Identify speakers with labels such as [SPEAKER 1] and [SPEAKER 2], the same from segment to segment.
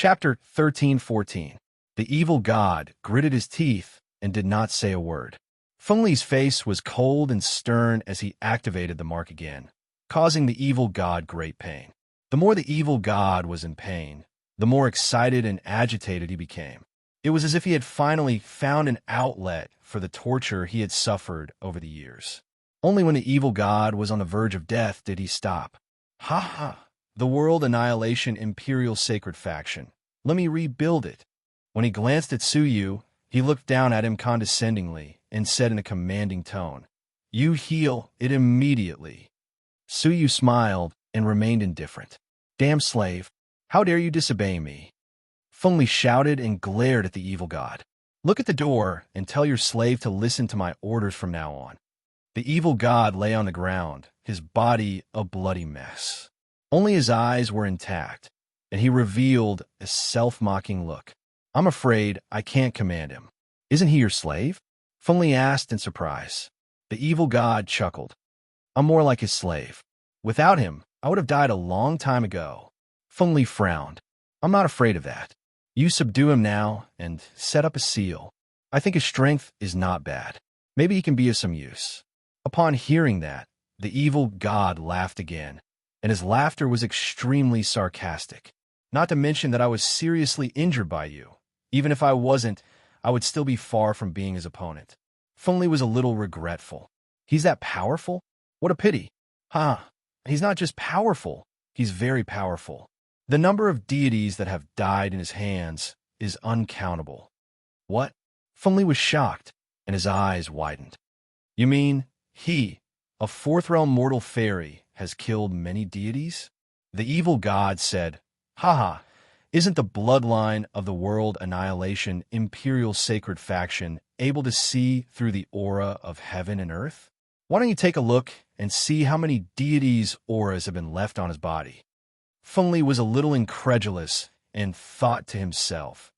[SPEAKER 1] Chapter 13:14. The evil god gritted his teeth and did not say a word. Feng Li's face was cold and stern as he activated the mark again, causing the evil god great pain. The more the evil god was in pain, the more excited and agitated he became. It was as if he had finally found an outlet for the torture he had suffered over the years. Only when the evil god was on the verge of death did he stop. Ha ha! The World Annihilation Imperial Sacred Faction. Let me rebuild it. When he glanced at Suyu, he looked down at him condescendingly and said in a commanding tone, "You heal it immediately." Suyu smiled and remained indifferent. "Damn slave, how dare you disobey me?" Feng Li shouted and glared at the evil god. "Look at the door and tell your slave to listen to my orders from now on." The evil god lay on the ground, his body a bloody mess. Only his eyes were intact, and he revealed a self-mocking look. "I'm afraid I can't command him." "Isn't he your slave?" Feng Li asked in surprise. The evil god chuckled. "I'm more like his slave. Without him, I would have died a long time ago." Feng Li frowned. "I'm not afraid of that. You subdue him now and set up a seal. I think his strength is not bad. Maybe he can be of some use." Upon hearing that, the evil god laughed again, and his laughter was extremely sarcastic. "Not to mention that I was seriously injured by you. Even if I wasn't, I would still be far from being his opponent." Feng Li was a little regretful. "He's that powerful? What a pity." He's not just powerful, he's very powerful. The number of deities that have died in his hands is uncountable." "What?" Feng Li was shocked, and his eyes widened. "You mean he, a fourth-realm mortal fairy, has killed many deities?" The evil god said, "Haha, isn't the bloodline of the World Annihilation Imperial Sacred Faction able to see through the aura of heaven and earth? Why don't you take a look and see how many deities' auras have been left on his body?" Feng Li was a little incredulous and thought to himself,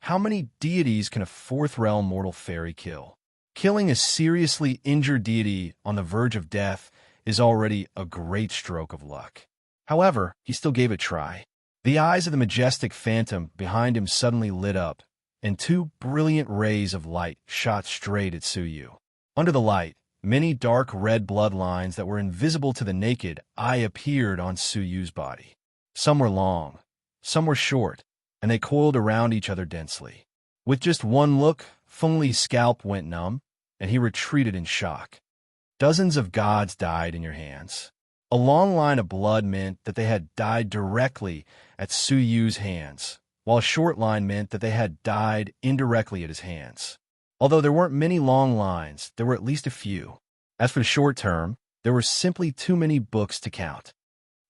[SPEAKER 1] how many deities can a fourth-realm mortal fairy kill? Killing a seriously injured deity on the verge of death is already a great stroke of luck. However, he still gave it a try. The eyes of the majestic phantom behind him suddenly lit up, and two brilliant rays of light shot straight at Suyu. Under the light, many dark red bloodlines that were invisible to the naked eye appeared on Suyu's body. Some were long, some were short, and they coiled around each other densely. With just one look, Feng Li's scalp went numb, and he retreated in shock. Dozens of gods died in your hands. A long line of blood meant that they had died directly at Suyu's hands, while a short line meant that they had died indirectly at his hands. Although there weren't many long lines, there were at least a few. As for the short term, there were simply too many books to count.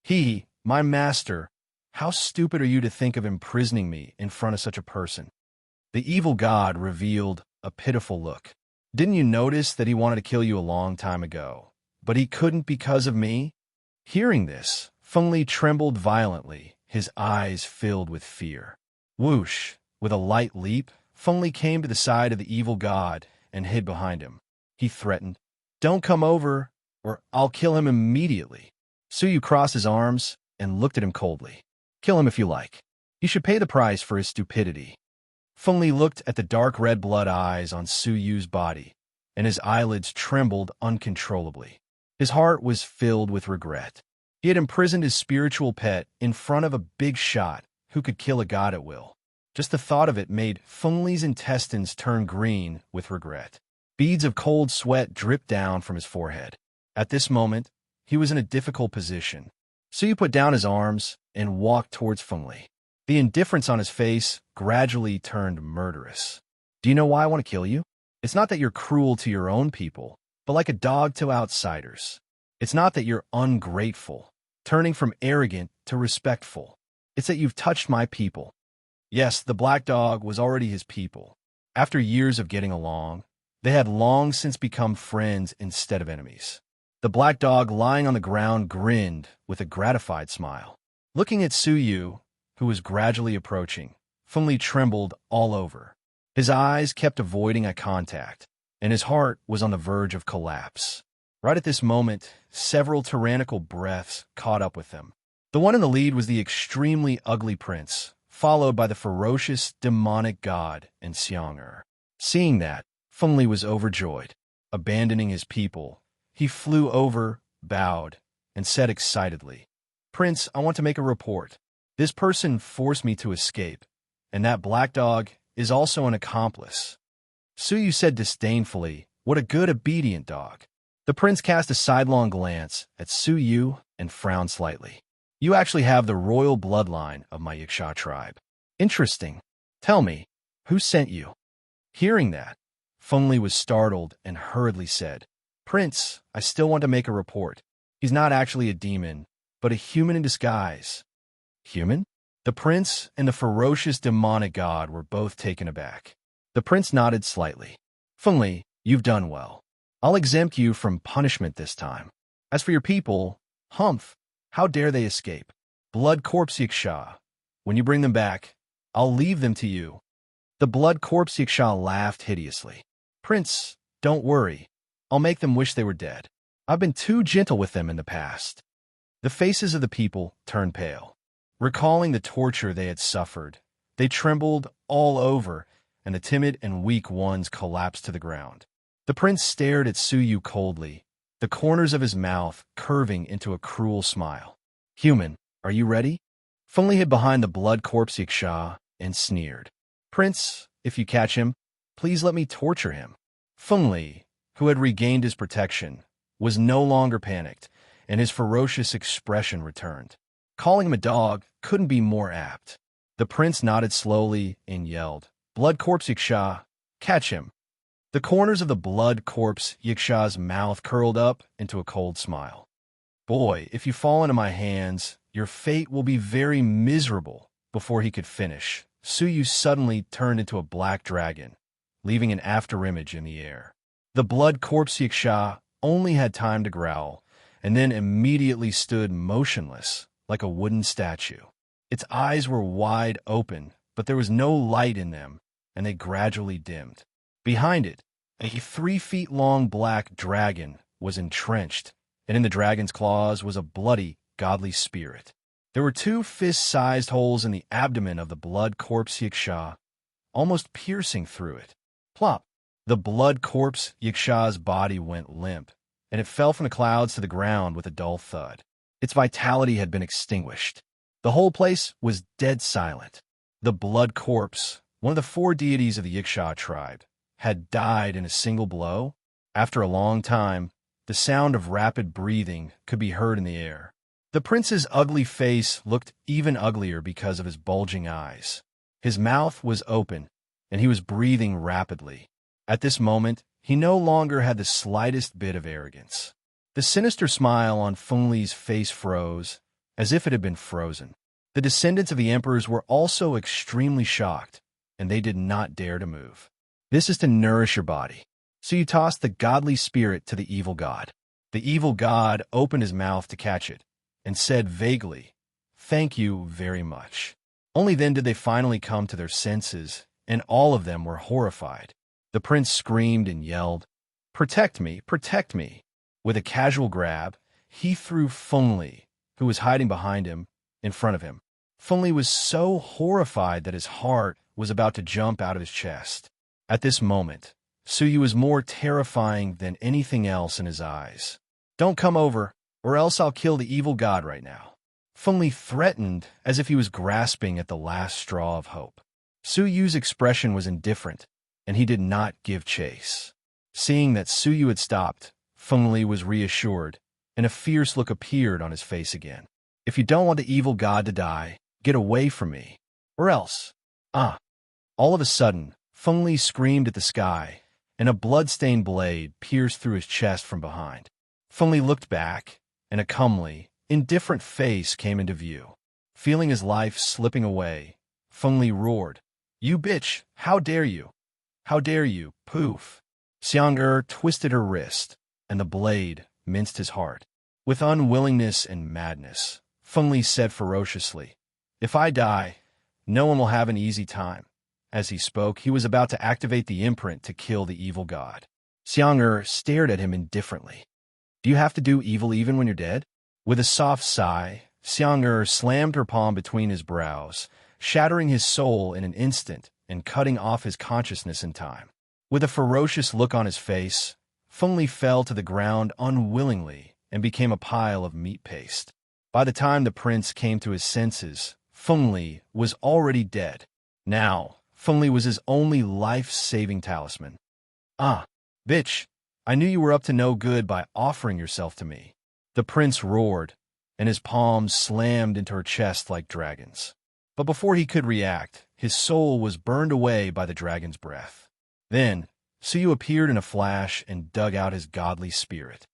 [SPEAKER 1] "He, my master, how stupid are you to think of imprisoning me in front of such a person?" The evil god revealed a pitiful look. "Didn't you notice that he wanted to kill you a long time ago, but he couldn't because of me?" Hearing this, Feng Li trembled violently, his eyes filled with fear. Whoosh! With a light leap, Feng Li came to the side of the evil god and hid behind him. He threatened, "Don't come over, or I'll kill him immediately." Suyu crossed his arms and looked at him coldly. "Kill him if you like. You should pay the price for his stupidity." Feng Li looked at the dark red blood eyes on Suyu's body, and his eyelids trembled uncontrollably. His heart was filled with regret. He had imprisoned his spiritual pet in front of a big shot who could kill a god at will. Just the thought of it made Feng Li's intestines turn green with regret. Beads of cold sweat dripped down from his forehead. At this moment, he was in a difficult position. Suyu put down his arms and walked towards Feng Li. The indifference on his face gradually turned murderous. "Do you know why I want to kill you? It's not that you're cruel to your own people, but like a dog to outsiders. It's not that you're ungrateful, turning from arrogant to respectful. It's that you've touched my people." Yes, the black dog was already his people. After years of getting along, they had long since become friends instead of enemies. The black dog lying on the ground grinned with a gratified smile. Looking at Suyu, who was gradually approaching, Feng Li trembled all over. His eyes kept avoiding eye contact, and his heart was on the verge of collapse. Right at this moment, several tyrannical breaths caught up with him. The one in the lead was the extremely ugly prince, followed by the ferocious, demonic god and Xiang'er. Seeing that, Fengli was overjoyed. Abandoning his people, he flew over, bowed, and said excitedly, "Prince, I want to make a report. This person forced me to escape, and that black dog is also an accomplice." Suyu said disdainfully, "What a good, obedient dog." The prince cast a sidelong glance at Suyu and frowned slightly. "You actually have the royal bloodline of my Yiksha tribe. Interesting. Tell me, who sent you?" Hearing that, Fengli was startled and hurriedly said, "Prince, I still want to make a report. He's not actually a demon, but a human in disguise." Human? The prince and the ferocious demonic god were both taken aback. The prince nodded slightly. "Fengli, you've done well. I'll exempt you from punishment this time. As for your people, humph, how dare they escape? Blood corpse Yiksha. When you bring them back, I'll leave them to you." The blood corpse Yiksha laughed hideously. "Prince, don't worry. I'll make them wish they were dead. I've been too gentle with them in the past." The faces of the people turned pale. Recalling the torture they had suffered, they trembled all over, and the timid and weak ones collapsed to the ground. The prince stared at Suyu coldly, the corners of his mouth curving into a cruel smile. "Human, are you ready?" Fengli hid behind the blood corpse Yiksha and sneered. "Prince, if you catch him, please let me torture him." Fengli, who had regained his protection, was no longer panicked, and his ferocious expression returned. Calling him a dog couldn't be more apt. The prince nodded slowly and yelled, "Blood corpse Yiksha, catch him." The corners of the blood corpse Yiksha's mouth curled up into a cold smile. "Boy, if you fall into my hands, your fate will be very miserable." Before he could finish, Suyu suddenly turned into a black dragon, leaving an afterimage in the air. The blood corpse Yiksha only had time to growl, and then immediately stood motionless, like a wooden statue. Its eyes were wide open, but there was no light in them, and they gradually dimmed. Behind it, a 3-feet-long black dragon was entrenched, and in the dragon's claws was a bloody, godly spirit. There were 2 fist-sized holes in the abdomen of the blood corpse Yiksha, almost piercing through it. Plop! The blood corpse Yiksha's body went limp, and it fell from the clouds to the ground with a dull thud. Its vitality had been extinguished. The whole place was dead silent. The blood corpse, one of the 4 deities of the Yiksha tribe, had died in a single blow. After a long time, the sound of rapid breathing could be heard in the air. The prince's ugly face looked even uglier because of his bulging eyes. His mouth was open, and he was breathing rapidly. At this moment, he no longer had the slightest bit of arrogance. The sinister smile on Fengli's face froze, as if it had been frozen. The descendants of the emperors were also extremely shocked, and they did not dare to move. "This is to nourish your body." So you tossed the godly spirit to the evil god. The evil god opened his mouth to catch it, and said vaguely, "Thank you very much." Only then did they finally come to their senses, and all of them were horrified. The prince screamed and yelled, "Protect me, protect me." With a casual grab, he threw Fengli, who was hiding behind him, in front of him. Fengli was so horrified that his heart was about to jump out of his chest. At this moment, Suyu was more terrifying than anything else in his eyes. "Don't come over, or else I'll kill the evil god right now." Fengli threatened as if he was grasping at the last straw of hope. Suyu's expression was indifferent, and he did not give chase. Seeing that Suyu had stopped, Fengli was reassured, and a fierce look appeared on his face again. "If you don't want the evil god to die, get away from me. Or else." All of a sudden, Fengli screamed at the sky, and a blood-stained blade pierced through his chest from behind. Fengli looked back, and a comely, indifferent face came into view. Feeling his life slipping away, Fengli roared, "You bitch! How dare you? How dare you?" Poof! Xiang'er twisted her wrist, and the blade minced his heart. With unwillingness and madness, Fengli said ferociously, "If I die, no one will have an easy time." As he spoke, he was about to activate the imprint to kill the evil god. Xiang'er stared at him indifferently. "Do you have to do evil even when you're dead?" With a soft sigh, Xiang'er slammed her palm between his brows, shattering his soul in an instant and cutting off his consciousness in time. With a ferocious look on his face, Fengli fell to the ground unwillingly and became a pile of meat paste. By the time the prince came to his senses, Fengli was already dead. Now, Fengli was his only life-saving talisman. "Ah, bitch, I knew you were up to no good by offering yourself to me," the prince roared, and his palms slammed into her chest like dragons. But before he could react, his soul was burned away by the dragon's breath. Then, Suyu appeared in a flash and dug out his godly spirit.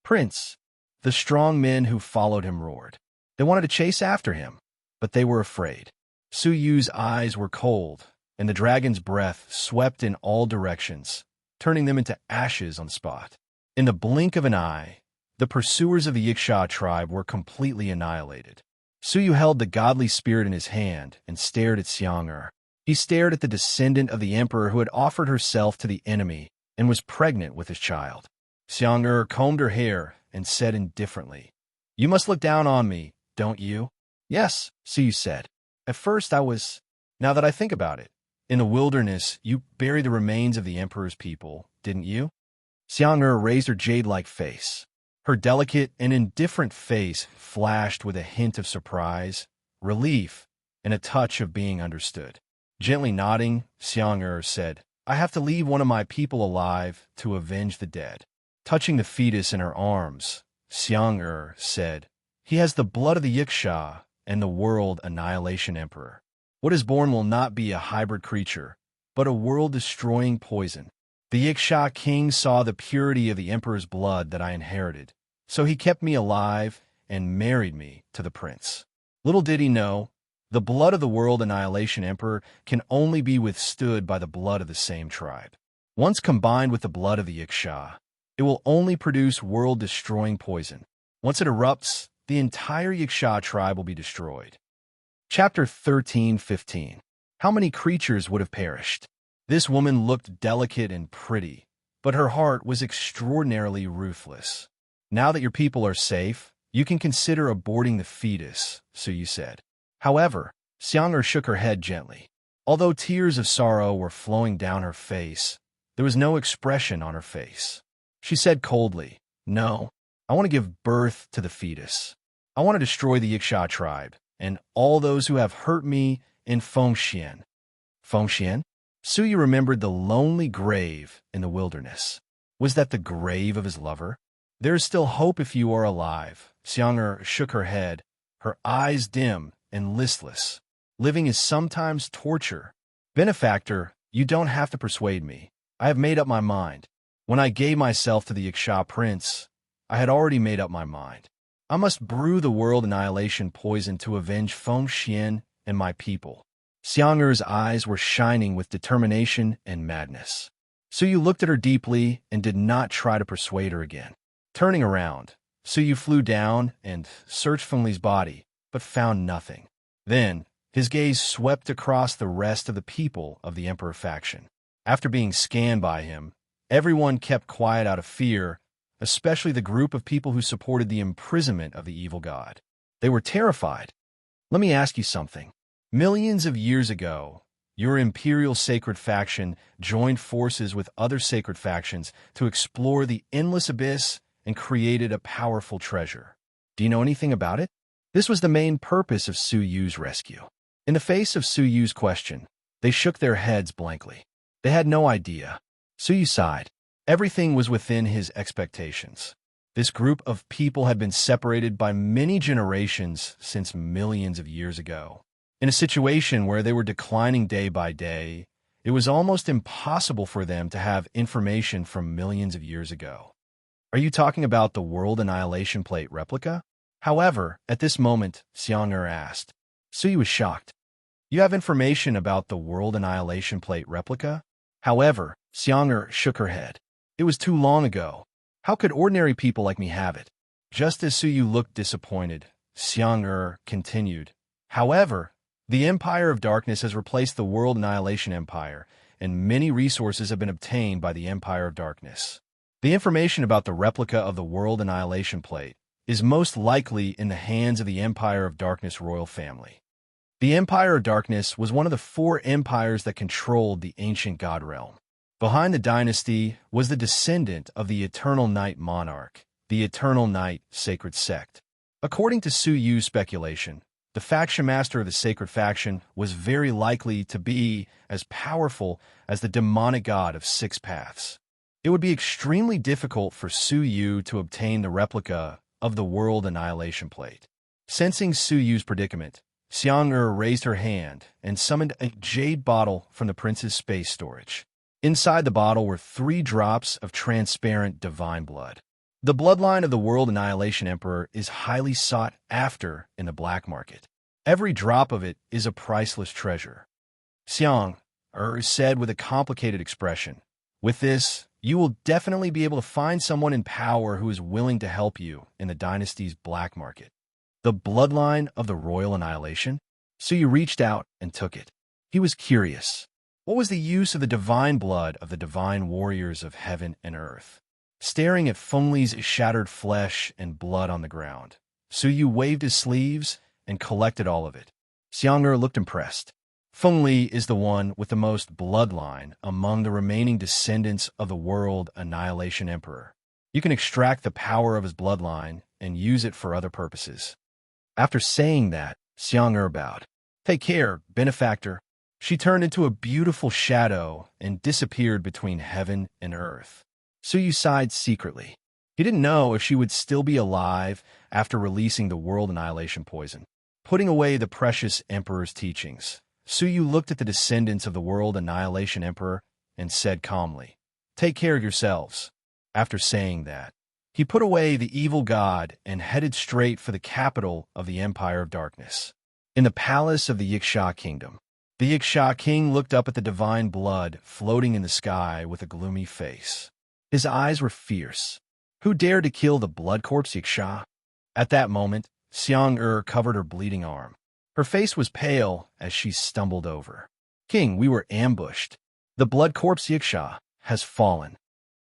[SPEAKER 1] "Prince!" The strong men who followed him roared. They wanted to chase after him, but they were afraid. Suyu's eyes were cold, and the dragon's breath swept in all directions, turning them into ashes on the spot. In the blink of an eye, the pursuers of the Yiksha tribe were completely annihilated. Suyu held the godly spirit in his hand and stared at Xiang'er. He stared at the descendant of the emperor who had offered herself to the enemy and was pregnant with his child. Xiang'er combed her hair and said indifferently, "You must look down on me, don't you?" "Yes," Suyu said. "At first I was. Now that I think about it, in the wilderness you buried the remains of the emperor's people, didn't you?" Xiang'er raised her jade-like face. Her delicate and indifferent face flashed with a hint of surprise, relief, and a touch of being understood. Gently nodding, Xiang'er said, "I have to leave one of my people alive to avenge the dead." Touching the fetus in her arms, Xiang'er said, "He has the blood of the Yiksha and the World Annihilation Emperor. What is born will not be a hybrid creature, but a world-destroying poison. The Yiksha king saw the purity of the emperor's blood that I inherited, so he kept me alive and married me to the prince. Little did he know, the blood of the World Annihilation Emperor can only be withstood by the blood of the same tribe. Once combined with the blood of the Yiksha, it will only produce world-destroying poison. Once it erupts, the entire Yiksha tribe will be destroyed." Chapter 13:15. How many creatures would have perished? This woman looked delicate and pretty, but her heart was extraordinarily ruthless. "Now that your people are safe, you can consider aborting the fetus," Suyu said. However, Xiang'er shook her head gently. Although tears of sorrow were flowing down her face, there was no expression on her face. She said coldly, "No, I want to give birth to the fetus. I want to destroy the Yiksha tribe and all those who have hurt me in Fengxian." Fengxian? Suyu remembered the lonely grave in the wilderness. Was that the grave of his lover? "There is still hope if you are alive." Xiang'er shook her head, her eyes dim and listless. "Living is sometimes torture. Benefactor, you don't have to persuade me. I have made up my mind. When I gave myself to the Yiksha prince, I had already made up my mind. I must brew the world annihilation poison to avenge Fengxian and my people." Xiang'er's eyes were shining with determination and madness. Suyu looked at her deeply and did not try to persuade her again. Turning around, Suyu flew down and searched Fengli's body, but found nothing. Then, his gaze swept across the rest of the people of the Emperor faction. After being scanned by him, everyone kept quiet out of fear, especially the group of people who supported the imprisonment of the evil god. They were terrified. "Let me ask you something. Millions of years ago, your imperial sacred faction joined forces with other sacred factions to explore the endless abyss and created a powerful treasure. Do you know anything about it?" This was the main purpose of Suyu's rescue. In the face of Suyu's question, they shook their heads blankly. They had no idea. Suyu sighed. Everything was within his expectations. This group of people had been separated by many generations since millions of years ago. In a situation where they were declining day by day, it was almost impossible for them to have information from millions of years ago. "Are you talking about the World Annihilation Plate replica?" However, at this moment, Xiang'er asked. Suyu was shocked. "You have information about the World Annihilation Plate replica?" However, Xiang'er shook her head. "It was too long ago. How could ordinary people like me have it?" Just as Suyu looked disappointed, Xiang'er continued. "However, the Empire of Darkness has replaced the World Annihilation Empire, and many resources have been obtained by the Empire of Darkness. The information about the replica of the World Annihilation Plate is most likely in the hands of the Empire of Darkness royal family. The Empire of Darkness was one of the four empires that controlled the ancient god realm. Behind the dynasty was the descendant of the Eternal Night monarch, the Eternal Night Sacred Sect. According to Su Yu's speculation, the faction master of the sacred faction was very likely to be as powerful as the demonic god of six paths. It would be extremely difficult for Su Yu to obtain the replica of the World Annihilation Plate. Sensing Su Yu's predicament, Xiang raised her hand and summoned a jade bottle from the prince's space storage. Inside the bottle were 3 drops of transparent divine blood. The bloodline of the World Annihilation Emperor is highly sought after in the black market. Every drop of it is a priceless treasure. Xiang said with a complicated expression, "With this, you will definitely be able to find someone in power who is willing to help you in the dynasty's black market." The bloodline of the Royal Annihilation? So you reached out and took it. He was curious. What was the use of the divine blood of the divine warriors of heaven and earth? Staring at Feng Li's shattered flesh and blood on the ground, Su Yu waved his sleeves and collected all of it. Xiang looked impressed. Feng Li is the one with the most bloodline among the remaining descendants of the World Annihilation Emperor. You can extract the power of his bloodline and use it for other purposes. After saying that, Xiang bowed. "Take care, benefactor." She turned into a beautiful shadow and disappeared between heaven and earth. Su Yu sighed secretly. He didn't know if she would still be alive after releasing the World Annihilation poison. Putting away the precious Emperor's teachings, Su Yu looked at the descendants of the World Annihilation Emperor and said calmly, "Take care of yourselves." After saying that, he put away the evil god and headed straight for the capital of the Empire of Darkness. In the palace of the Yiksha Kingdom, the Yiksha King looked up at the divine blood floating in the sky with a gloomy face. His eyes were fierce. Who dared to kill the blood corpse Yiksha? At that moment, Xiang covered her bleeding arm. Her face was pale as she stumbled over. "King, we were ambushed. The blood corpse Yiksha has fallen."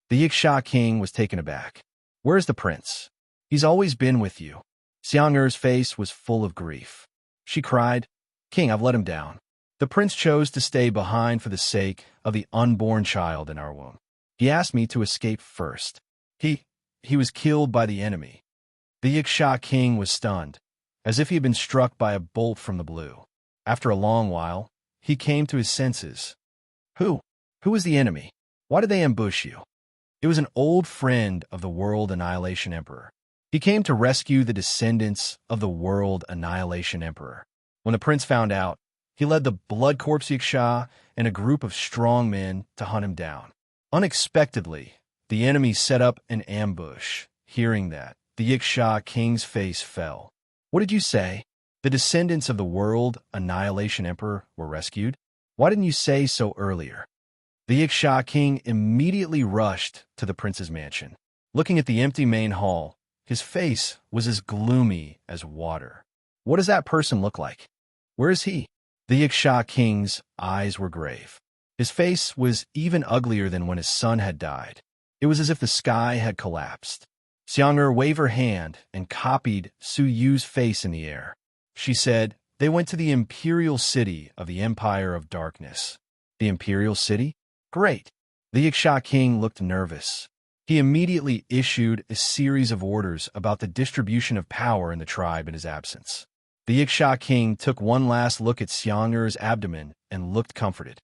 [SPEAKER 1] The Yiksha King was taken aback. "Where's the prince? He's always been with you." Xiang face was full of grief. She cried, "King, I've let him down. The prince chose to stay behind for the sake of the unborn child in our womb. He asked me to escape first. He was killed by the enemy." The Yiksha King was stunned, as if he had been struck by a bolt from the blue. After a long while, he came to his senses. Who was the enemy? Why did they ambush you?" It was an old friend of the World Annihilation Emperor. He came to rescue the descendants of the World Annihilation Emperor. When the prince found out, he led the blood corpse Yiksha and a group of strong men to hunt him down. Unexpectedly, the enemy set up an ambush. Hearing that, the Yiksha King's face fell. "What did you say? The descendants of the World Annihilation Emperor were rescued? Why didn't you say so earlier?" The Yiksha King immediately rushed to the prince's mansion. Looking at the empty main hall, his face was as gloomy as water. "What does that person look like? Where is he?" The Yiksha King's eyes were grave. His face was even uglier than when his son had died. It was as if the sky had collapsed. Xiang waved her hand and copied Su Yu's face in the air. She said, "They went to the imperial city of the Empire of Darkness." "The imperial city? Great." The Yiksha King looked nervous. He immediately issued a series of orders about the distribution of power in the tribe in his absence. The Yiksha King took one last look at Xiang's abdomen and looked comforted.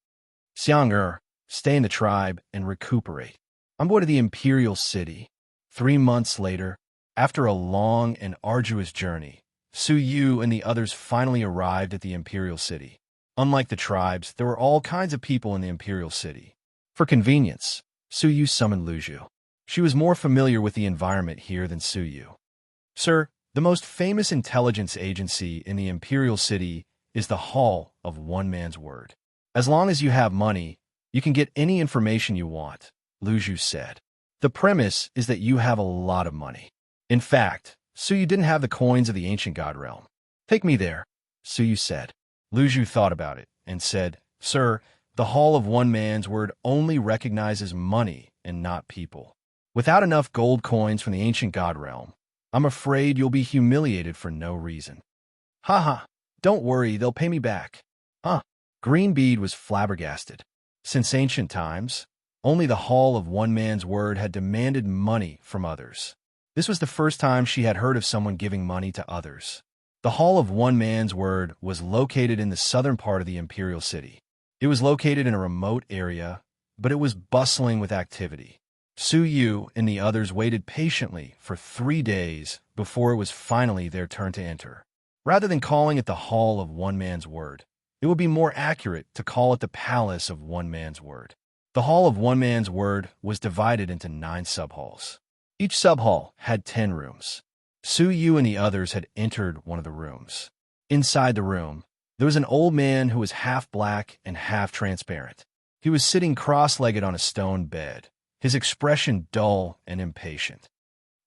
[SPEAKER 1] "Xiang, stay in the tribe and recuperate. I'm going to the imperial city." 3 months later, after a long and arduous journey, Su Yu and the others finally arrived at the imperial city. Unlike the tribes, there were all kinds of people in the imperial city. For convenience, Su Yu summoned Lu Zhu. She was more familiar with the environment here than Su Yu. "Sir, the most famous intelligence agency in the imperial city is the Hall of One Man's Word. As long as you have money, you can get any information you want," Lu Zhu said. "The premise is that you have a lot of money. In fact, Su Yu didn't have the coins of the ancient god realm." "Take me there," Su Yu said. Lu Zhu thought about it and said, "Sir, the Hall of One Man's Word only recognizes money and not people. Without enough gold coins from the ancient god realm, I'm afraid you'll be humiliated for no reason." "Ha ha, Don't worry, they'll pay me back. Huh? Green Bead was flabbergasted. Since ancient times, only the Hall of One Man's Word had demanded money from others. This was the first time she had heard of someone giving money to others. The Hall of One Man's Word was located in the southern part of the imperial city. It was located in a remote area, but it was bustling with activity. Su Yu and the others waited patiently for 3 days before it was finally their turn to enter. Rather than calling it the Hall of One Man's Word, it would be more accurate to call it the Palace of One Man's Word. The Hall of One Man's Word was divided into 9 subhalls. Each subhall had 10 rooms. Su Yu and the others had entered one of the rooms. Inside the room, there was an old man who was half black and half transparent. He was sitting cross-legged on a stone bed, his expression dull and impatient.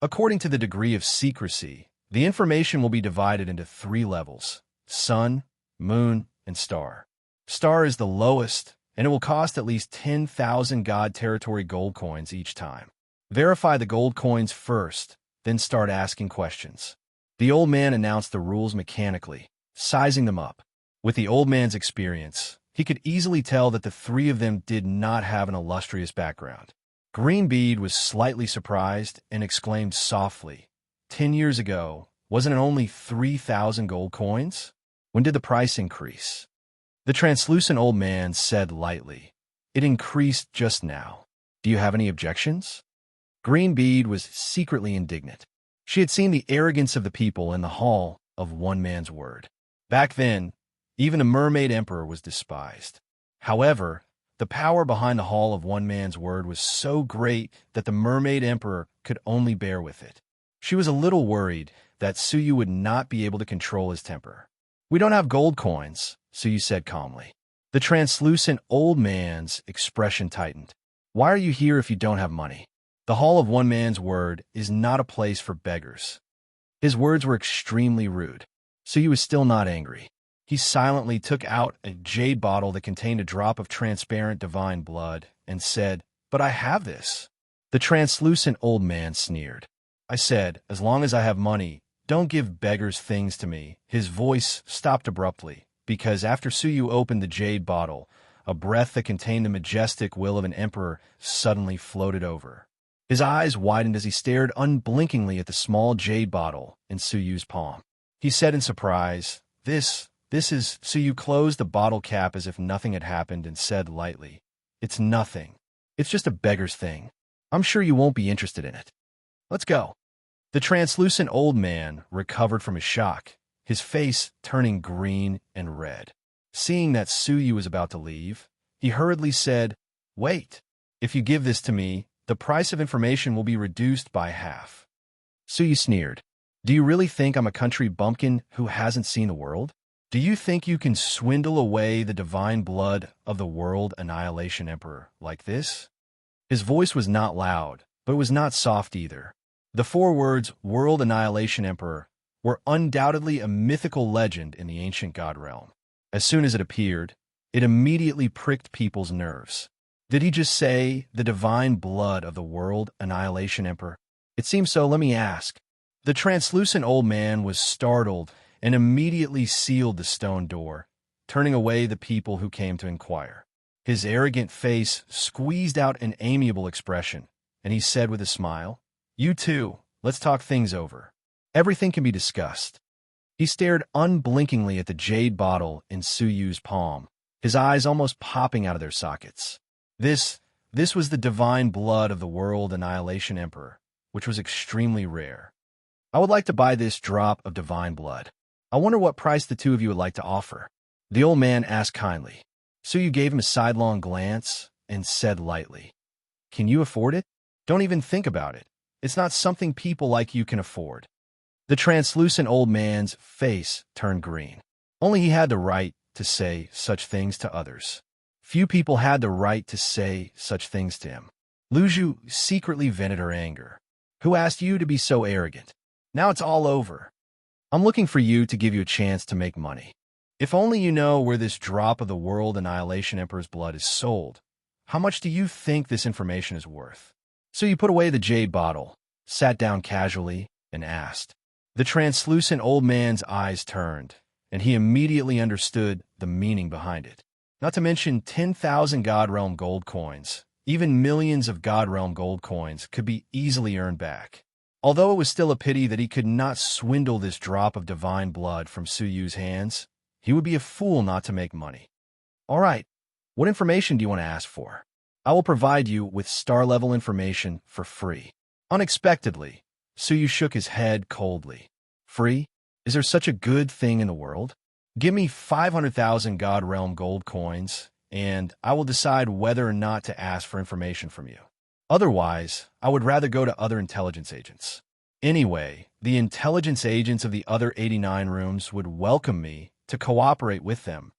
[SPEAKER 1] According to the degree of secrecy, the information will be divided into 3 levels: sun, moon, and star. Star is the lowest, and it will cost at least 10,000 God Territory gold coins each time. Verify the gold coins first, then start asking questions. The old man announced the rules mechanically, sizing them up. With the old man's experience, he could easily tell that the 3 of them did not have an illustrious background. Green Bead was slightly surprised and exclaimed softly, 10 years ago, wasn't it only 3,000 gold coins? When did the price increase? The translucent old man said lightly, it increased just now. Do you have any objections? Green Bead was secretly indignant. She had seen the arrogance of the people in the Hall of One Man's Word. Back then, even a mermaid emperor was despised. However, the power behind the Hall of One Man's Word was so great that the mermaid emperor could only bear with it. She was a little worried that Su Yu would not be able to control his temper. We don't have gold coins, Su Yu said calmly. The translucent old man's expression tightened. Why are you here if you don't have money? The Hall of One Man's Word is not a place for beggars. His words were extremely rude. Su Yu was still not angry. He silently took out a jade bottle that contained a drop of transparent divine blood and said, But I have this. The translucent old man sneered. I said, as long as I have money, don't give beggars things to me. His voice stopped abruptly, because after Su Yu opened the jade bottle, a breath that contained the majestic will of an emperor suddenly floated over. His eyes widened as he stared unblinkingly at the small jade bottle in Su Yu's palm. He said in surprise, This is... Su Yu closed the bottle cap as if nothing had happened and said lightly, It's nothing. It's just a beggar's thing. I'm sure you won't be interested in it. Let's go. The translucent old man recovered from his shock, his face turning green and red. Seeing that Su Yu was about to leave, he hurriedly said, Wait. If you give this to me, the price of information will be reduced by half. Su Yu sneered. Do you really think I'm a country bumpkin who hasn't seen the world? Do you think you can swindle away the divine blood of the World Annihilation Emperor like this? His voice was not loud, but it was not soft either. The 4 words, World Annihilation Emperor, were undoubtedly a mythical legend in the ancient god realm. As soon as it appeared, it immediately pricked people's nerves. Did he just say the divine blood of the World Annihilation Emperor? It seems so, let me ask. The translucent old man was startled and immediately sealed the stone door, turning away the people who came to inquire. His arrogant face squeezed out an amiable expression, and he said with a smile, You too, let's talk things over. Everything can be discussed. He stared unblinkingly at the jade bottle in Su Yu's palm, his eyes almost popping out of their sockets. This was the divine blood of the World Annihilation Emperor, which was extremely rare. I would like to buy this drop of divine blood. I wonder what price the 2 of you would like to offer. The old man asked kindly. Su Yu gave him a sidelong glance and said lightly, Can you afford it? Don't even think about it. It's not something people like you can afford. The translucent old man's face turned green. Only he had the right to say such things to others. Few people had the right to say such things to him. Luzhu secretly vented her anger. Who asked you to be so arrogant? Now it's all over. I'm looking for you to give you a chance to make money. If only you know where this drop of the World Annihilation Emperor's blood is sold. How much do you think this information is worth? So you put away the jade bottle, sat down casually, and asked. The translucent old man's eyes turned, and he immediately understood the meaning behind it. Not to mention 10,000 God Realm gold coins. Even millions of God Realm gold coins could be easily earned back. Although it was still a pity that he could not swindle this drop of divine blood from Suyu's hands, he would be a fool not to make money. All right, what information do you want to ask for? I will provide you with star-level information for free. Unexpectedly, Suyu shook his head coldly. Free? Is there such a good thing in the world? Give me 500,000 God Realm gold coins, and I will decide whether or not to ask for information from you. Otherwise, I would rather go to other intelligence agents. Anyway, the intelligence agents of the other 89 rooms would welcome me to cooperate with them.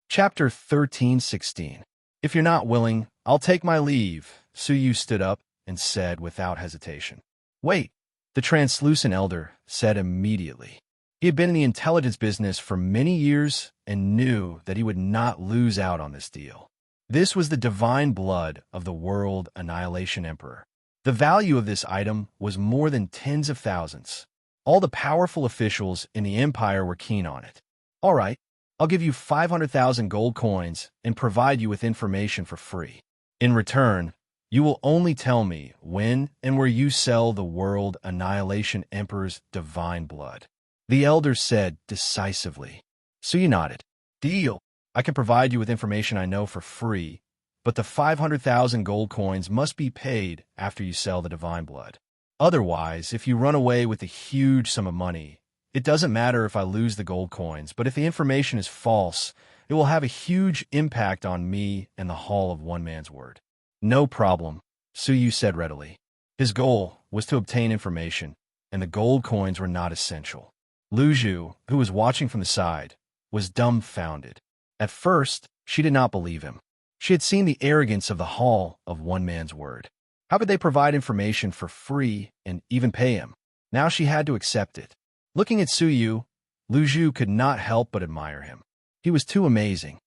[SPEAKER 1] Chapter 13:16. If you're not willing, I'll take my leave, Suyu stood up and said without hesitation. Wait, the translucent elder said immediately. He had been in the intelligence business for many years and knew that he would not lose out on this deal. This was the divine blood of the World Annihilation Emperor. The value of this item was more than tens of thousands. All the powerful officials in the Empire were keen on it. All right, I'll give you 500,000 gold coins and provide you with information for free. In return, you will only tell me when and where you sell the World Annihilation Emperor's divine blood. The elder said decisively. Suyu nodded. Deal. I can provide you with information I know for free, but the 500,000 gold coins must be paid after you sell the divine blood. Otherwise, if you run away with a huge sum of money, it doesn't matter if I lose the gold coins, but if the information is false, it will have a huge impact on me and the Hall of One Man's Word. No problem, Suyu said readily. His goal was to obtain information, and the gold coins were not essential. Lu Zhu, who was watching from the side, was dumbfounded. At first, she did not believe him. She had seen the arrogance of the Hall of One Man's Word. How could they provide information for free and even pay him? Now she had to accept it. Looking at Suyu, Lu Zhu could not help but admire him. He was too amazing.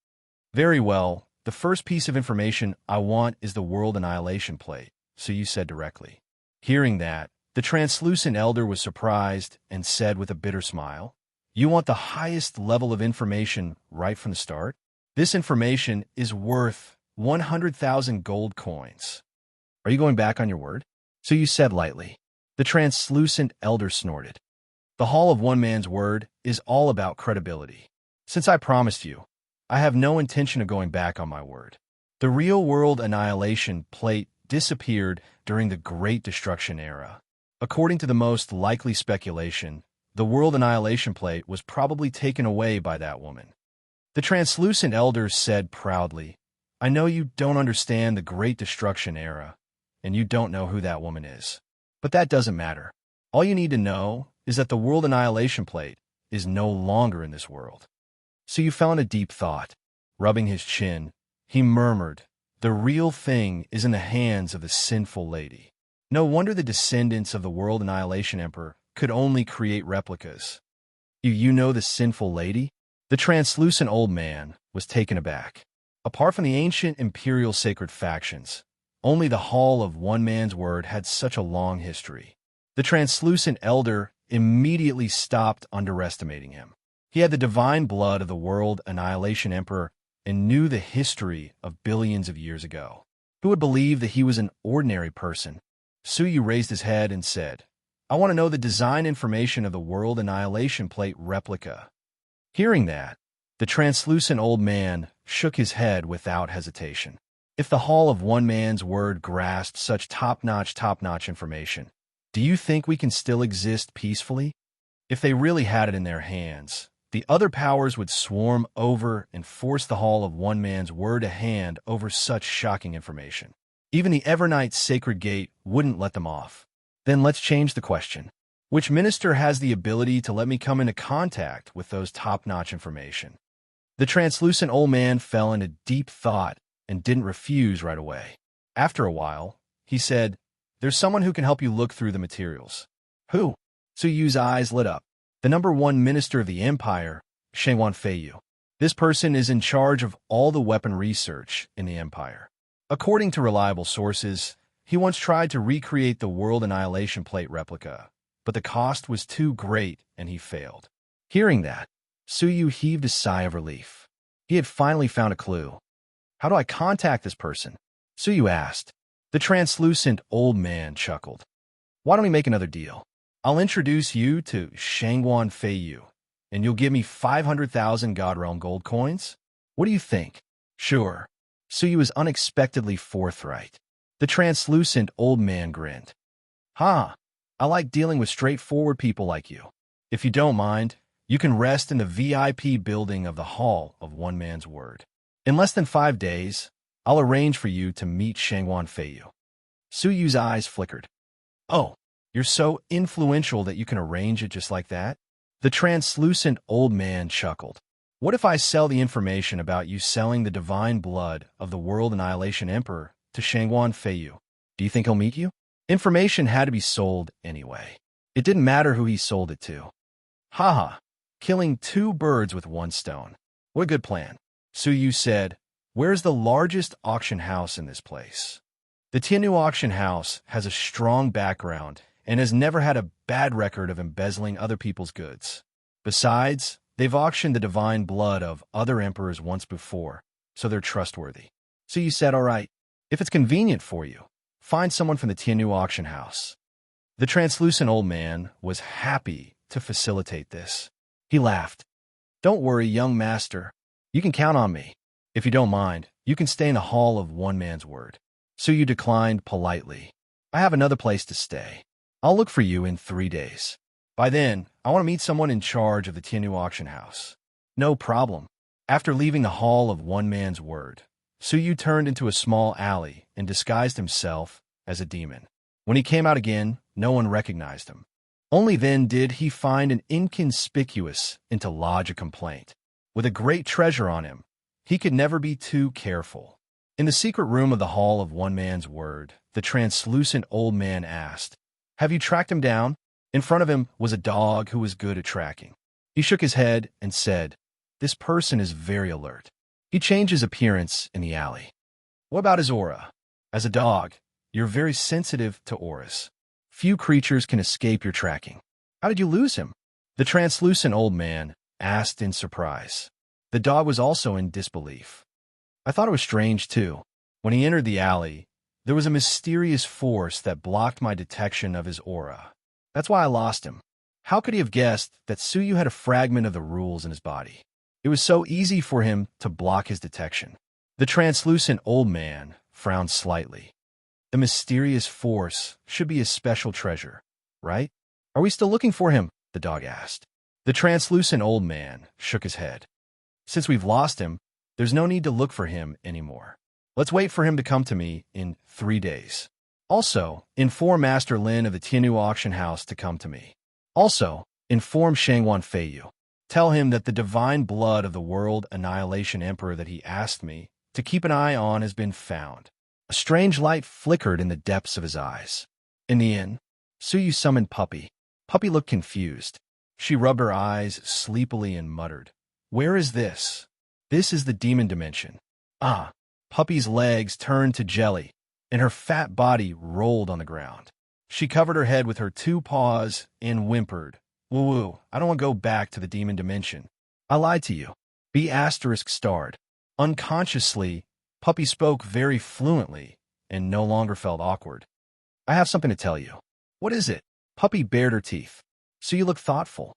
[SPEAKER 1] Very well, the first piece of information I want is the World Annihilation Plate, Suyu said directly. Hearing that, the translucent elder was surprised and said with a bitter smile, You want the highest level of information right from the start? This information is worth 100,000 gold coins. Are you going back on your word? Suyu said lightly. The translucent elder snorted. The Hall of One Man's Word is all about credibility. Since I promised you, I have no intention of going back on my word. The real World Annihilation Plate disappeared during the Great Destruction era. According to the most likely speculation, the World Annihilation Plate was probably taken away by that woman. The translucent elder said proudly, I know you don't understand the Great Destruction era, and you don't know who that woman is. But that doesn't matter. All you need to know is that the World Annihilation Plate is no longer in this world. So you fell into deep thought. Rubbing his chin, he murmured, The real thing is in the hands of the sinful lady. No wonder the descendants of the World Annihilation Emperor could only create replicas. You know the sinful lady? The translucent old man was taken aback. Apart from the ancient imperial sacred factions, only the Hall of One Man's Word had such a long history. The translucent elder immediately stopped underestimating him. He had the divine blood of the World Annihilation Emperor and knew the history of billions of years ago. Who would believe that he was an ordinary person? Suyu raised his head and said, I want to know the design information of the World Annihilation Plate replica. Hearing that, the translucent old man shook his head without hesitation. If the Hall of One Man's Word grasped such top-notch information, do you think we can still exist peacefully? If they really had it in their hands, the other powers would swarm over and force the Hall of One Man's Word to hand over such shocking information. Even the Evernight Sacred Gate wouldn't let them off. Then let's change the question. Which minister has the ability to let me come into contact with those top-notch information? The translucent old man fell into deep thought and didn't refuse right away. After a while, he said, There's someone who can help you look through the materials. Who? Suyu's eyes lit up. The #1 minister of the Empire, Shengwan Feiyu. This person is in charge of all the weapon research in the Empire. According to reliable sources, he once tried to recreate the World Annihilation Plate replica, but the cost was too great and he failed. Hearing that, Suyu heaved a sigh of relief. He had finally found a clue. How do I contact this person? Suyu asked. The translucent old man chuckled. Why don't we make another deal? I'll introduce you to Shangguan Feiyu, and you'll give me 500,000 God Realm gold coins? What do you think? Sure. Suyu was unexpectedly forthright. The translucent old man grinned. Ha! I like dealing with straightforward people like you. If you don't mind, you can rest in the VIP building of the Hall of One Man's Word. In less than 5 days, I'll arrange for you to meet Shangguan Feiyu. Suyu's eyes flickered. Oh, you're so influential that you can arrange it just like that? The translucent old man chuckled. What if I sell the information about you selling the divine blood of the World Annihilation Emperor to Shangguan Feiyu? Do you think he'll meet you? Information had to be sold anyway. It didn't matter who he sold it to. Haha, killing 2 birds with 1 stone. What a good plan. Suyu said, where's the largest auction house in this place? The Tianyu auction house has a strong background and has never had a bad record of embezzling other people's goods. Besides, they've auctioned the divine blood of other emperors once before, so they're trustworthy. Suyu said, all right, if it's convenient for you, find someone from the Tianyu auction house. The translucent old man was happy to facilitate this. He laughed. Don't worry, young master. You can count on me. If you don't mind, you can stay in the Hall of One Man's Word. Suyu declined politely. I have another place to stay. I'll look for you in 3 days. By then, I want to meet someone in charge of the Tianyu auction house. No problem. After leaving the Hall of One Man's Word, Suyu turned into a small alley and disguised himself as a demon. When he came out again, no one recognized him. Only then did he find an inconspicuous to lodge a complaint. With a great treasure on him, he could never be too careful. In the secret room of the Hall of One Man's Word, the translucent old man asked, have you tracked him down? In front of him was a dog who was good at tracking. He shook his head and said, this person is very alert. He changed his appearance in the alley. What about his aura? As a dog, you're very sensitive to auras. Few creatures can escape your tracking. How did you lose him? The translucent old man asked in surprise. The dog was also in disbelief. I thought it was strange, too. When he entered the alley, there was a mysterious force that blocked my detection of his aura. That's why I lost him. How could he have guessed that Suyu had a fragment of the rules in his body? It was so easy for him to block his detection. The translucent old man frowned slightly. The mysterious force should be a special treasure, right? Are we still looking for him? The dog asked. The translucent old man shook his head. Since we've lost him, there's no need to look for him anymore. Let's wait for him to come to me in 3 days. Also, inform Master Lin of the Tianyu auction house to come to me. Also, inform Shangguan Feiyu. Tell him that the divine blood of the World Annihilation Emperor that he asked me to keep an eye on has been found. A strange light flickered in the depths of his eyes. In the inn, Suyu summoned Puppy. Puppy looked confused. She rubbed her eyes sleepily and muttered, where is this? This is the demon dimension. Ah, Puppy's legs turned to jelly, and her fat body rolled on the ground. She covered her head with her 2 paws and whimpered, woo-woo, I don't want to go back to the demon dimension. I lied to you. B** starred. Unconsciously, Puppy spoke very fluently and no longer felt awkward. I have something to tell you. What is it? Puppy bared her teeth. So you look thoughtful.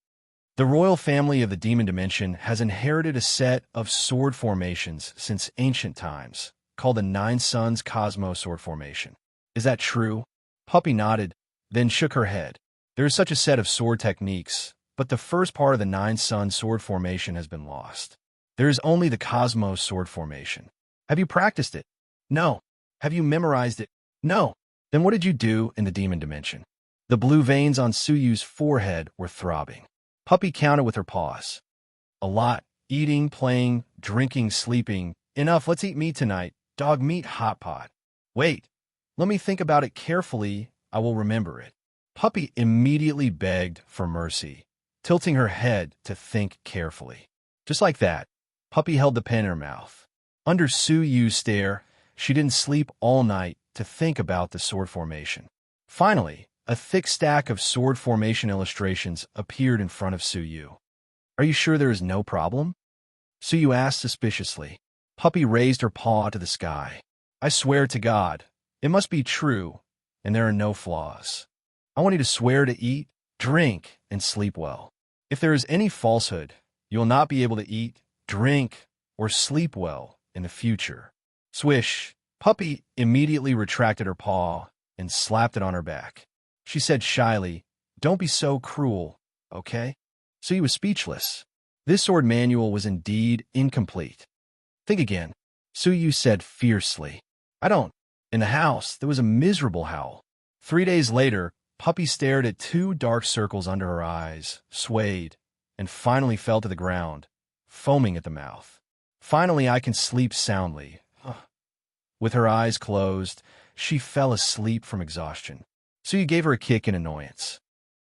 [SPEAKER 1] The royal family of the demon dimension has inherited a set of sword formations since ancient times, called the 9 Suns Cosmo Sword Formation. Is that true? Puppy nodded, then shook her head. There is such a set of sword techniques, but the first part of the 9 Sun Sword Formation has been lost. There is only the Cosmos Sword Formation. Have you practiced it? No. Have you memorized it? No. Then what did you do in the demon dimension? The blue veins on Suyu's forehead were throbbing. Puppy counted with her paws. A lot. Eating, playing, drinking, sleeping. Enough, let's eat meat tonight. Dog meat hot pot. Wait. Let me think about it carefully. I will remember it. Puppy immediately begged for mercy, tilting her head to think carefully. Just like that, Puppy held the pen in her mouth. Under Suyu's stare, she didn't sleep all night to think about the sword formation. Finally, a thick stack of sword formation illustrations appeared in front of Suyu. Are you sure there is no problem? Suyu asked suspiciously. Puppy raised her paw to the sky. I swear to God, it must be true, and there are no flaws. I want you to swear to eat, drink, and sleep well. If there is any falsehood, you will not be able to eat, drink, or sleep well in the future. Swish! Puppy immediately retracted her paw and slapped it on her back. She said shyly, Don't be so cruel, okay? Suyu was speechless. This sword manual was indeed incomplete. Think again, Suyu said fiercely. I don't. In the house, there was a miserable howl. 3 days later, Puppy stared at 2 dark circles under her eyes, swayed, and finally fell to the ground, foaming at the mouth. Finally, I can sleep soundly. With her eyes closed, she fell asleep from exhaustion. Suyu gave her a kick in annoyance.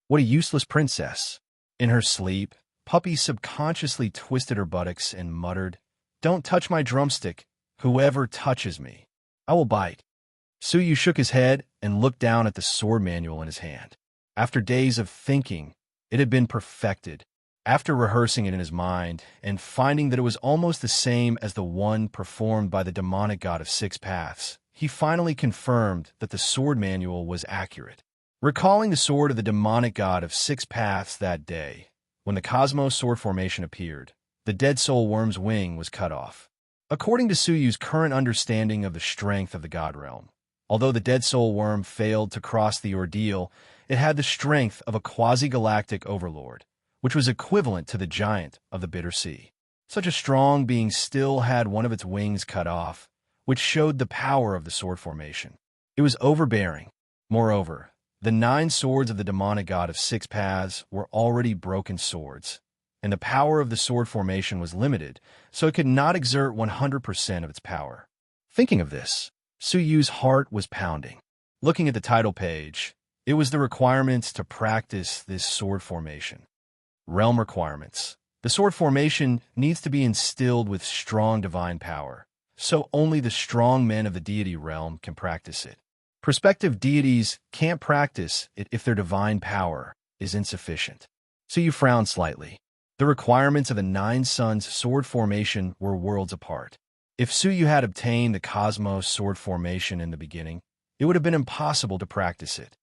[SPEAKER 1] What a useless princess. In her sleep, Puppy subconsciously twisted her buttocks and muttered, Don't touch my drumstick. Whoever touches me, I will bite. Suyu shook his head and looked down at the sword manual in his hand. After days of thinking, it had been perfected. After rehearsing it in his mind and finding that it was almost the same as the one performed by the demonic god of 6 paths, he finally confirmed that the sword manual was accurate. Recalling the sword of the demonic god of 6 paths that day, when the Cosmos sword formation appeared, the dead soul worm's wing was cut off. According to Suyu's current understanding of the strength of the god realm, although the dead soul worm failed to cross the ordeal, it had the strength of a quasi-galactic overlord, which was equivalent to the giant of the Bitter Sea. Such a strong being still had one of its wings cut off, which showed the power of the sword formation. It was overbearing. Moreover, the 9 swords of the demonic god of 6 paths were already broken swords, and the power of the sword formation was limited, so it could not exert 100% of its power. Thinking of this, Suyu's heart was pounding. Looking at the title page, it was the requirements to practice this sword formation. Realm requirements. The sword formation needs to be instilled with strong divine power, so only the strong men of the deity realm can practice it. Prospective deities can't practice it if their divine power is insufficient. Suyu frowned slightly. The requirements of the 9 suns sword formation were worlds apart. If Suyu had obtained the Cosmos sword formation in the beginning, it would have been impossible to practice it.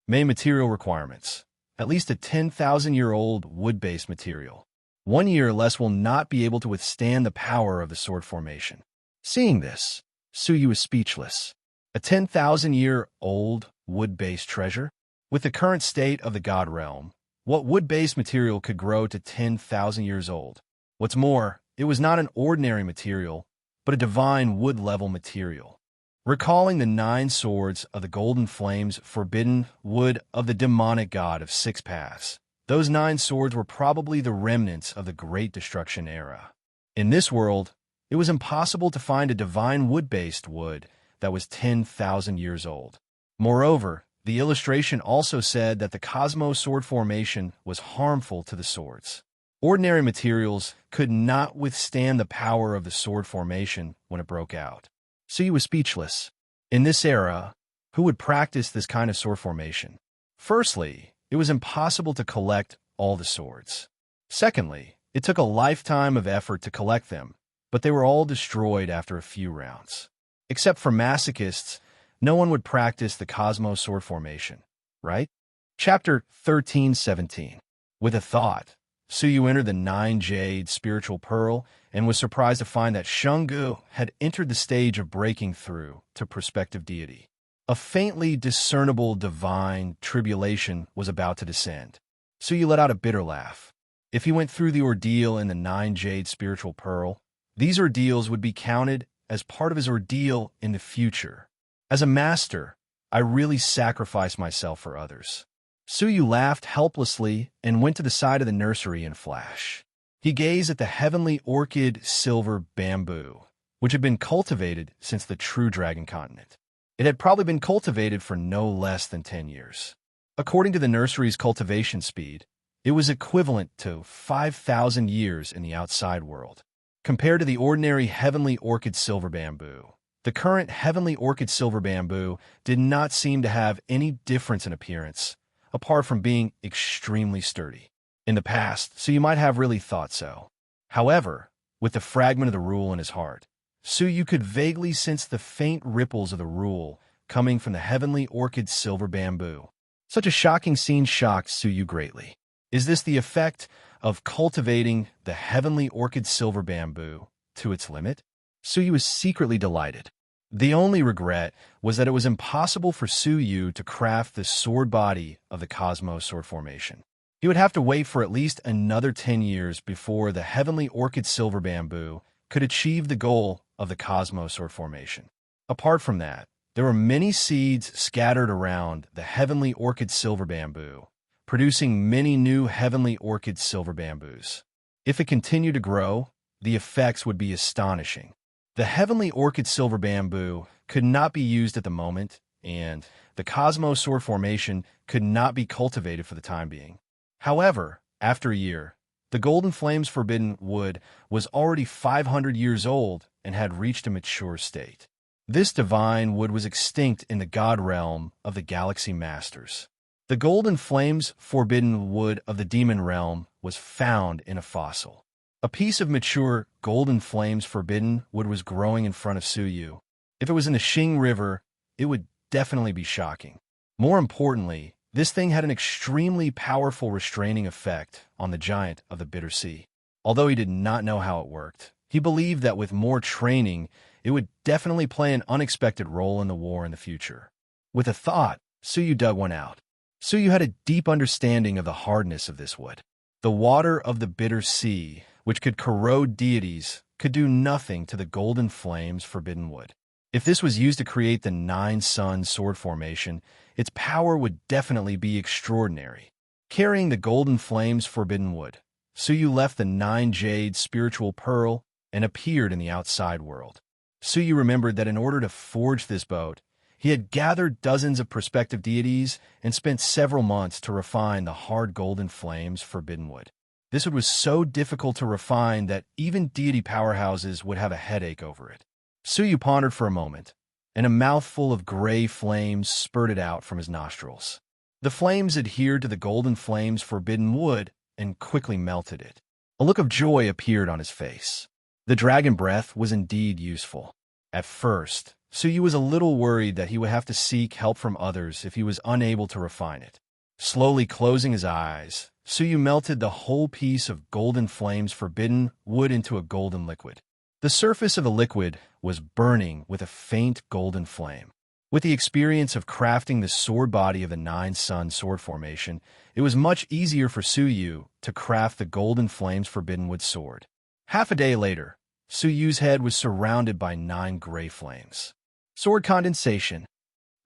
[SPEAKER 1] Main material requirements. At least a 10,000-year-old wood-based material. 1 year or less will not be able to withstand the power of the sword formation. Seeing this, Suyu was speechless. A 10,000-year-old wood-based treasure? With the current state of the god realm, what wood-based material could grow to 10,000 years old? What's more, it was not an ordinary material, but a divine wood-level material. Recalling the 9 swords of the golden flames forbidden wood of the demonic god of 6 paths, those 9 swords were probably the remnants of the Great Destruction era. In this world, it was impossible to find a divine wood-based wood that was 10,000 years old. Moreover, the illustration also said that the Cosmos sword formation was harmful to the swords. Ordinary materials could not withstand the power of the sword formation when it broke out. Suyu was speechless. In this era, who would practice this kind of sword formation? Firstly, it was impossible to collect all the swords. Secondly, it took a lifetime of effort to collect them, but they were all destroyed after a few rounds. Except for masochists, no one would practice the Cosmos sword formation, right? Chapter 13:17. With a thought, Suyu entered the 9-jade spiritual pearl and was surprised to find that Shungu had entered the stage of breaking through to prospective deity. A faintly discernible divine tribulation was about to descend. Suyu let out a bitter laugh. If he went through the ordeal in the 9-jade spiritual pearl, these ordeals would be counted as part of his ordeal in the future. As a master, I really sacrifice myself for others. Suyu laughed helplessly and went to the side of the nursery in a flash. He gazed at the heavenly orchid silver bamboo, which had been cultivated since the True Dragon continent. It had probably been cultivated for no less than 10 years. According to the nursery's cultivation speed, it was equivalent to 5,000 years in the outside world. Compared to the ordinary heavenly orchid silver bamboo, the current heavenly orchid silver bamboo did not seem to have any difference in appearance, apart from being extremely sturdy. in the past, so you might have really thought so. However, with the fragment of the rule in his heart, Suyu could vaguely sense the faint ripples of the rule coming from the heavenly orchid silver bamboo. Such a shocking scene shocked Suyu greatly. Is this the effect of cultivating the heavenly orchid silver bamboo to its limit? Suyu was secretly delighted. The only regret was that it was impossible for Suyu to craft the sword body of the Cosmos sword formation. He would have to wait for at least another 10 years before the heavenly orchid silver bamboo could achieve the goal of the Cosmos sword formation. Apart from that, there were many seeds scattered around the heavenly orchid silver bamboo, producing many new heavenly orchid silver bamboos. If it continued to grow, the effects would be astonishing. The heavenly orchid silver bamboo could not be used at the moment, and the Cosmos sword formation could not be cultivated for the time being. However, after a year, the Golden Flame's forbidden wood was already 500 years old and had reached a mature state. This divine wood was extinct in the god realm of the Galaxy Masters. The Golden Flame's forbidden wood of the demon realm was found in a fossil. A piece of mature Golden Flame's forbidden wood was growing in front of Suyu. If it was in the Xing River, it would definitely be shocking. More importantly, this thing had an extremely powerful restraining effect on the giant of the Bitter Sea. Although he did not know how it worked, he believed that with more training, it would definitely play an unexpected role in the war in the future. With a thought, Suyu dug one out. Suyu had a deep understanding of the hardness of this wood. The water of the Bitter Sea, which could corrode deities, could do nothing to the Golden Flame's forbidden wood. If this was used to create the Nine Sun sword formation, its power would definitely be extraordinary. Carrying the Golden Flame's forbidden wood, Suyu left the Nine Jade spiritual pearl and appeared in the outside world. Suyu remembered that in order to forge this boat, he had gathered dozens of prospective deities and spent several months to refine the hard Golden Flame's forbidden wood. This wood was so difficult to refine that even deity powerhouses would have a headache over it. Suyu pondered for a moment, and a mouthful of gray flames spurted out from his nostrils. The flames adhered to the Golden Flame's forbidden wood and quickly melted it. A look of joy appeared on his face. The dragon breath was indeed useful. At first, Suyu was a little worried that he would have to seek help from others if he was unable to refine it. Slowly closing his eyes, Suyu melted the whole piece of Golden Flame's forbidden wood into a golden liquid. The surface of the liquid was burning with a faint golden flame. With the experience of crafting the sword body of the Nine Sun sword formation, it was much easier for Suyu to craft the Golden Flame's forbidden wood sword. Half a day later, Suyu's head was surrounded by 9 gray flames. Sword condensation.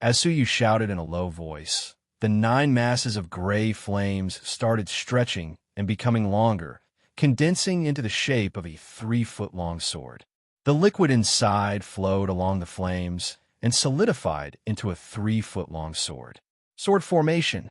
[SPEAKER 1] As Suyu shouted in a low voice, the 9 masses of gray flames started stretching and becoming longer, condensing into the shape of a 3-foot-long sword. The liquid inside flowed along the flames and solidified into a 3-foot-long sword. Sword formation.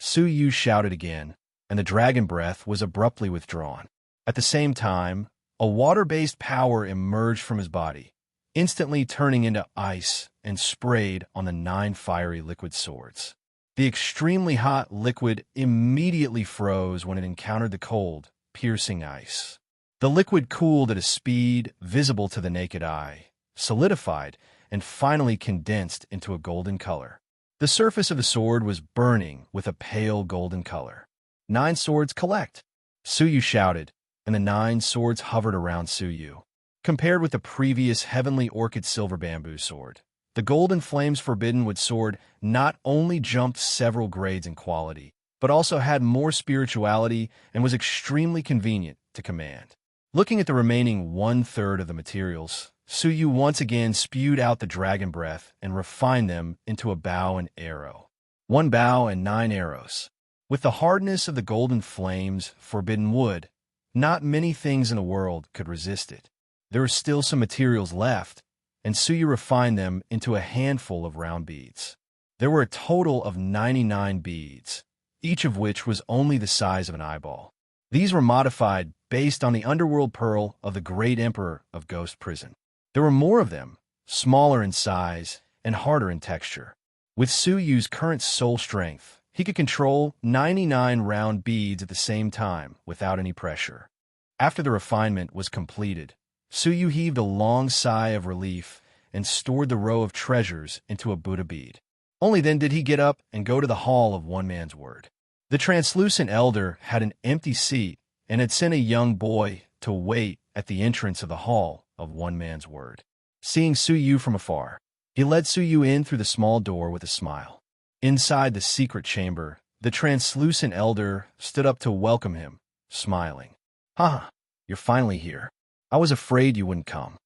[SPEAKER 1] Suyu shouted again, and the dragon breath was abruptly withdrawn. At the same time, a water-based power emerged from his body, instantly turning into ice and sprayed on the 9 fiery liquid swords. The extremely hot liquid immediately froze when it encountered the cold, piercing ice. The liquid cooled at a speed visible to the naked eye, solidified, and finally condensed into a golden color. The surface of the sword was burning with a pale golden color. 9 swords collect, Suyu shouted, and the 9 swords hovered around Suyu. Compared with the previous heavenly orchid silver bamboo sword, the Golden Flame's forbidden wood sword not only jumped several grades in quality, but also had more spirituality and was extremely convenient to command. Looking at the remaining 1/3 of the materials, Suyu once again spewed out the dragon breath and refined them into a bow and arrow. 1 bow and 9 arrows. With the hardness of the Golden Flame's forbidden wood, not many things in the world could resist it. There were still some materials left, and Suyu refined them into a handful of round beads. There were a total of 99 beads, each of which was only the size of an eyeball. These were modified based on the underworld pearl of the Great Emperor of Ghost Prison. There were more of them, smaller in size and harder in texture. With Suyu's current soul strength, He could control 99 round beads at the same time without any pressure. After the refinement was completed, Suyu heaved a long sigh of relief and stored the row of treasures into a Buddha bead. Only then did he get up and go to the hall of one man's word. The translucent elder had an empty seat and had sent a young boy to wait at the entrance of the hall of one man's word. Seeing Suyu from afar, he led Suyu in through the small door with a smile. Inside the secret chamber, the translucent elder stood up to welcome him, smiling. "Haha, you're finally here. I was afraid you wouldn't come."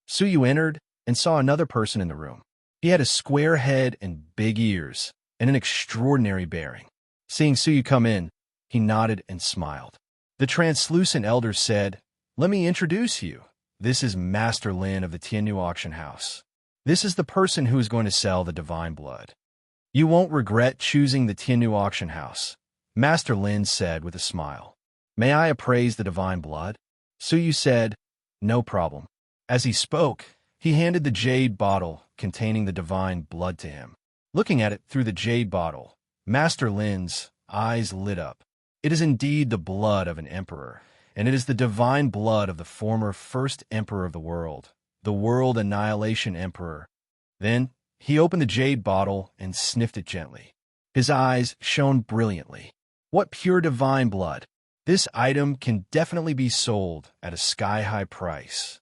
[SPEAKER 1] Suyu entered and saw another person in the room. He had a square head and big ears, and an extraordinary bearing. Seeing Suyu come in, he nodded and smiled. The translucent elder said, "Let me introduce you. This is Master Lin of the Tianyu auction house. This is the person who is going to sell the divine blood. You won't regret choosing the Tianyu auction house," Master Lin said with a smile. "May I appraise the divine blood?" Suyu said, "No problem." As he spoke, he handed the jade bottle containing the divine blood to him. Looking at it through the jade bottle, Master Lin's eyes lit up. It is indeed the blood of an emperor, and it is the divine blood of the former first emperor of the World Annihilation Emperor. Then he opened the jade bottle and sniffed it gently. His eyes shone brilliantly. What pure divine blood! This item can definitely be sold at a sky-high price.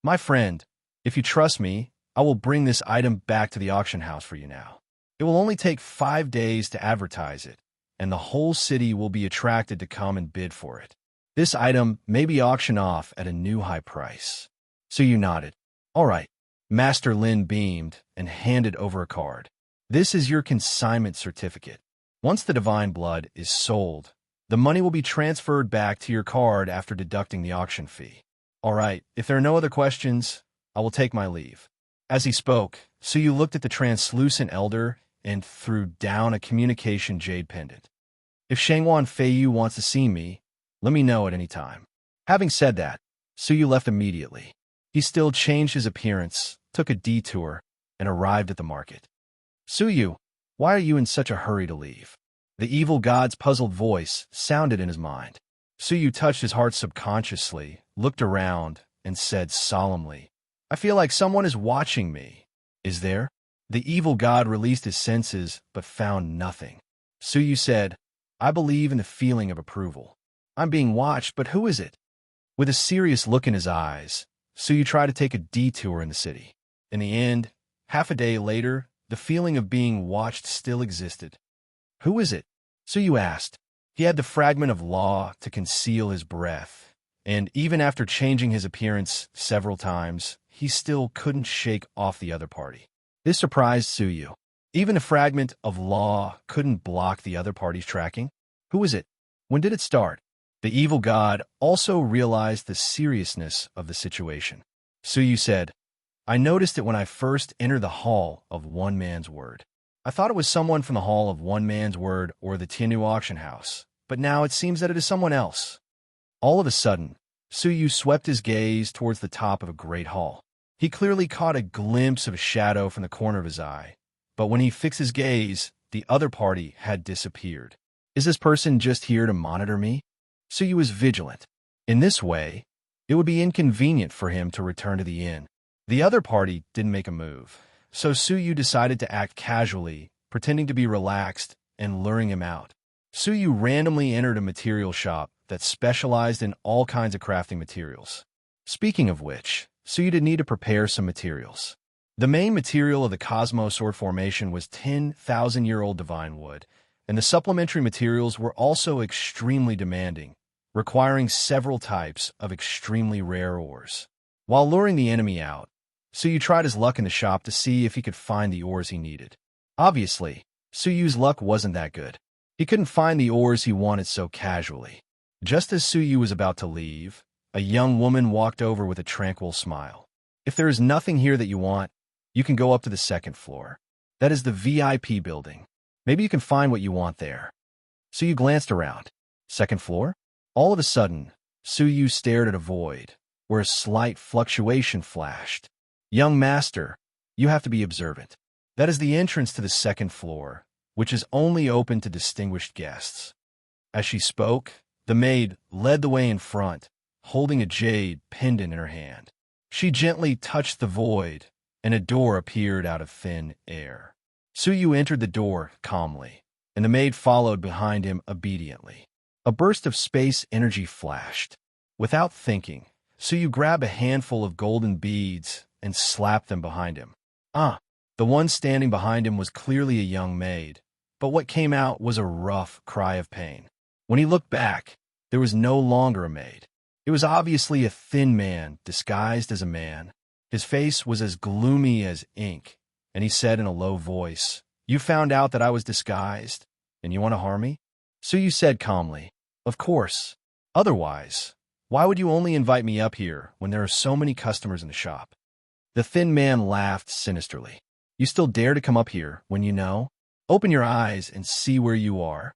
[SPEAKER 1] My friend, if you trust me, I will bring this item back to the auction house for you now. It will only take 5 days to advertise it, and the whole city will be attracted to come and bid for it. This item may be auctioned off at a new high price." Suyu nodded. "All right." Master Lin beamed and handed over a card. "This is your consignment certificate. Once the divine blood is sold, the money will be transferred back to your card after deducting the auction fee. All right, if there are no other questions, I will take my leave." As he spoke, Suyu looked at the translucent elder and threw down a communication jade pendant. "If Shangwan Feiyu wants to see me, let me know at any time." Having said that, Suyu left immediately. He still changed his appearance, took a detour, and arrived at the market. "Suyu, why are you in such a hurry to leave?" The evil god's puzzled voice sounded in his mind. Suyu touched his heart subconsciously, looked around, and said solemnly, "I feel like someone is watching me. Is there?" The evil god released his senses, but found nothing. Suyu said, "I believe in the feeling of approval. I'm being watched, but who is it?" With a serious look in his eyes, Suyu tried to take a detour in the city. In the end, half a day later, the feeling of being watched still existed. "Who is it?" Suyu asked. He had the fragment of law to conceal his breath, and even after changing his appearance several times, he still couldn't shake off the other party. This surprised Suyu. Even a fragment of law couldn't block the other party's tracking. Who is it? When did it start? The evil god also realized the seriousness of the situation. Suyu said, "I noticed it when I first entered the hall of one man's word. I thought it was someone from the hall of one man's word or the Tianyu auction house, but now it seems that it is someone else." All of a sudden, Suyu swept his gaze towards the top of a great hall. He clearly caught a glimpse of a shadow from the corner of his eye, but when he fixed his gaze, the other party had disappeared. Is this person just here to monitor me? Suyu was vigilant. In this way, it would be inconvenient for him to return to the inn. The other party didn't make a move, so Suyu decided to act casually, pretending to be relaxed and luring him out. Suyu randomly entered a material shop that specialized in all kinds of crafting materials. Speaking of which, Suyu did need to prepare some materials. The main material of the Cosmo Sword formation was 10,000-year-old divine wood, and the supplementary materials were also extremely demanding, requiring several types of extremely rare ores. While luring the enemy out, Suyu tried his luck in the shop to see if he could find the ores he needed. Obviously, Suyu's luck wasn't that good. He couldn't find the ores he wanted so casually. Just as Suyu was about to leave, a young woman walked over with a tranquil smile. "If there is nothing here that you want, you can go up to the second floor. That is the VIP building. Maybe you can find what you want there." Suyu glanced around. Second floor? All of a sudden, Suyu stared at a void, where a slight fluctuation flashed. "Young master, you have to be observant. That is the entrance to the second floor, which is only open to distinguished guests. As she spoke, the maid led the way in front, holding a jade pendant in her hand. She gently touched the void, and a door appeared out of thin air. Suyu entered the door calmly, and the maid followed behind him obediently. A burst of space energy flashed. Without thinking, Suyu grabbed a handful of golden beads and slapped them behind him. The one standing behind him was clearly a young maid, but what came out was a rough cry of pain. When he looked back, there was no longer a maid. It was obviously a thin man disguised as a man. His face was as gloomy as ink, and he said in a low voice, "You found out that I was disguised, and you want to harm me?" Suyu said calmly, "Of course. Otherwise, why would you only invite me up here when there are so many customers in the shop?" The thin man laughed sinisterly. "You still dare to come up here when you know? Open your eyes and see where you are."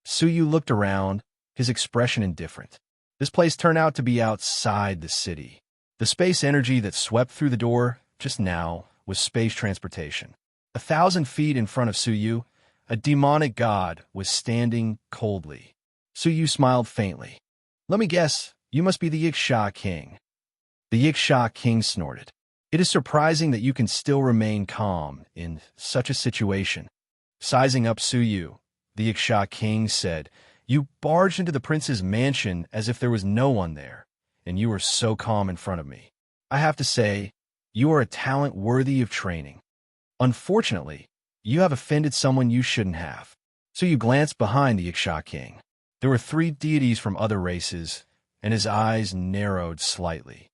[SPEAKER 1] Suyu looked around, his expression indifferent. This place turned out to be outside the city. The space energy that swept through the door just now was space transportation. 1,000 feet in front of Suyu, a demonic god was standing coldly. Suyu smiled faintly. "Let me guess, you must be the Yiksha King." The Yiksha King snorted. "It is surprising that you can still remain calm in such a situation." Sizing up Suyu, the Yiksha King said, "You barged into the prince's mansion as if there was no one there, and you were so calm in front of me. I have to say, you are a talent worthy of training. Unfortunately, you have offended someone you shouldn't have." Suyu glanced behind the Yiksha King. There were 3 deities from other races, and his eyes narrowed slightly.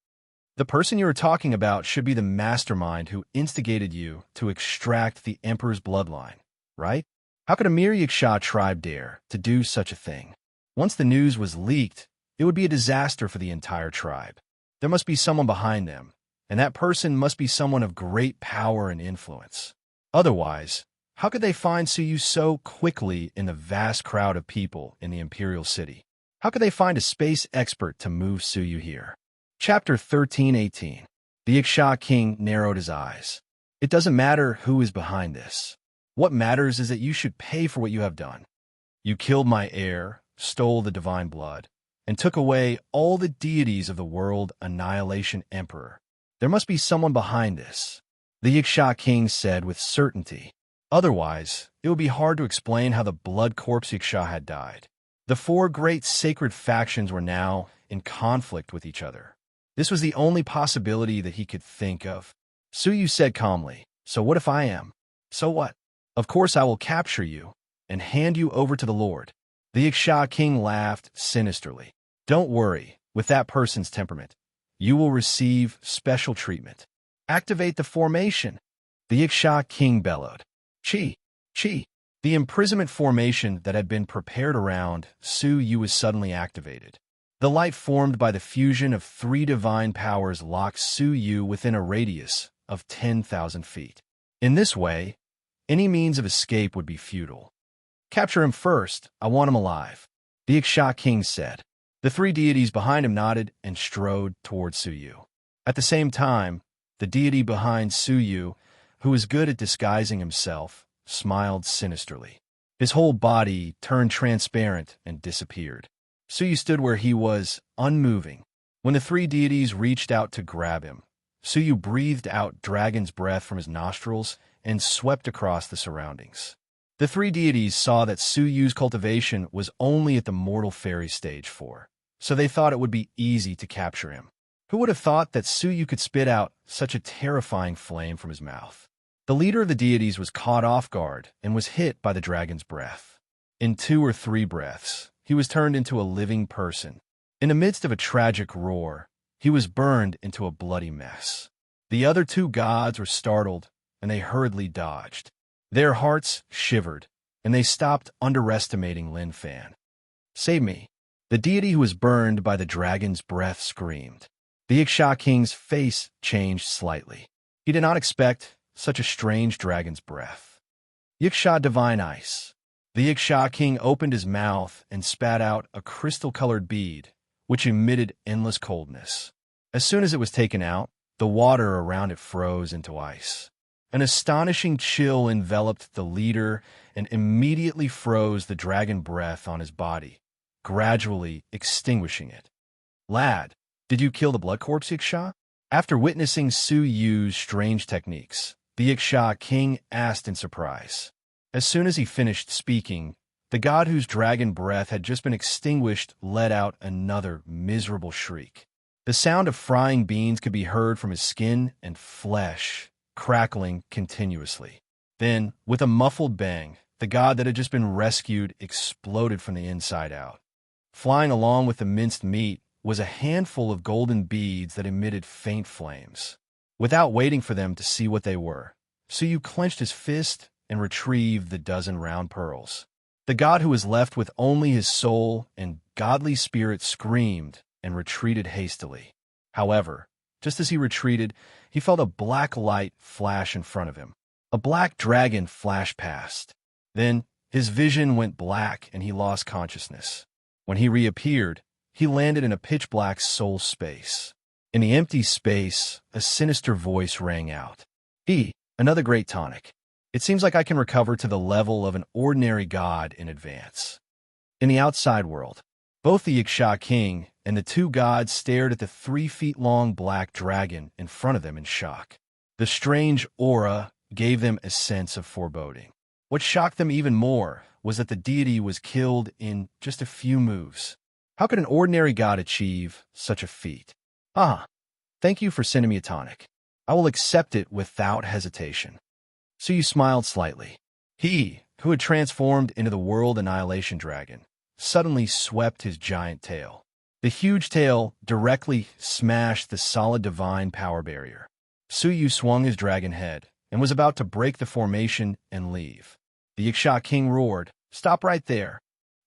[SPEAKER 1] "The person you are talking about should be the mastermind who instigated you to extract the Emperor's bloodline, right? How could a mere Yiksha tribe dare to do such a thing? Once the news was leaked, it would be a disaster for the entire tribe. There must be someone behind them, and that person must be someone of great power and influence. Otherwise, how could they find Suyu so quickly in the vast crowd of people in the Imperial City? How could they find a space expert to move Suyu here?" Chapter 13:18. The Yiksha King narrowed his eyes. "It doesn't matter who is behind this. What matters is that you should pay for what you have done. You killed my heir, stole the divine blood, and took away all the deities of the world Annihilation Emperor. There must be someone behind this," the Yiksha King said with certainty. Otherwise, it would be hard to explain how the Blood Corpse Yiksha had died. The 4 great sacred factions were now in conflict with each other. This was the only possibility that he could think of. Suyu said calmly, "So what if I am? So what? Of course I will capture you and hand you over to the Lord." The Yiksha King laughed sinisterly. "Don't worry, with that person's temperament, you will receive special treatment. Activate the formation." The Yiksha King bellowed. "Chi! Chi!" The imprisonment formation that had been prepared around Suyu was suddenly activated. The light formed by the fusion of 3 divine powers locked Suyu within a radius of 10,000 feet. In this way, any means of escape would be futile. "Capture him first. I want him alive," the Yiksha King said. The 3 deities behind him nodded and strode toward Suyu. At the same time, the deity behind Suyu, who was good at disguising himself, smiled sinisterly. His whole body turned transparent and disappeared. Suyu stood where he was, unmoving. When the 3 deities reached out to grab him, Suyu breathed out dragon's breath from his nostrils and swept across the surroundings. The 3 deities saw that Suyu's cultivation was only at the mortal fairy stage 4, so they thought it would be easy to capture him. Who would have thought that Suyu could spit out such a terrifying flame from his mouth? The leader of the deities was caught off guard and was hit by the dragon's breath. In 2 or 3 breaths, he was turned into a living person. In the midst of a tragic roar, he was burned into a bloody mess. The other 2 gods were startled, and they hurriedly dodged. Their hearts shivered, and they stopped underestimating Lin Fan. "Save me!" The deity who was burned by the dragon's breath screamed. The Yiksha King's face changed slightly. He did not expect such a strange dragon's breath. "Yiksha Divine Ice." The Yiksha King opened his mouth and spat out a crystal-colored bead, which emitted endless coldness. As soon as it was taken out, the water around it froze into ice. An astonishing chill enveloped the leader and immediately froze the dragon breath on his body, gradually extinguishing it. Lad, did you kill the blood corpse, Yiksha? After witnessing Su Yu's strange techniques, the Yiksha king asked in surprise. As soon as he finished speaking, the god whose dragon breath had just been extinguished let out another miserable shriek. The sound of frying beans could be heard from his skin and flesh, crackling continuously. Then, with a muffled bang, the god that had just been rescued exploded from the inside out. Flying along with the minced meat was a handful of golden beads that emitted faint flames. Without waiting for them to see what they were, Suyu clenched his fist and retrieved the dozen round pearls. The god who was left with only his soul and godly spirit screamed and retreated hastily. However, just as he retreated, he felt a black light flash in front of him. A black dragon flashed past. Then, his vision went black and he lost consciousness. When he reappeared, he landed in a pitch-black soul space. In the empty space, a sinister voice rang out. Another great tonic. It seems like I can recover to the level of an ordinary god in advance. In the outside world, both the Yiksha king and the two gods stared at the 3-feet-long black dragon in front of them in shock. The strange aura gave them a sense of foreboding. What shocked them even more was that the deity was killed in just a few moves. How could an ordinary god achieve such a feat? Thank you for sending me a tonic. I will accept it without hesitation. Suyu smiled slightly. He, who had transformed into the World Annihilation Dragon, suddenly swept his giant tail. The huge tail directly smashed the solid divine power barrier. Suyu swung his dragon head and was about to break the formation and leave. The Yiksha king roared, "Stop right there."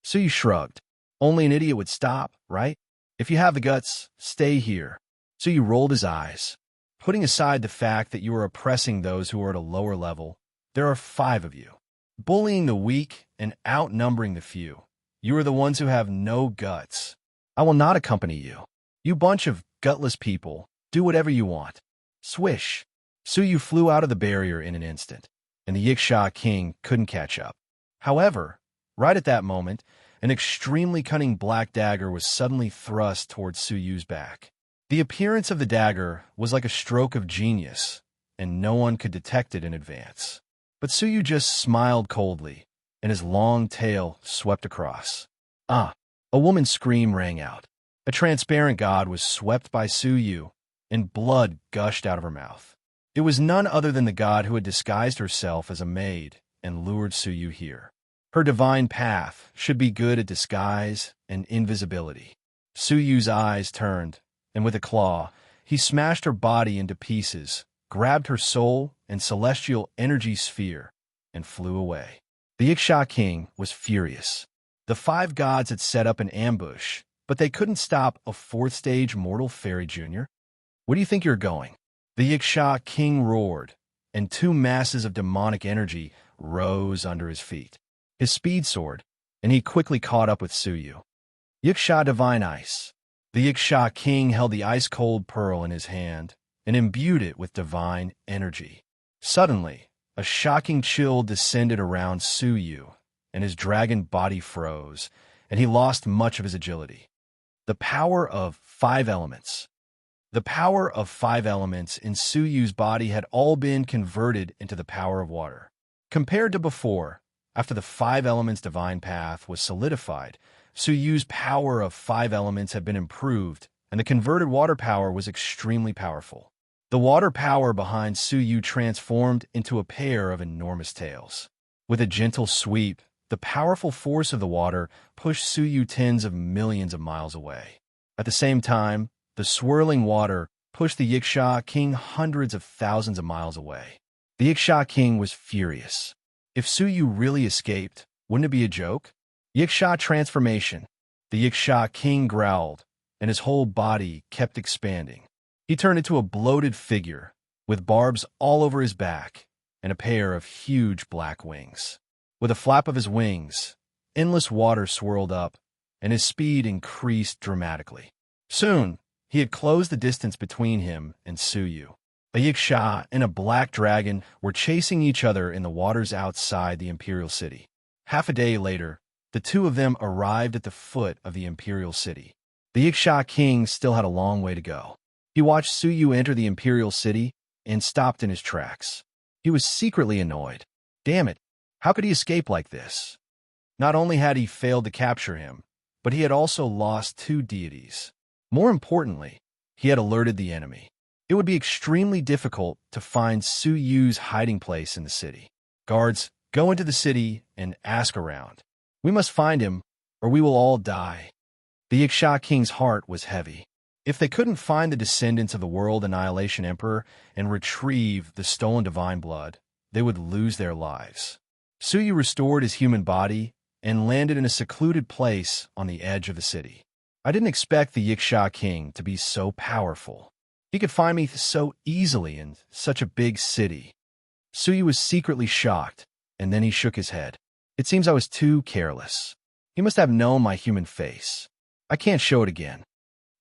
[SPEAKER 1] Suyu shrugged. Only an idiot would stop, right? If you have the guts, stay here. Suyu rolled his eyes. Putting aside the fact that you are oppressing those who are at a lower level, there are 5 of you. Bullying the weak and outnumbering the few. You are the ones who have no guts. I will not accompany you. You bunch of gutless people, do whatever you want. Swish. Suyu flew out of the barrier in an instant, and the Yiksha king couldn't catch up. However, right at that moment, an extremely cunning black dagger was suddenly thrust towards Suyu's back. The appearance of the dagger was like a stroke of genius, and no one could detect it in advance. But Suyu just smiled coldly, and his long tail swept across. A woman's scream rang out. A transparent god was swept by Suyu, and blood gushed out of her mouth. It was none other than the god who had disguised herself as a maid and lured Suyu here. Her divine path should be good at disguise and invisibility. Suyu's eyes turned, and with a claw, he smashed her body into pieces, grabbed her soul and celestial energy sphere, and flew away. The Yiksha king was furious. The 5 gods had set up an ambush, but they couldn't stop a 4th-stage mortal fairy junior. Where do you think you're going? The Yiksha king roared, and 2 masses of demonic energy rose under his feet. His speed soared, and he quickly caught up with Suyu. Yiksha Divine Ice. The Yiksha king held the ice-cold pearl in his hand and imbued it with divine energy. Suddenly, a shocking chill descended around Suyu, and his dragon body froze, and he lost much of his agility. The power of 5 elements. The power of 5 elements in Suyu's body had all been converted into the power of water. Compared to before, after the 5 elements divine path was solidified, Suyu's power of 5 elements had been improved, and the converted water power was extremely powerful. The water power behind Suyu transformed into a pair of enormous tails. With a gentle sweep, the powerful force of the water pushed Suyu tens of millions of miles away. At the same time, the swirling water pushed the Yiksha king hundreds of thousands of miles away. The Yiksha king was furious. If Suyu really escaped, wouldn't it be a joke? Yiksha transformation. The Yiksha king growled, and his whole body kept expanding. He turned into a bloated figure, with barbs all over his back, and a pair of huge black wings. With a flap of his wings, endless water swirled up, and his speed increased dramatically. Soon, he had closed the distance between him and Suyu. A Yiksha and a black dragon were chasing each other in the waters outside the imperial city. Half a day later, the two of them arrived at the foot of the imperial city. The Yiksha king still had a long way to go. He watched Suyu enter the imperial city and stopped in his tracks. He was secretly annoyed. Damn it, how could he escape like this? Not only had he failed to capture him, but he had also lost two deities. More importantly, he had alerted the enemy. It would be extremely difficult to find Suyu's hiding place in the city. Guards, go into the city and ask around. We must find him, or we will all die. The Yiksha king's heart was heavy. If they couldn't find the descendants of the World Annihilation Emperor and retrieve the stolen divine blood, they would lose their lives. Suyu restored his human body and landed in a secluded place on the edge of the city. I didn't expect the Yiksha king to be so powerful. He could find me so easily in such a big city. Suyu was secretly shocked, and then he shook his head. It seems I was too careless. He must have known my human face. I can't show it again.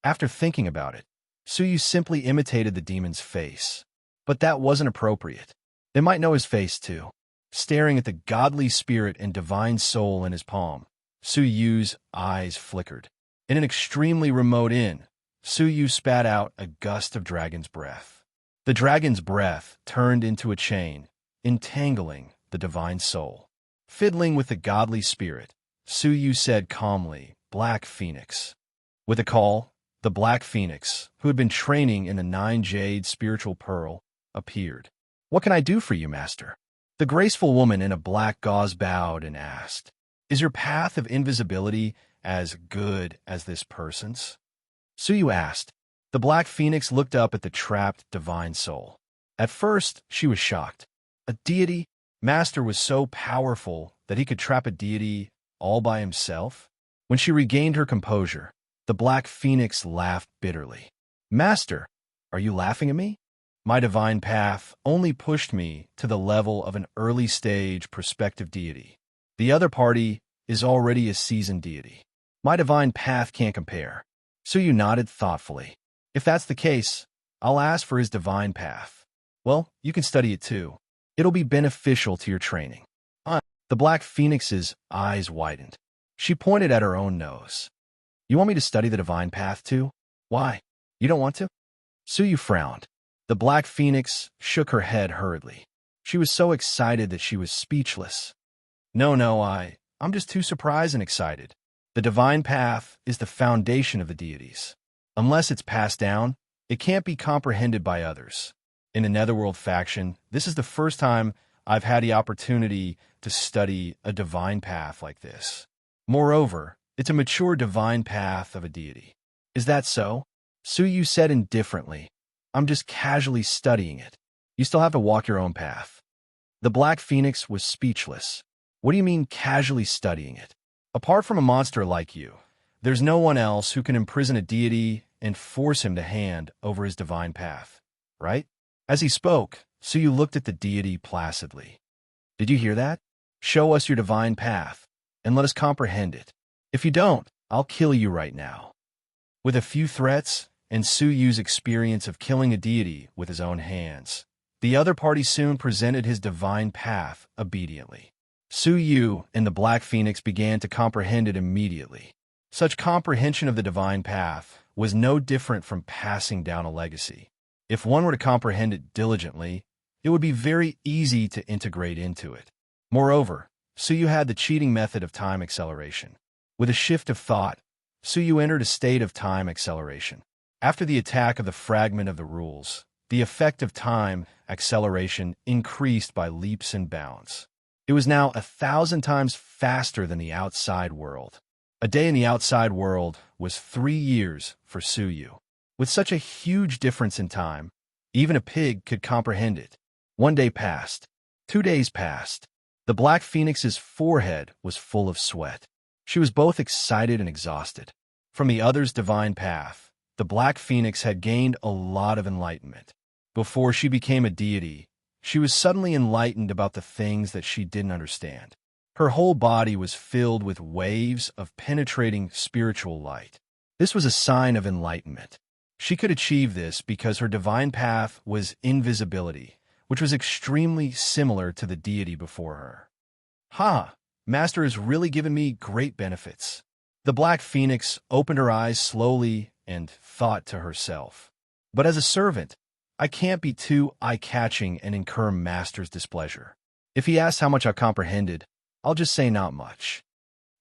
[SPEAKER 1] After thinking about it, Suyu simply imitated the demon's face. But that wasn't appropriate. They might know his face too. Staring at the godly spirit and divine soul in his palm, Suyu's eyes flickered. In an extremely remote inn, Suyu spat out a gust of dragon's breath. The dragon's breath turned into a chain, entangling the divine soul. Fiddling with the godly spirit, Suyu said calmly, "Black Phoenix." With a call, the Black Phoenix, who had been training in the 9-jade spiritual pearl, appeared. "What can I do for you, master?" The graceful woman in a black gauze bowed and asked, "Is your path of invisibility as good as this person's?" Suyu asked. The Black Phoenix looked up at the trapped divine soul. At first, she was shocked. A deity? Master was so powerful that he could trap a deity all by himself? When she regained her composure, the Black Phoenix laughed bitterly. "Master, are you laughing at me? My divine path only pushed me to the level of an early-stage prospective deity. The other party is already a seasoned deity. My divine path can't compare." Suyu nodded thoughtfully. "If that's the case, I'll ask for his divine path. Well, you can study it too. It'll be beneficial to your training." The Black Phoenix's eyes widened. She pointed at her own nose. "You want me to study the divine path too? Why? You don't want to?" Suyu frowned. The Black Phoenix shook her head hurriedly. She was so excited that she was speechless. No, I'm just too surprised and excited. The divine path is the foundation of the deities. Unless it's passed down, it can't be comprehended by others. In the Netherworld faction, this is the first time I've had the opportunity to study a divine path like this. Moreover, it's a mature divine path of a deity. Is that so? Suyu said indifferently. "I'm just casually studying it. You still have to walk your own path." The Black Phoenix was speechless. "What do you mean casually studying it? Apart from a monster like you, there's no one else who can imprison a deity and force him to hand over his divine path, right?" As he spoke, Suyu looked at the deity placidly. "Did you hear that? Show us your divine path, and let us comprehend it. If you don't, I'll kill you right now." With a few threats, and Suyu's experience of killing a deity with his own hands, the other party soon presented his divine path obediently. Suyu and the Black Phoenix began to comprehend it immediately. Such comprehension of the divine path was no different from passing down a legacy. If one were to comprehend it diligently, it would be very easy to integrate into it. Moreover, Suyu had the cheating method of time acceleration. With a shift of thought, Suyu entered a state of time acceleration. After the attack of the fragment of the rules, the effect of time acceleration increased by leaps and bounds. It was now 1,000 times faster than the outside world. A day in the outside world was 3 years for Suyu. With such a huge difference in time, even a pig could comprehend it. 1 day passed. 2 days passed. The Black Phoenix's forehead was full of sweat. She was both excited and exhausted. From the other's divine path, the Black Phoenix had gained a lot of enlightenment. Before she became a deity, she was suddenly enlightened about the things that she didn't understand. Her whole body was filled with waves of penetrating spiritual light. This was a sign of enlightenment. She could achieve this because her divine path was invisibility, which was extremely similar to the deity before her. Ha! Master has really given me great benefits. The Black Phoenix opened her eyes slowly and thought to herself. But as a servant, I can't be too eye-catching and incur Master's displeasure. If he asks how much I comprehended, I'll just say not much.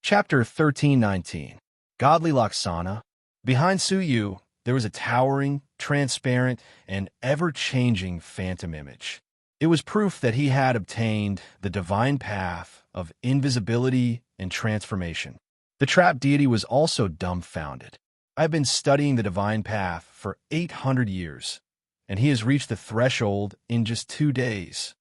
[SPEAKER 1] Chapter 13:19. Godly Laksana. Behind Suyu, there was a towering, transparent, and ever-changing phantom image. It was proof that he had obtained the divine path of invisibility and transformation. The trapped deity was also dumbfounded. I've been studying the divine path for 800 years, and he has reached the threshold in just 2 days.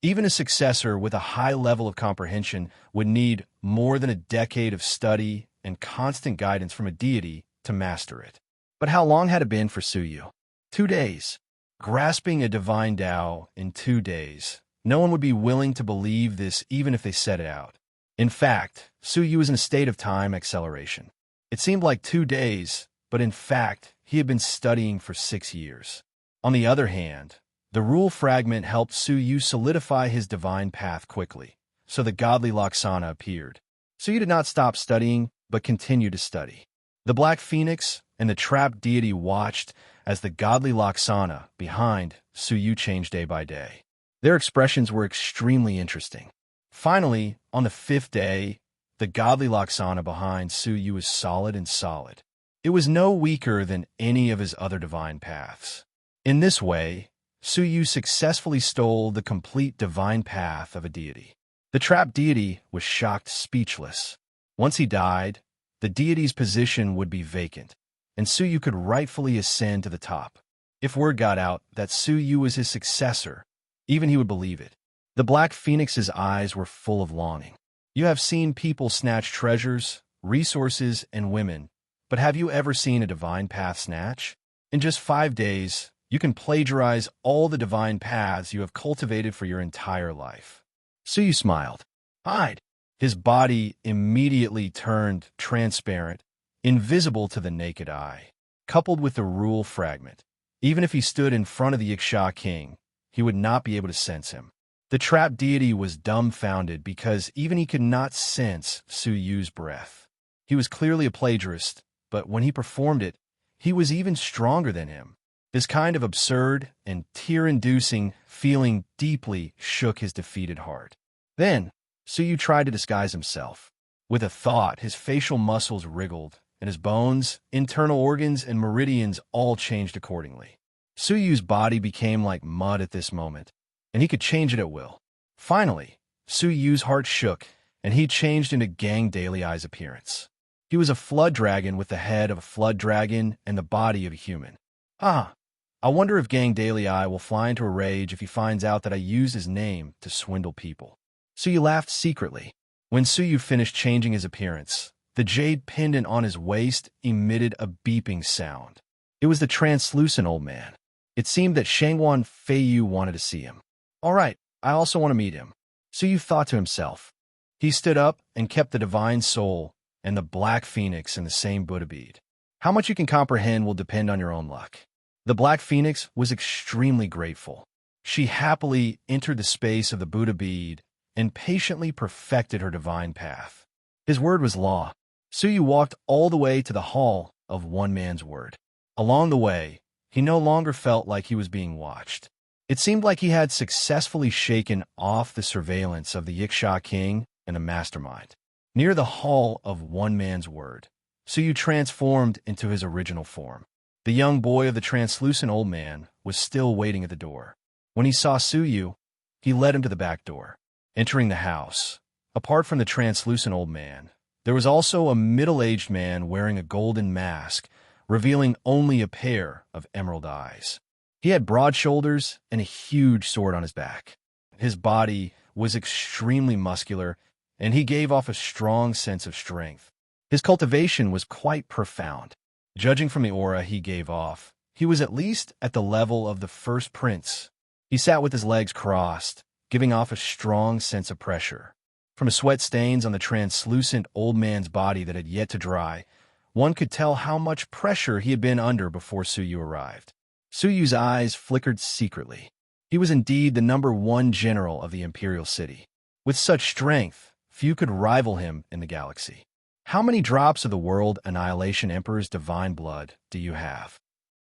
[SPEAKER 1] Even a successor with a high level of comprehension would need more than a decade of study and constant guidance from a deity to master it. But how long had it been for Suyu? 2 days. Grasping a divine Tao in 2 days. No one would be willing to believe this even if they said it out. In fact, Suyu was in a state of time acceleration. It seemed like 2 days, but in fact, he had been studying for 6 years. On the other hand, the rule fragment helped Suyu solidify his divine path quickly, so the godly Laksana appeared. Suyu did not stop studying, but continued to study. The Black Phoenix and the trapped deity watched as the godly Laksana behind Suyu changed day by day. Their expressions were extremely interesting. Finally, on the 5th day, the godly Laksana behind Suyu was solid and solid. It was no weaker than any of his other divine paths. In this way, Suyu successfully stole the complete divine path of a deity. The trapped deity was shocked speechless. Once he died, the deity's position would be vacant, and Suyu could rightfully ascend to the top. If word got out that Suyu was his successor, even he would believe it. The Black Phoenix's eyes were full of longing. You have seen people snatch treasures, resources, and women, but have you ever seen a divine path snatch? In just 5 days, you can plagiarize all the divine paths you have cultivated for your entire life. Suyu smiled. Hide! His body immediately turned transparent, invisible to the naked eye. Coupled with the rule fragment, even if he stood in front of the Yaksha king, he would not be able to sense him. The trapped deity was dumbfounded because even he could not sense Suyu's breath. He was clearly a plagiarist, but when he performed it, he was even stronger than him. This kind of absurd and tear-inducing feeling deeply shook his defeated heart. Then, Suyu tried to disguise himself. With a thought, his facial muscles wriggled, and his bones, internal organs, and meridians all changed accordingly. Suyu's body became like mud at this moment, and he could change it at will. Finally, Suyu's heart shook, and he changed into Gang Daily's appearance. He was a flood dragon with the head of a flood dragon and the body of a human. I wonder if Gang Daily will fly into a rage if he finds out that I used his name to swindle people. Suyu laughed secretly. When Suyu finished changing his appearance, the jade pendant on his waist emitted a beeping sound. It was the translucent old man. It seemed that Shangwan Feiyu wanted to see him. All right, I also want to meet him. Suyu thought to himself. He stood up and kept the divine soul and the Black Phoenix in the same Buddha bead. How much you can comprehend will depend on your own luck. The Black Phoenix was extremely grateful. She happily entered the space of the Buddha bead and patiently perfected her divine path. His word was law. Suyu walked all the way to the hall of one man's word. Along the way, he no longer felt like he was being watched. It seemed like he had successfully shaken off the surveillance of the Yaksha king and the mastermind. Near the hall of one man's word, Suyu transformed into his original form. The young boy of the translucent old man was still waiting at the door. When he saw Suyu, he led him to the back door. Entering the house, apart from the translucent old man, there was also a middle-aged man wearing a golden mask, revealing only a pair of emerald eyes. He had broad shoulders and a huge sword on his back. His body was extremely muscular, and he gave off a strong sense of strength. His cultivation was quite profound. Judging from the aura he gave off, he was at least at the level of the first prince. He sat with his legs crossed, giving off a strong sense of pressure. From the sweat stains on the translucent old man's body that had yet to dry, One could tell how much pressure he had been under before Suyu arrived. Suyu's eyes flickered secretly. He was indeed the #1 general of the imperial city. With such strength, few could rival him in the galaxy. How many drops of the World Annihilation Emperor's divine blood do you have?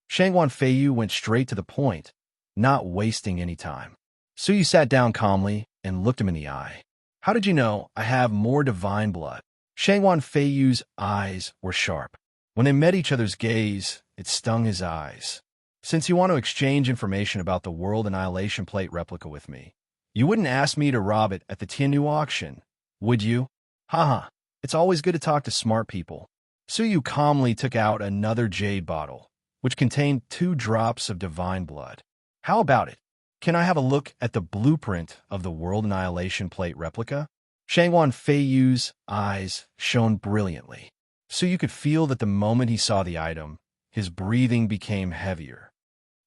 [SPEAKER 1] Shangwan Feiyu went straight to the point, not wasting any time. Suyu sat down calmly and looked him in the eye. How did you know I have more divine blood? Shangwan Feiyu's eyes were sharp. When they met each other's gaze, it stung his eyes. Since you want to exchange information about the World Annihilation Plate replica with me, you wouldn't ask me to rob it at the Tianyu auction, would you? Haha, it's always good to talk to smart people. Suyu calmly took out another jade bottle, which contained 2 drops of divine blood. How about it? Can I have a look at the blueprint of the World Annihilation Plate replica? Shangwan Feiyu's eyes shone brilliantly. Suyu could feel that the moment he saw the item, his breathing became heavier.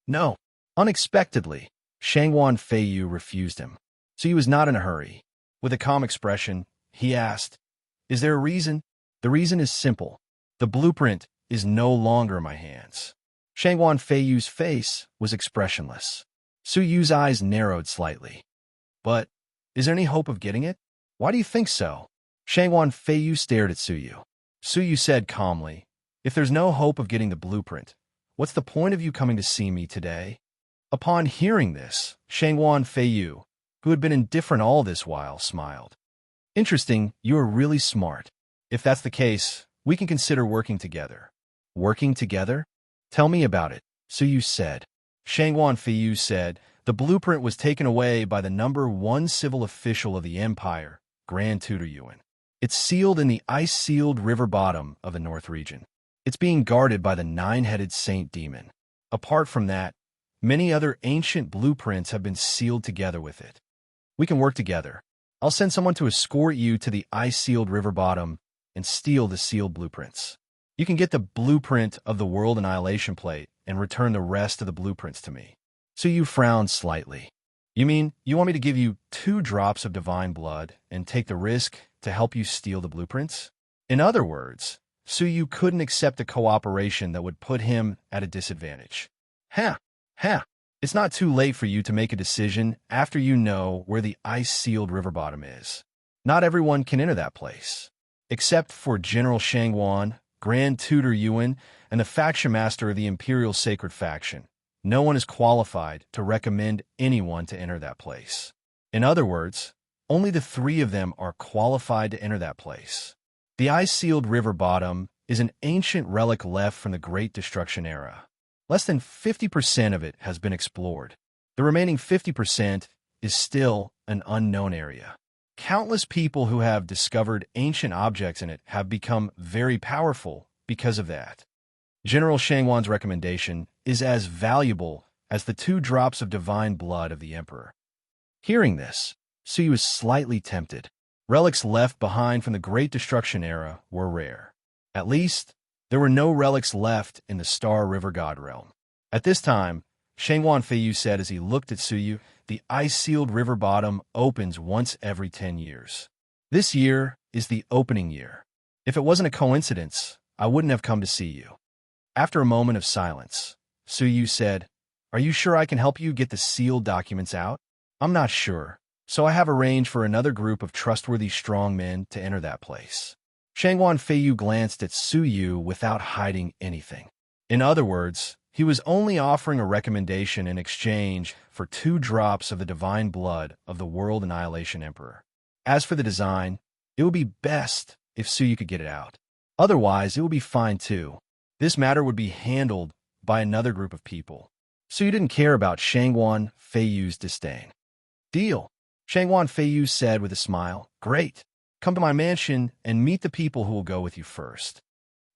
[SPEAKER 1] No. Unexpectedly, Shangwan Feiyu refused him. Suyu was not in a hurry. With a calm expression, he asked, "Is there a reason?" "The reason is simple. The blueprint is no longer in my hands." Shangwan Feiyu's face was expressionless. Suyu's eyes narrowed slightly. "But is there any hope of getting it? Why do you think so?" Shangwan Feiyu stared at Suyu. Suyu said calmly, "If there's no hope of getting the blueprint, what's the point of you coming to see me today?" Upon hearing this, Shangwan Feiyu, who had been indifferent all this while, smiled. "Interesting, you are really smart. If that's the case, we can consider working together." "Working together? Tell me about it," Suyu said. Shangwan Feiyu said, "The blueprint was taken away by the #1 civil official of the Empire, Grand Tutor Yuan. It's sealed in the ice-sealed river bottom of the North region. It's being guarded by the 9-headed Saint Demon. Apart from that, many other ancient blueprints have been sealed together with it. We can work together. I'll send someone to escort you to the ice-sealed river bottom and steal the sealed blueprints. You can get the blueprint of the World Annihilation Plate and return the rest of the blueprints to me." Suyu frowned slightly. "You mean you want me to give you 2 drops of divine blood and take the risk to help you steal the blueprints?" In other words, Suyu couldn't accept a cooperation that would put him at a disadvantage. Ha! It's not too late for you to make a decision after you know where the ice-sealed river bottom is. Not everyone can enter that place. Except for General Shangwan, Grand Tutor Yuan, and the faction master of the Imperial Sacred Faction, no one is qualified to recommend anyone to enter that place. In other words, only the 3 of them are qualified to enter that place. The ice-sealed river bottom is an ancient relic left from the Great Destruction era. Less than 50% of it has been explored. The remaining 50% is still an unknown area. Countless people who have discovered ancient objects in it have become very powerful because of that. General Shangwan's recommendation is as valuable as the 2 drops of divine blood of the Emperor. Hearing this, Suyu was slightly tempted. Relics left behind from the Great Destruction era were rare. At least, there were no relics left in the Star River God realm. At this time, Shangwan Feiyu said as he looked at Suyu, "The ice-sealed river bottom opens once every 10 years. This year is the opening year. If it wasn't a coincidence, I wouldn't have come to see you." After a moment of silence, Suyu said, "Are you sure I can help you get the sealed documents out?" "I'm not sure, so I have arranged for another group of trustworthy strong men to enter that place." Shangwan Feiyu glanced at Suyu without hiding anything. In other words, he was only offering a recommendation in exchange for 2 drops of the divine blood of the World Annihilation Emperor. As for the design, it would be best if Suyu could get it out. Otherwise, it would be fine too. This matter would be handled by another group of people. Suyu didn't care about Shangwan Feiyu's disdain. "Deal," Shangwan Feiyu said with a smile. "Great. Come to my mansion and meet the people who will go with you first."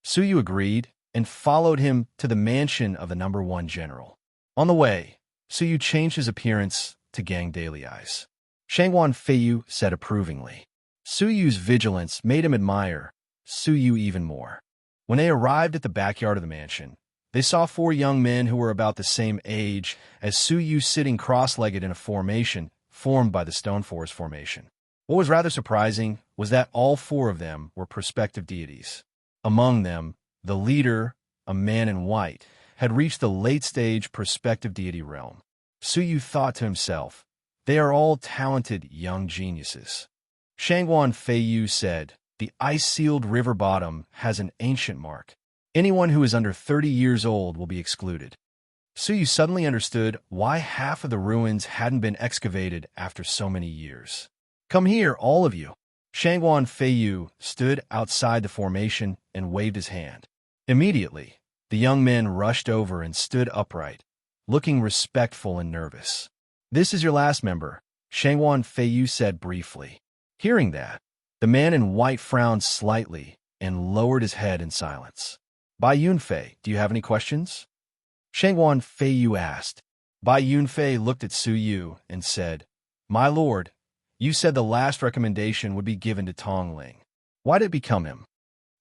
[SPEAKER 1] Suyu agreed and followed him to the mansion of the #1 general. On the way, Suyu changed his appearance to Gang Daily Eyes. Shangwan Feiyu said approvingly. Suyu's vigilance made him admire Suyu even more. When they arrived at the backyard of the mansion, they saw 4 young men who were about the same age as Suyu sitting cross-legged in a formation formed by the Stone Forest Formation. What was rather surprising was that all 4 of them were prospective deities. Among them, The leader, a man in white, had reached the late-stage prospective deity realm. Suyu thought to himself, they are all talented young geniuses. Shangguan Feiyu said, the ice-sealed river bottom has an ancient mark. Anyone who is under 30 years old will be excluded. Suyu suddenly understood why half of the ruins hadn't been excavated after so many years. Come here, all of you. Shangguan Feiyu stood outside the formation and waved his hand. Immediately, the young men rushed over and stood upright, looking respectful and nervous. This is your last member, Shangguan Feiyu said briefly. Hearing that, the man in white frowned slightly and lowered his head in silence. Bai Yunfei, do you have any questions? Shangguan Feiyu asked. Bai Yunfei looked at Suyu and said, My lord, you said the last recommendation would be given to Tongling. Why did it become him?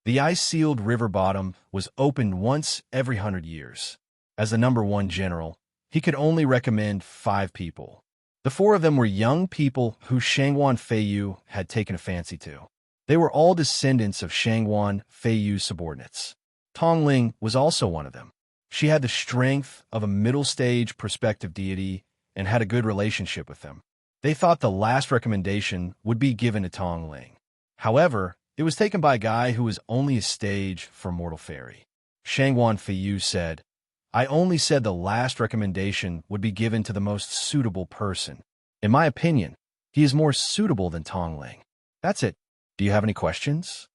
[SPEAKER 1] The ice-sealed river bottom was opened once every 100 years. As the number 1 general, he could only recommend 5 people. The 4 of them were young people who Shangguan Feiyu had taken a fancy to. They were all descendants of Shangguan Feiyu's subordinates. Tongling was also one of them. She had the strength of a middle-stage prospective deity and had a good relationship with them. They thought the last recommendation would be given to Tongling. However, it was taken by a guy who was only a stage for mortal fairy. Shangguan Feiyu said, I only said the last recommendation would be given to the most suitable person. In my opinion, he is more suitable than Tongling. That's it. Do you have any questions?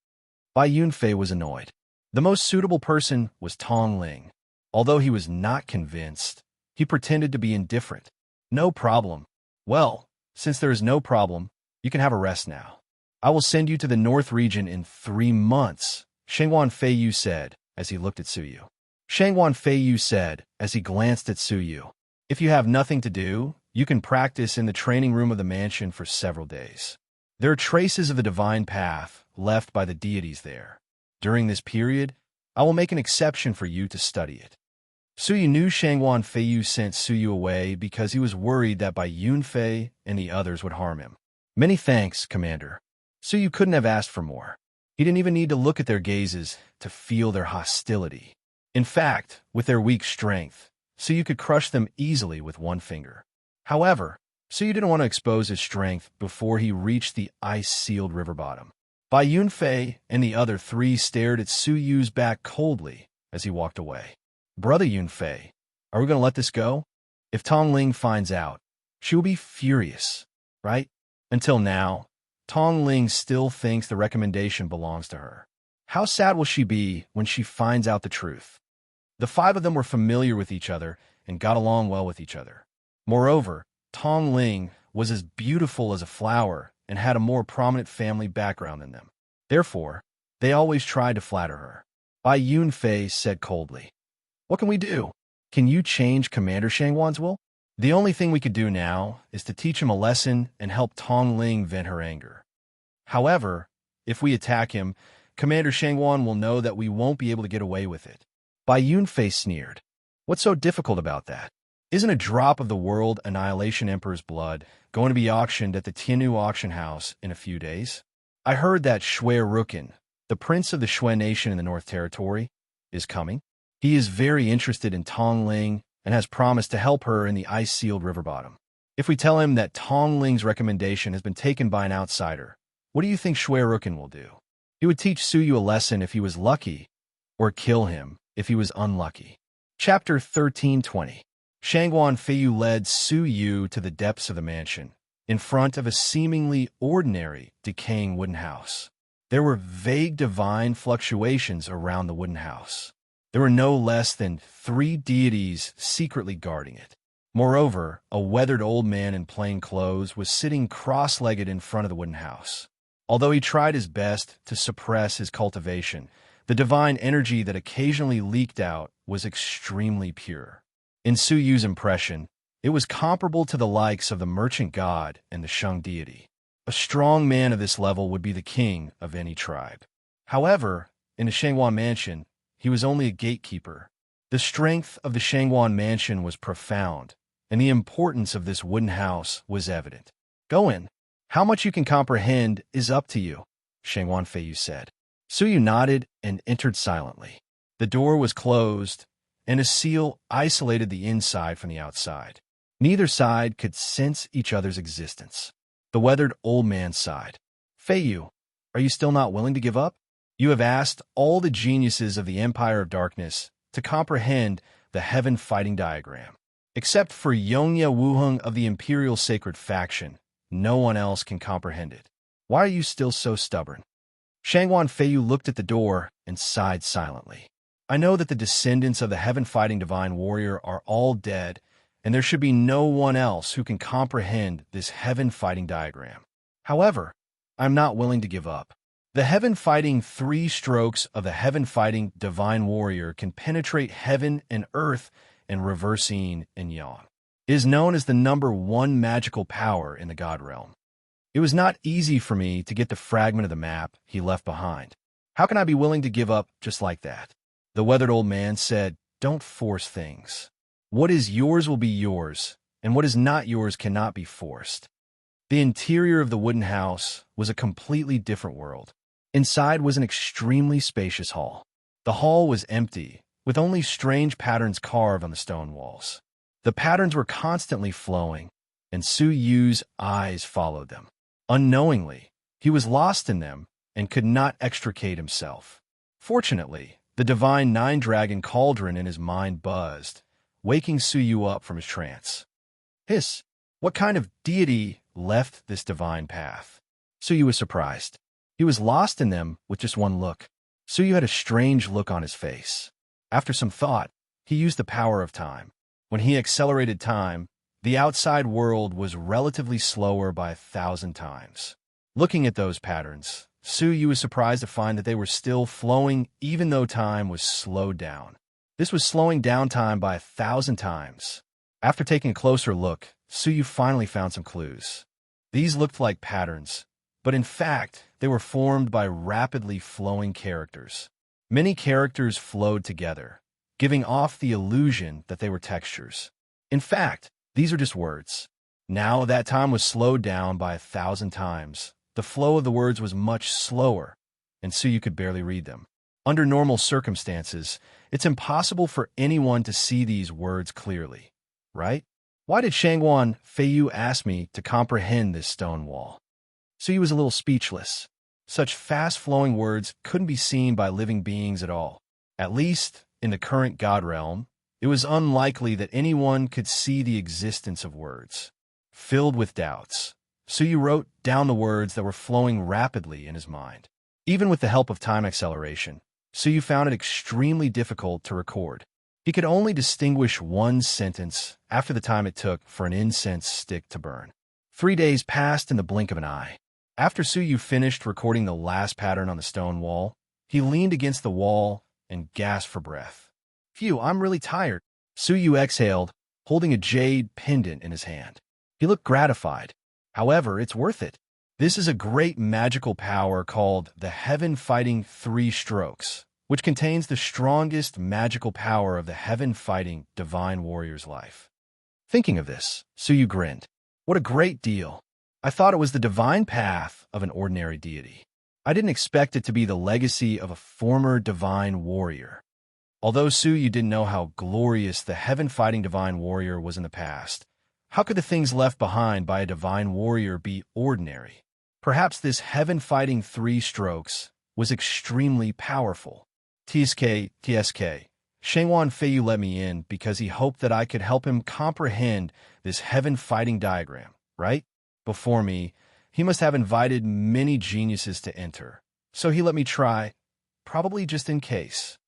[SPEAKER 1] Bai Yunfei was annoyed. The most suitable person was Tongling. Although he was not convinced, he pretended to be indifferent. No problem. Well, since there is no problem, you can have a rest now. I will send you to the North region in 3 months, Shangguan Feiyu said as he looked at Suyu. Shangguan Feiyu said as he glanced at Suyu, if you have nothing to do, you can practice in the training room of the mansion for several days. There are traces of the divine path left by the deities there. During this period, I will make an exception for you to study it. Suyu knew Shangguan Feiyu sent Suyu away because he was worried that Bai Yunfei and the others would harm him. Many thanks, Commander. Suyu couldn't have asked for more. He didn't even need to look at their gazes to feel their hostility. In fact, with their weak strength, Suyu could crush them easily with 1 finger. However, Suyu didn't want to expose his strength before he reached the ice-sealed river bottom. Bai Yunfei and the other 3 stared at Suyu's back coldly as he walked away. Brother Yunfei, are we going to let this go? If Tongling finds out, she will be furious, right? Until now, Tongling still thinks the recommendation belongs to her. How sad will she be when she finds out the truth? The 5 of them were familiar with each other and got along well with each other. Moreover, Tongling was as beautiful as a flower and had a more prominent family background than them. Therefore, they always tried to flatter her. Bai Yunfei said coldly, What can we do? Can you change Commander Shangguan's will? The only thing we could do now is to teach him a lesson and help Tongling vent her anger. However, if we attack him, Commander Shangguan will know that we won't be able to get away with it. Bai Yunfei sneered. What's so difficult about that? Isn't a drop of the World Annihilation Emperor's blood going to be auctioned at the Tianyu auction house in a few days? I heard that Shui Rukin, the prince of the Shui nation in the North Territory, is coming. He is very interested in Tongling and has promised to help her in the ice-sealed river bottom. If we tell him that Tongling's recommendation has been taken by an outsider, what do you think Shui Rukin will do? He would teach Suyu a lesson if he was lucky, or kill him if he was unlucky. Chapter 1320. Shangguan Feiyu led Suyu to the depths of the mansion, in front of a seemingly ordinary, decaying wooden house. There were vague divine fluctuations around the wooden house. There were no less than 3 deities secretly guarding it. Moreover, a weathered old man in plain clothes was sitting cross-legged in front of the wooden house. Although he tried his best to suppress his cultivation, the divine energy that occasionally leaked out was extremely pure. In Suyu's impression, it was comparable to the likes of the merchant god and the Sheng deity. A strong man of this level would be the king of any tribe. However, in the Shangguan mansion, he was only a gatekeeper. The strength of the Shangguan mansion was profound, and the importance of this wooden house was evident. Go in. How much you can comprehend is up to you, Shangguan Feiyu said. Suyu nodded and entered silently. The door was closed, and a seal isolated the inside from the outside. Neither side could sense each other's existence. The weathered old man sighed. Feiyu, are you still not willing to give up? You have asked all the geniuses of the Empire of Darkness to comprehend the heaven-fighting diagram. Except for Yongya Wuheng of the Imperial Sacred Faction, no one else can comprehend it. Why are you still so stubborn? Shangguan Feiyu looked at the door and sighed silently. I know that the descendants of the heaven-fighting divine warrior are all dead, and there should be no one else who can comprehend this heaven-fighting diagram. However, I'm not willing to give up. The heaven-fighting 3 strokes of the heaven-fighting divine warrior can penetrate heaven and earth and reverse yin and yang. It is known as the number 1 magical power in the God realm. It was not easy for me to get the fragment of the map he left behind. How can I be willing to give up just like that? The weathered old man said, don't force things. What is yours will be yours, and what is not yours cannot be forced. The interior of the wooden house was a completely different world. Inside was an extremely spacious hall. The hall was empty, with only strange patterns carved on the stone walls. The patterns were constantly flowing, and Su Yu's eyes followed them. Unknowingly, he was lost in them and could not extricate himself. Fortunately, the divine 9-dragon Cauldron in his mind buzzed, waking Su Yu up from his trance. Hiss, what kind of deity left this divine path? Su Yu was surprised. He was lost in them with just one look. Su Yu had a strange look on his face. After some thought, he used the power of time. When he accelerated time, the outside world was relatively slower by 1,000 times. Looking at those patterns, Su Yu was surprised to find that they were still flowing even though time was slowed down. This was slowing down time by 1,000 times. After taking a closer look, Su Yu finally found some clues. These looked like patterns, but in fact, they were formed by rapidly flowing characters. Many characters flowed together, giving off the illusion that they were textures. In fact, these are just words. Now that time was slowed down by 1,000 times. The flow of the words was much slower, and Su Yu could barely read them. Under normal circumstances, it's impossible for anyone to see these words clearly, right? Why did Shangguan Feiyu ask me to comprehend this stone wall? Su Yu was a little speechless. Such fast-flowing words couldn't be seen by living beings at all. At least, in the current God realm, it was unlikely that anyone could see the existence of words. Filled with doubts, Su Yu wrote down the words that were flowing rapidly in his mind. Even with the help of time acceleration, Su Yu found it extremely difficult to record. He could only distinguish one sentence after the time it took for an incense stick to burn. 3 days passed in the blink of an eye. After Su Yu finished recording the last pattern on the stone wall, he leaned against the wall and gasped for breath. Phew, I'm really tired. Su Yu exhaled, holding a jade pendant in his hand. He looked gratified. However, it's worth it. This is a great magical power called the Heaven-Fighting 3 Strokes, which contains the strongest magical power of the heaven-fighting divine warrior's life. Thinking of this, Su Yu grinned. What a great deal. I thought it was the divine path of an ordinary deity. I didn't expect it to be the legacy of a former divine warrior. Although Su Yu didn't know how glorious the heaven-fighting divine warrior was in the past, how could the things left behind by a divine warrior be ordinary? Perhaps this heaven-fighting 3 strokes was extremely powerful. TSK, Shangguan Feiyu let me in because he hoped that I could help him comprehend this heaven-fighting diagram, right? Before me, he must have invited many geniuses to enter, so he let me try, probably just in case.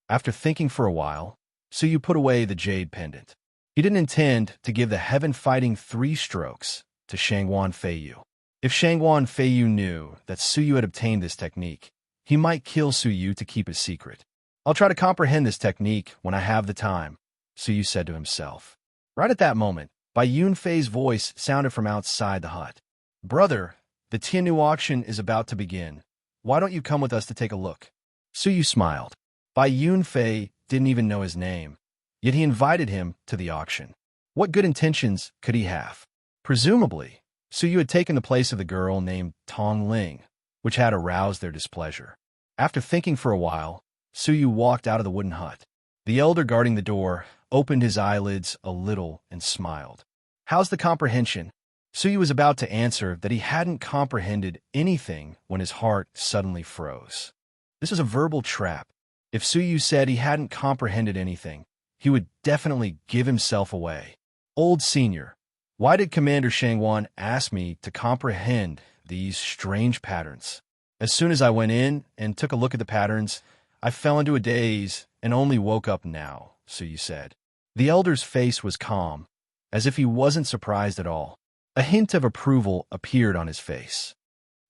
[SPEAKER 1] After thinking for a while, Su Yu put away the jade pendant. He didn't intend to give the heaven-fighting 3 strokes to Shangguan Feiyu. If Shangguan Feiyu knew that Su Yu had obtained this technique, he might kill Su Yu to keep it secret. I'll try to comprehend this technique when I have the time, Su Yu said to himself. Right at that moment, Bai Yunfei's voice sounded from outside the hut. Brother, the Tianyu auction is about to begin. Why don't you come with us to take a look? Su Yu smiled. Bai Yunfei didn't even know his name, yet he invited him to the auction. What good intentions could he have? Presumably, Su Yu had taken the place of the girl named Tong Ling, which had aroused their displeasure. After thinking for a while, Suyu walked out of the wooden hut. The elder guarding the door opened his eyelids a little and smiled. How's the comprehension? Suyu was about to answer that he hadn't comprehended anything when his heart suddenly froze. This was a verbal trap. If Suyu said he hadn't comprehended anything, he would definitely give himself away. Old senior, why did Commander Shangwan ask me to comprehend these strange patterns? As soon as I went in and took a look at the patterns, I fell into a daze and only woke up now, Suyu said. The elder's face was calm, as if he wasn't surprised at all. A hint of approval appeared on his face.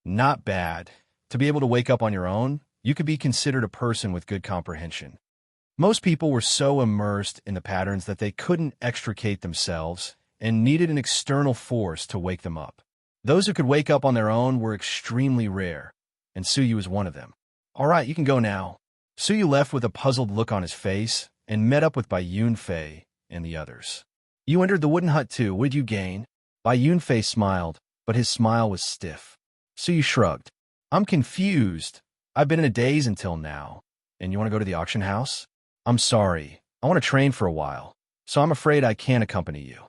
[SPEAKER 1] Not bad. To be able to wake up on your own, you could be considered a person with good comprehension. Most people were so immersed in the patterns that they couldn't extricate themselves and needed an external force to wake them up. Those who could wake up on their own were extremely rare, and Suyu was one of them. All right, you can go now. Suyu left with a puzzled look on his face and met up with Bai Yunfei and the others. You entered the wooden hut too. What did you gain? Bai Yunfei smiled, but his smile was stiff. Suyu shrugged. I'm confused. I've been in a daze until now. And you want to go to the auction house? I'm sorry. I want to train for a while, so I'm afraid I can't accompany you.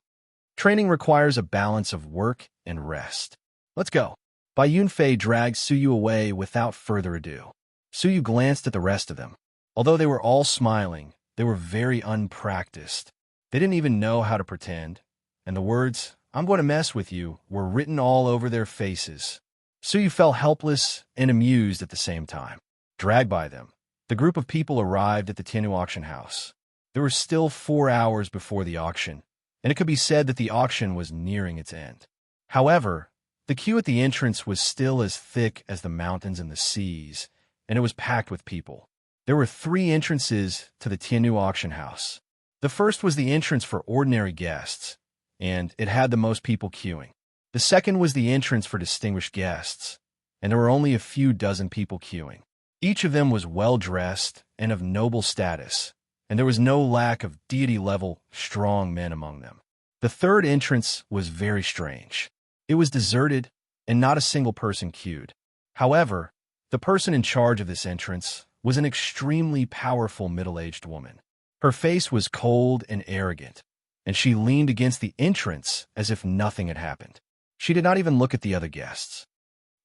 [SPEAKER 1] Training requires a balance of work and rest. Let's go. Bai Yunfei dragged Suyu away without further ado. Suyu glanced at the rest of them. Although they were all smiling, they were very unpracticed. They didn't even know how to pretend, and the words, "I'm going to mess with you," were written all over their faces. Suyu felt helpless and amused at the same time. Dragged by them, the group of people arrived at the Tianyu auction house. There were still 4 hours before the auction, and it could be said that the auction was nearing its end. However, the queue at the entrance was still as thick as the mountains and the seas, and it was packed with people. There were 3 entrances to the Tianyu auction house. The first was the entrance for ordinary guests, and it had the most people queuing. The second was the entrance for distinguished guests, and there were only a few dozen people queuing. Each of them was well-dressed and of noble status, and there was no lack of deity-level, strong men among them. The third entrance was very strange. It was deserted, and not a single person queued. However, the person in charge of this entrance was an extremely powerful middle-aged woman. Her face was cold and arrogant, and she leaned against the entrance as if nothing had happened. She did not even look at the other guests.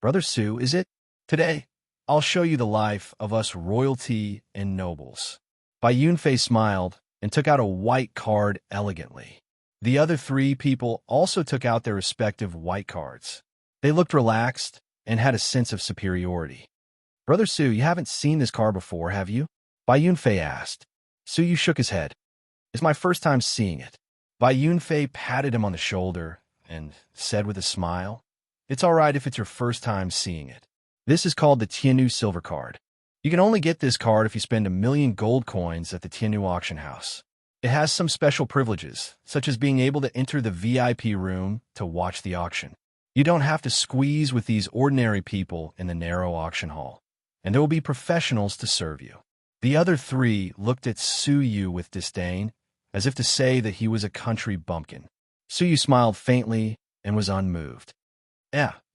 [SPEAKER 1] Brother Su, is it? Today, I'll show you the life of us royalty and nobles. Bai Yunfei smiled and took out a white card elegantly. The other 3 people also took out their respective white cards. They looked relaxed and had a sense of superiority. Brother Su, you haven't seen this card before, have you? Bai Yunfei asked. Suyu shook his head. It's my first time seeing it. Bai Yunfei patted him on the shoulder and said with a smile, It's all right if it's your first time seeing it. This is called the Tianyu Silver Card. You can only get this card if you spend 1,000,000 gold coins at the Tianyu auction house. It has some special privileges, such as being able to enter the VIP room to watch the auction. You don't have to squeeze with these ordinary people in the narrow auction hall, and there will be professionals to serve you. The other 3 looked at Suyu with disdain, as if to say that he was a country bumpkin. Suyu smiled faintly and was unmoved.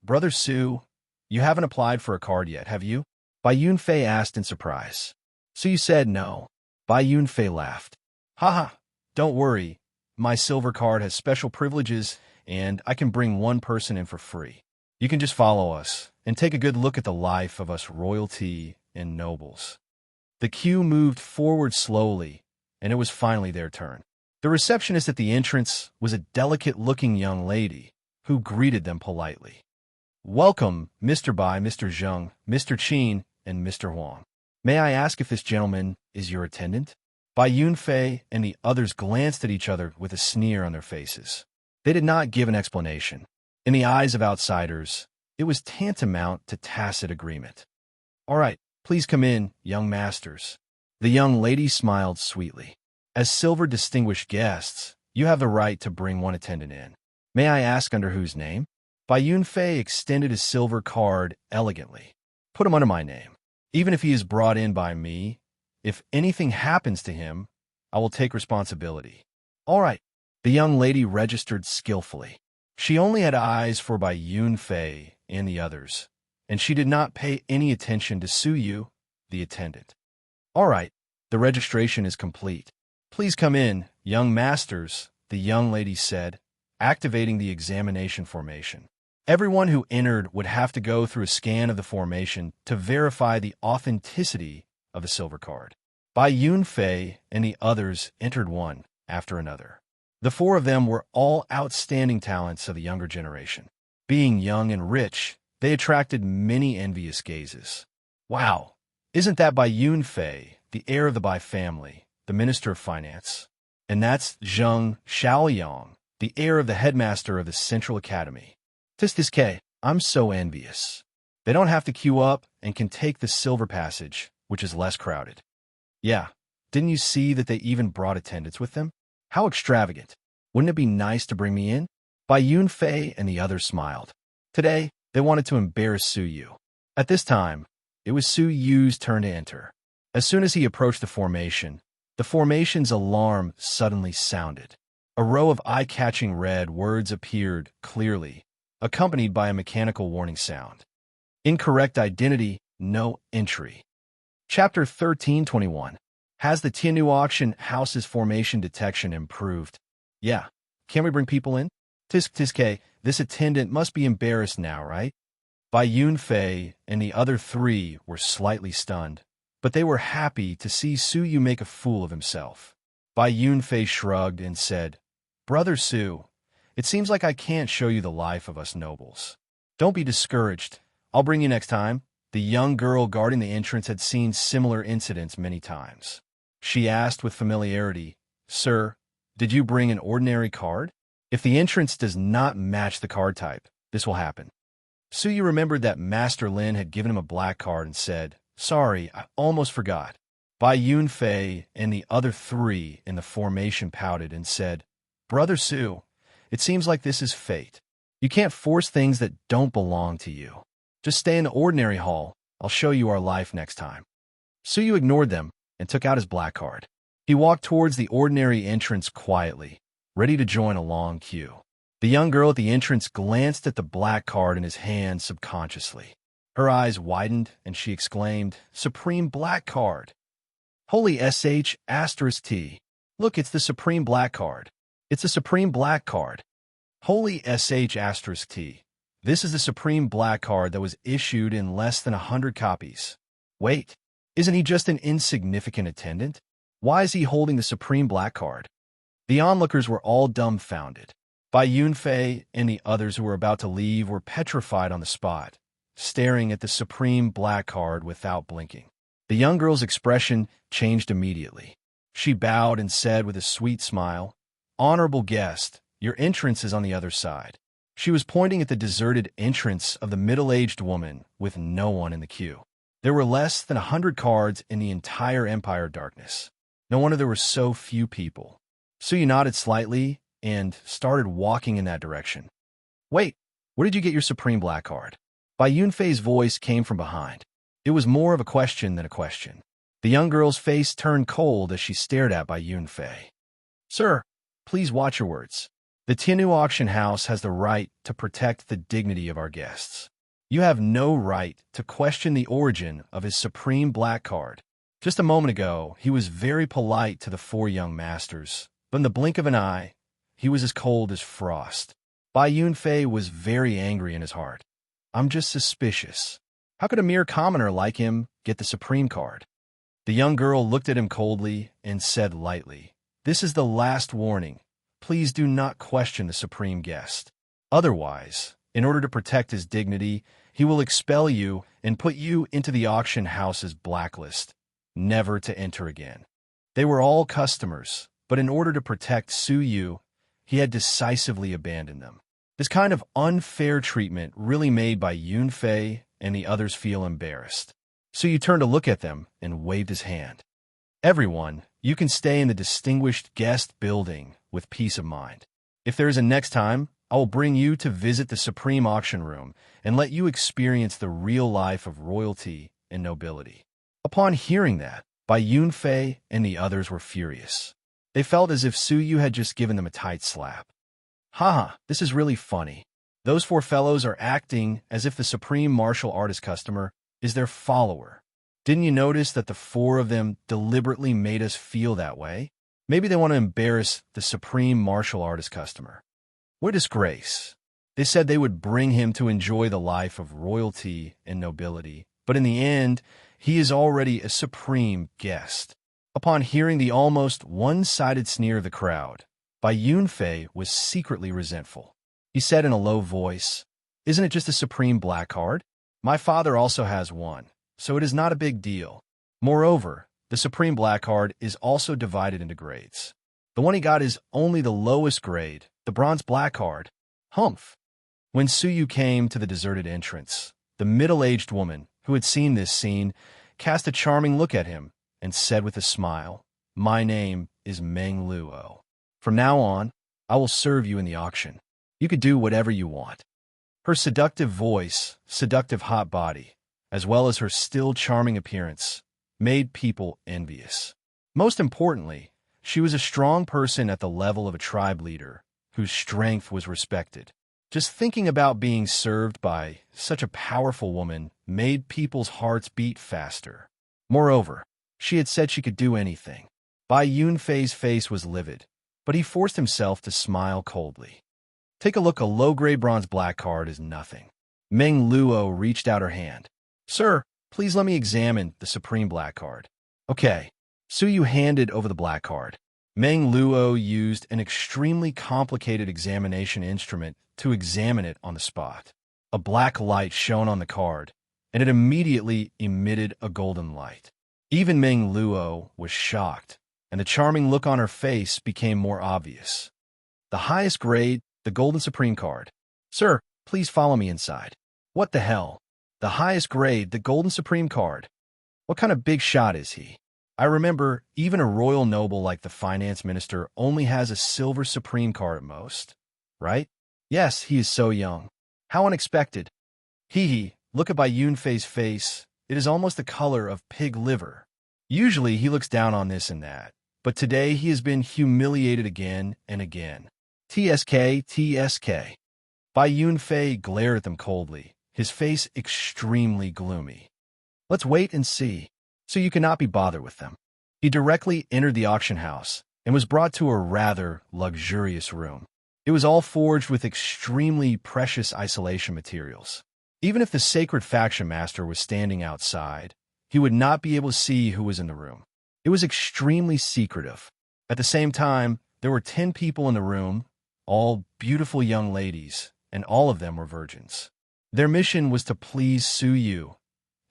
[SPEAKER 1] Brother Su, you haven't applied for a card yet, have you? Bai Yunfei asked in surprise. Suyu said no. Bai Yunfei laughed. Haha, don't worry. My silver card has special privileges, and I can bring 1 person in for free. You can just follow us and take a good look at the life of us royalty and nobles. The queue moved forward slowly, and it was finally their turn. The receptionist at the entrance was a delicate-looking young lady who greeted them politely. Welcome, Mr. Bai, Mr. Zheng, Mr. Qin, and Mr. Huang. May I ask if this gentleman is your attendant? Bai Yunfei and the others glanced at each other with a sneer on their faces. They did not give an explanation. In the eyes of outsiders, it was tantamount to tacit agreement. All right, please come in, young masters. The young lady smiled sweetly. As silver distinguished guests, you have the right to bring 1 attendant in. May I ask under whose name? Bai Yunfei extended his silver card elegantly. Put him under my name. Even if he is brought in by me, if anything happens to him, I will take responsibility. All right. The young lady registered skillfully. She only had eyes for Bai Yunfei and the others, and she did not pay any attention to Suyu, the attendant. All right, the registration is complete. Please come in, young masters, the young lady said, activating the examination formation. Everyone who entered would have to go through a scan of the formation to verify the authenticity of the silver card. Bai Yunfei and the others entered one after another. The four of them were all outstanding talents of the younger generation. Being young and rich, they attracted many envious gazes. Wow, isn't that Bai Yunfei, the heir of the Bai family, the Minister of Finance? And that's Zheng Xiaoyang, the heir of the headmaster of the Central Academy. Tisk, I'm so envious. They don't have to queue up and can take the silver passage, which is less crowded. Yeah, didn't you see that they even brought attendants with them? How extravagant. Wouldn't it be nice to bring me in? Bai Yunfei and the others smiled. Today, they wanted to embarrass Su Yu. At this time, it was Su Yu's turn to enter. As soon as he approached the formation's alarm suddenly sounded. A row of eye-catching red words appeared clearly, accompanied by a mechanical warning sound. Incorrect identity, no entry. Chapter 1321. Has the Tianyu auction house's formation detection improved? Yeah. Can we bring people in? Tisk, this attendant must be embarrassed now, right? Bai Yunfei and the other three were slightly stunned, but they were happy to see Su Yu make a fool of himself. Bai Yunfei shrugged and said, Brother Su, it seems like I can't show you the life of us nobles. Don't be discouraged. I'll bring you next time. The young girl guarding the entrance had seen similar incidents many times. She asked with familiarity, Sir, did you bring an ordinary card? If the entrance does not match the card type, this will happen. Su Yu remembered that Master Lin had given him a black card and said, Sorry, I almost forgot. Bai Yunfei and the other three in the formation pouted and said, Brother Su, it seems like this is fate. You can't force things that don't belong to you. Just stay in the ordinary hall. I'll show you our life next time. Su Yu ignored them and took out his black card. He walked towards the ordinary entrance quietly, ready to join a long queue. The young girl at the entrance glanced at the black card in his hand subconsciously. Her eyes widened and she exclaimed, Supreme Black Card. Holy **T. Look, it's the Supreme Black Card. It's a Supreme Black Card. Holy **T. This is the Supreme Black Card that was issued in less than 100 copies. Wait, isn't he just an insignificant attendant? Why is he holding the Supreme Black Card? The onlookers were all dumbfounded. Bai Yunfei and the others who were about to leave were petrified on the spot, staring at the Supreme Black Card without blinking. The young girl's expression changed immediately. She bowed and said with a sweet smile, Honorable guest, your entrance is on the other side. She was pointing at the deserted entrance of the middle-aged woman with no one in the queue. There were less than 100 cards in the entire Empire Darkness. No wonder there were so few people. Su Yu nodded slightly and started walking in that direction. Wait, where did you get your Supreme Black Card? Bai Yunfei's voice came from behind. It was more of a question than a question. The young girl's face turned cold as she stared at Bai Yunfei. Sir, please watch your words. The Tianyu auction house has the right to protect the dignity of our guests. You have no right to question the origin of his Supreme Black Card. Just a moment ago, he was very polite to the four young masters, but in the blink of an eye, he was as cold as frost. Bai Yunfei was very angry in his heart. I'm just suspicious. How could a mere commoner like him get the Supreme Card? The young girl looked at him coldly and said lightly, This is the last warning. Please do not question the Supreme Guest. Otherwise, in order to protect his dignity, he will expel you and put you into the auction house's blacklist, never to enter again. They were all customers, but in order to protect Su Yu, he had decisively abandoned them. This kind of unfair treatment really made Bai Yunfei and the others feel embarrassed. Su Yu turned to look at them and waved his hand. Everyone, you can stay in the distinguished guest building with peace of mind. If there is a next time, I will bring you to visit the Supreme Auction Room and let you experience the real life of royalty and nobility. Upon hearing that, Bai Yunfei and the others were furious. They felt as if Su Yu had just given them a tight slap. Haha, this is really funny. Those four fellows are acting as if the Supreme Martial Artist customer is their follower. Didn't you notice that the four of them deliberately made us feel that way? Maybe they want to embarrass the supreme martial artist customer. What a disgrace. They said they would bring him to enjoy the life of royalty and nobility, but in the end, he is already a supreme guest. Upon hearing the almost one-sided sneer of the crowd, Bai Yunfei was secretly resentful. He said in a low voice, "Isn't it just a supreme black card? My father also has one, so it is not a big deal. Moreover, the supreme black card is also divided into grades. The one he got is only the lowest grade, the bronze black card. Humph." When Suyu came to the deserted entrance, the middle-aged woman, who had seen this scene, cast a charming look at him and said with a smile, "My name is Meng Luo. From now on, I will serve you in the auction. You could do whatever you want." Her seductive voice, seductive hot body, as well as her still charming appearance, made people envious. Most importantly, she was a strong person at the level of a tribe leader, whose strength was respected. Just thinking about being served by such a powerful woman made people's hearts beat faster. Moreover, she had said she could do anything. Bai Yunfei's face was livid, but he forced himself to smile coldly. "Take a look, a low-grade bronze black card is nothing." Meng Luo reached out her hand. "Sir, please let me examine the supreme black card." "Okay." Suyu handed over the black card. Meng Luo used an extremely complicated examination instrument to examine it on the spot. A black light shone on the card, and it immediately emitted a golden light. Even Meng Luo was shocked, and the charming look on her face became more obvious. "The highest grade, the golden supreme card. Sir, please follow me inside." "What the hell? The highest grade, the golden supreme card. What kind of big shot is he? I remember even a royal noble like the finance minister only has a silver supreme card at most, right? Yes, he is so young. How unexpected." "Hee, look at Bai Yunfei's face. It is almost the color of pig liver. Usually he looks down on this and that, but today he has been humiliated again and again. TSK, TSK. Bai Yunfei glared at them coldly, his face extremely gloomy. "Let's wait and see." So you cannot be bothered with them. He directly entered the auction house and was brought to a rather luxurious room. It was all forged with extremely precious isolation materials. Even if the sacred faction master was standing outside, he would not be able to see who was in the room. It was extremely secretive. At the same time, there were 10 people in the room, all beautiful young ladies, and all of them were virgins. Their mission was to please Suyu,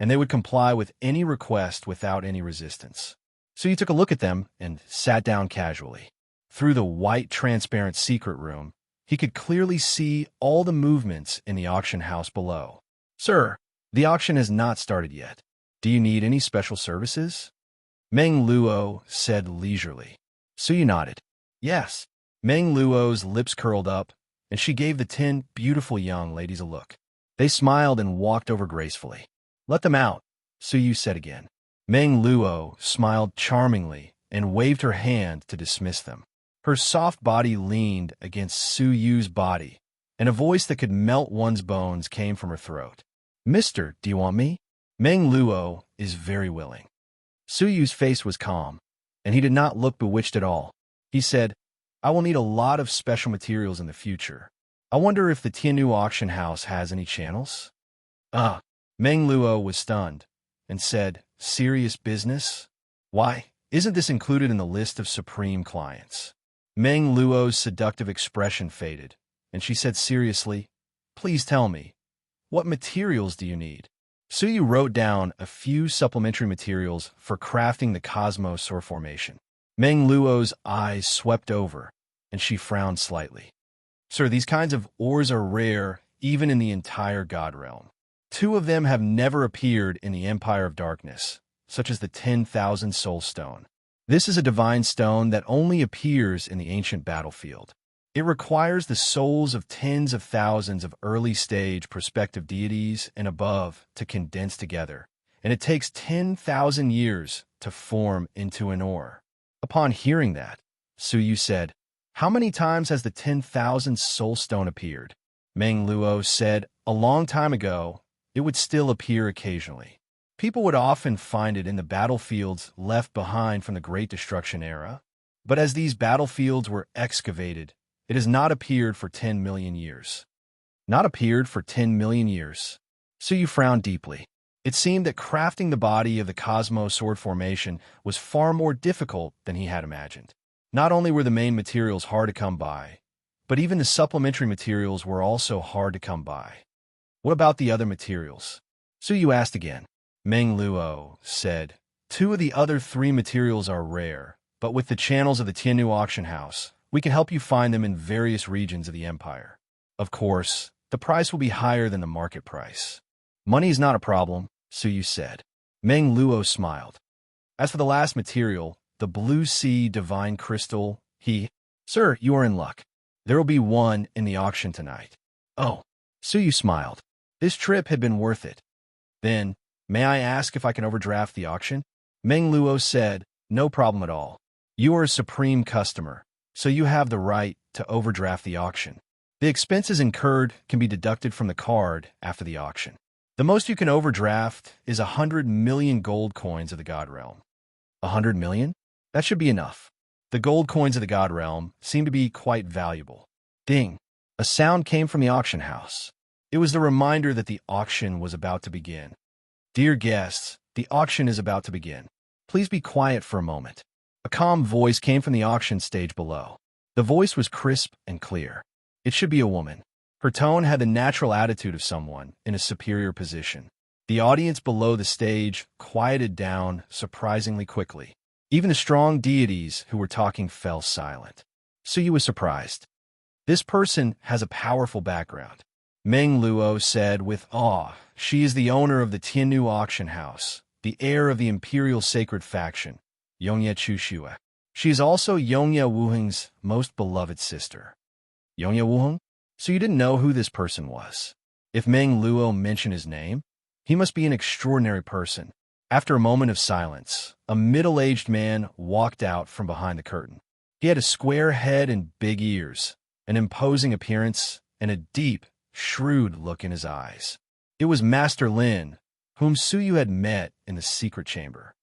[SPEAKER 1] and they would comply with any request without any resistance. So he took a look at them and sat down casually. Through the white, transparent secret room, he could clearly see all the movements in the auction house below. "Sir, the auction has not started yet. Do you need any special services?" Meng Luo said leisurely. Suyu nodded. "Yes." Meng Luo's lips curled up, and she gave the 10 beautiful young ladies a look. They smiled and walked over gracefully. "Let them out," Suyu said again. Meng Luo smiled charmingly and waved her hand to dismiss them. Her soft body leaned against Suyu's body, and a voice that could melt one's bones came from her throat. "Mister, do you want me?" Meng Luo is very willing. Suyu's face was calm, and he did not look bewitched at all. He said, "I will need a lot of special materials in the future. I wonder if the Tianyu auction house has any channels?" Meng Luo was stunned and said, "Serious business? Why, isn't this included in the list of supreme clients?" Meng Luo's seductive expression faded, and she said seriously, "Please tell me, what materials do you need?" Suyu wrote down a few supplementary materials for crafting the cosmos or formation. Meng Luo's eyes swept over, and she frowned slightly. "Sir, these kinds of ores are rare even in the entire God realm. 2 of them have never appeared in the Empire of Darkness, such as the 10,000 Soul Stone. This is a divine stone that only appears in the ancient battlefield. It requires the souls of tens of thousands of early-stage prospective deities and above to condense together, and it takes 10,000 years to form into an ore." Upon hearing that, Suyu said, "How many times has the 10,000 Soul Stone appeared?" Meng Luo said, "A long time ago, it would still appear occasionally." People would often find it in the battlefields left behind from the Great Destruction era. But as these battlefields were excavated, it has not appeared for 10 million years. Not appeared for 10 million years. So you frowned deeply. It seemed that crafting the body of the Cosmo sword formation was far more difficult than he had imagined. Not only were the main materials hard to come by, but even the supplementary materials were also hard to come by. What about the other materials? So you asked again. Meng Luo said, 2 of the other 3 materials are rare, but with the channels of the Tianyu auction house, we can help you find them in various regions of the empire. Of course, the price will be higher than the market price. Money is not a problem, Suyu said. Meng Luo smiled. As for the last material, the blue sea divine crystal, Sir, you are in luck. There will be one in the auction tonight. Oh, Suyu smiled. This trip had been worth it. Then, may I ask if I can overdraft the auction? Meng Luo said, no problem at all. You are a supreme customer, so you have the right to overdraft the auction. The expenses incurred can be deducted from the card after the auction. The most you can overdraft is 100 million gold coins of the God Realm. 100 million? That should be enough. The gold coins of the God Realm seem to be quite valuable. Ding! A sound came from the auction house. It was the reminder that the auction was about to begin. Dear guests, the auction is about to begin. Please be quiet for a moment. A calm voice came from the auction stage below. The voice was crisp and clear. It should be a woman. Her tone had the natural attitude of someone in a superior position. The audience below the stage quieted down surprisingly quickly. Even the strong deities who were talking fell silent. Suyu was surprised. This person has a powerful background. Meng Luo said with awe, she is the owner of the Tianyu auction house, the heir of the imperial sacred faction, Yongye Chushue. She is also Yongye Wuheng's most beloved sister. Yongye Wuheng? So you didn't know who this person was. If Meng Luo mentioned his name, he must be an extraordinary person. After a moment of silence, a middle-aged man walked out from behind the curtain. He had a square head and big ears, an imposing appearance, and a deep, shrewd look in his eyes. It was Master Lin, whom Suyu had met in the secret chamber.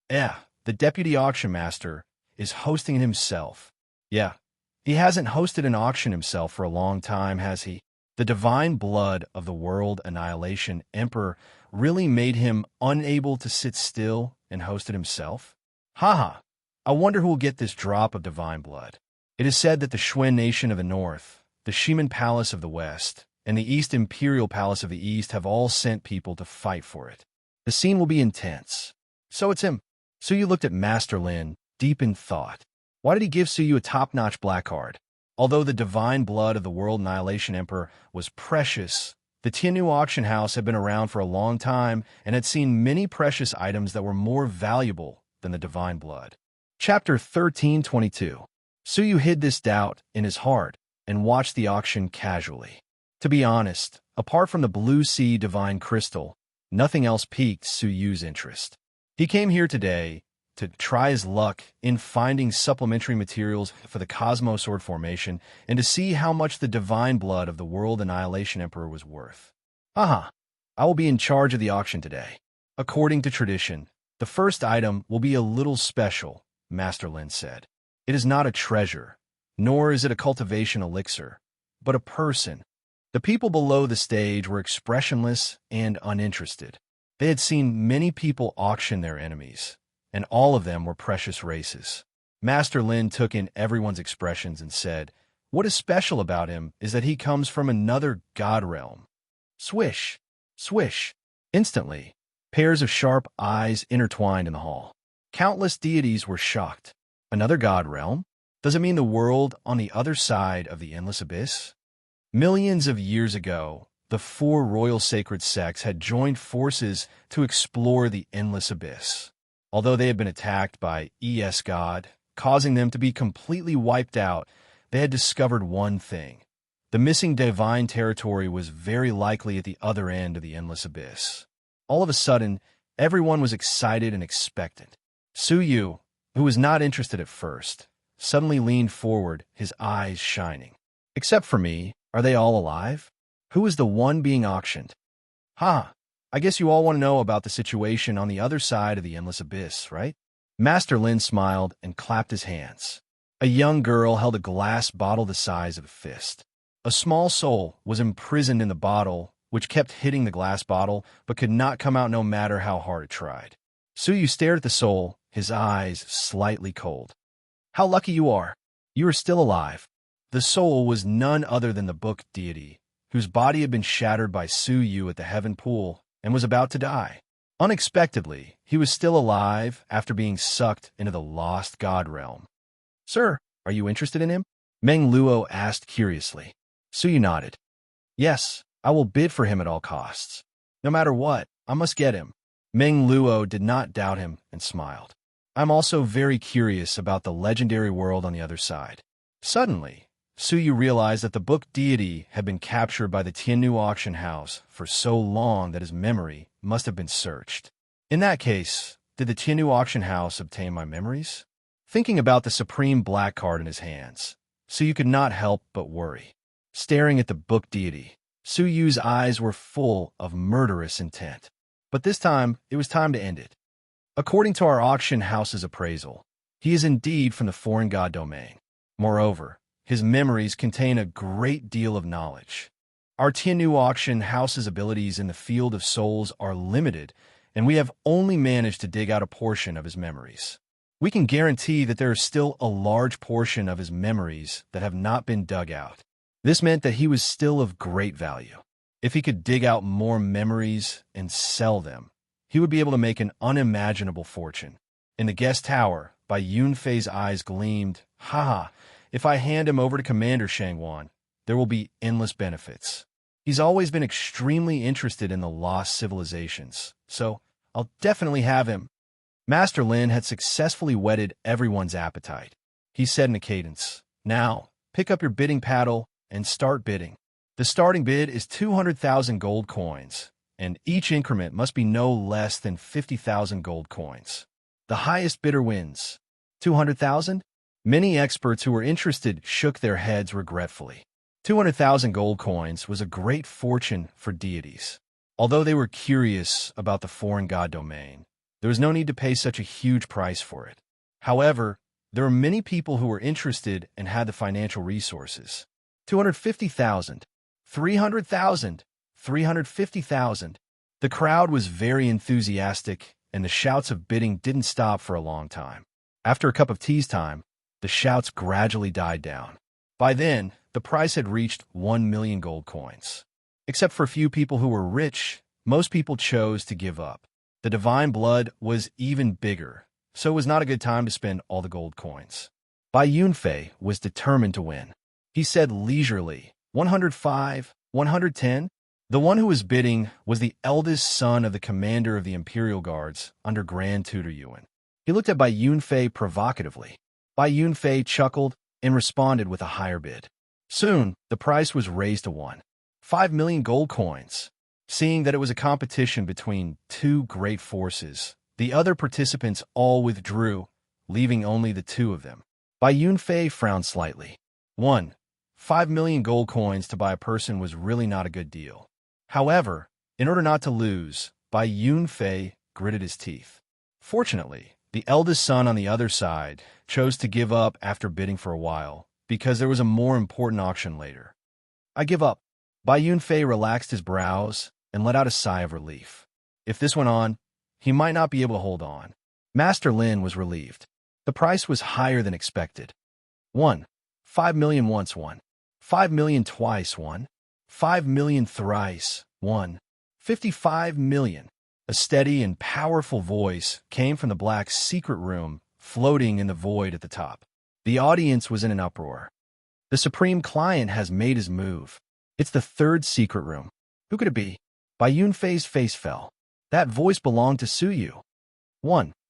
[SPEAKER 1] The deputy auction master is hosting it himself. He hasn't hosted an auction himself for a long time, has he? The divine blood of the World Annihilation Emperor really made him unable to sit still and host it himself? I wonder who will get this drop of divine blood. It is said that the Xuen Nation of the North, the Shiman Palace of the West, and the East Imperial Palace of the East have all sent people to fight for it. The scene will be intense. So it's him. Suyu looked at Master Lin, deep in thought. Why did he give Suyu a top-notch black card? Although the divine blood of the World Annihilation Emperor was precious, the Tianyu auction house had been around for a long time and had seen many precious items that were more valuable than the divine blood. Chapter 1322. Suyu hid this doubt in his heart and watched the auction casually. To be honest, apart from the blue sea divine crystal, nothing else piqued Suyu's interest. He came here today to try his luck in finding supplementary materials for the Cosmo Sword formation and to see how much the divine blood of the World Annihilation Emperor was worth. I will be in charge of the auction today. According to tradition, the first item will be a little special, Master Lin said. It is not a treasure, nor is it a cultivation elixir, but a person. The people below the stage were expressionless and uninterested. They had seen many people auction their enemies, and all of them were precious races. Master Lin took in everyone's expressions and said, what is special about him is that he comes from another god realm. Swish, swish. Instantly, pairs of sharp eyes intertwined in the hall. Countless deities were shocked. Another god realm? Does it mean the world on the other side of the endless abyss? Millions of years ago, the 4 royal sacred sects had joined forces to explore the endless abyss. Although they had been attacked by ES God, causing them to be completely wiped out, they had discovered one thing. The missing divine territory was very likely at the other end of the endless abyss. All of a sudden, everyone was excited and expectant. Suyu, who was not interested at first, suddenly leaned forward, his eyes shining. Except for me, are they all alive? Who is the one being auctioned? I guess you all want to know about the situation on the other side of the endless abyss, right? Master Lin smiled and clapped his hands. A young girl held a glass bottle the size of a fist. A small soul was imprisoned in the bottle, which kept hitting the glass bottle, but could not come out no matter how hard it tried. Suyu stared at the soul, his eyes slightly cold. How lucky you are. You are still alive. The soul was none other than the book deity, whose body had been shattered by Suyu at the heaven pool and was about to die. Unexpectedly, he was still alive after being sucked into the lost god realm. Sir, are you interested in him? Meng Luo asked curiously. Suyu nodded. Yes, I will bid for him at all costs. No matter what, I must get him. Meng Luo did not doubt him and smiled. I'm also very curious about the legendary world on the other side. Suddenly, Suyu realized that the book deity had been captured by the Tiannu auction house for so long that his memory must have been searched. In that case, did the Tiannu auction house obtain my memories? Thinking about the supreme black card in his hands, Suyu could not help but worry. Staring at the book deity, Suyu's eyes were full of murderous intent. But this time, it was time to end it. According to our auction house's appraisal, he is indeed from the foreign god domain. Moreover, his memories contain a great deal of knowledge. Our Tiannu auction house's abilities in the field of souls are limited, and we have only managed to dig out a portion of his memories. We can guarantee that there is still a large portion of his memories that have not been dug out. This meant that he was still of great value. If he could dig out more memories and sell them, he would be able to make an unimaginable fortune. In the guest tower, Bai Yunfei's eyes gleamed. Haha, if I hand him over to Commander Shangwan, there will be endless benefits. He's always been extremely interested in the lost civilizations, so I'll definitely have him. Master Lin had successfully whetted everyone's appetite. He said in a cadence, Now, pick up your bidding paddle and start bidding. The starting bid is 200,000 gold coins, and each increment must be no less than 50,000 gold coins. The highest bidder wins. 200,000? Many experts who were interested shook their heads regretfully. 200,000 gold coins was a great fortune for deities. Although they were curious about the foreign god domain, there was no need to pay such a huge price for it. However, there were many people who were interested and had the financial resources. 250,000, 300,000, 350,000. The crowd was very enthusiastic, and the shouts of bidding didn't stop for a long time. After a cup of tea's time, the shouts gradually died down. By then, the price had reached 1 million gold coins. Except for a few people who were rich, most people chose to give up. The divine blood was even bigger, so it was not a good time to spend all the gold coins. Bai Yunfei was determined to win. He said leisurely, 105, 110. The one who was bidding was the eldest son of the commander of the Imperial Guards under Grand Tutor Yuan. He looked at Bai Yunfei provocatively. Bai Yunfei chuckled and responded with a higher bid. Soon, the price was raised to 5 million gold coins. Seeing that it was a competition between two great forces, the other participants all withdrew, leaving only the two of them. Bai Yunfei frowned slightly. 5 million gold coins to buy a person was really not a good deal. However, in order not to lose, Bai Yunfei gritted his teeth. Fortunately, the eldest son on the other side chose to give up after bidding for a while, because there was a more important auction later. I give up. Bai Yunfei relaxed his brows and let out a sigh of relief. If this went on, he might not be able to hold on. Master Lin was relieved. The price was higher than expected. 5 million once, 5 million twice, 5 million thrice, 55 million. A steady and powerful voice came from the black secret room floating in the void at the top. The audience was in an uproar. The supreme client has made his move. It's the third secret room. Who could it be? Bai Yunfei's face fell. That voice belonged to Suyu.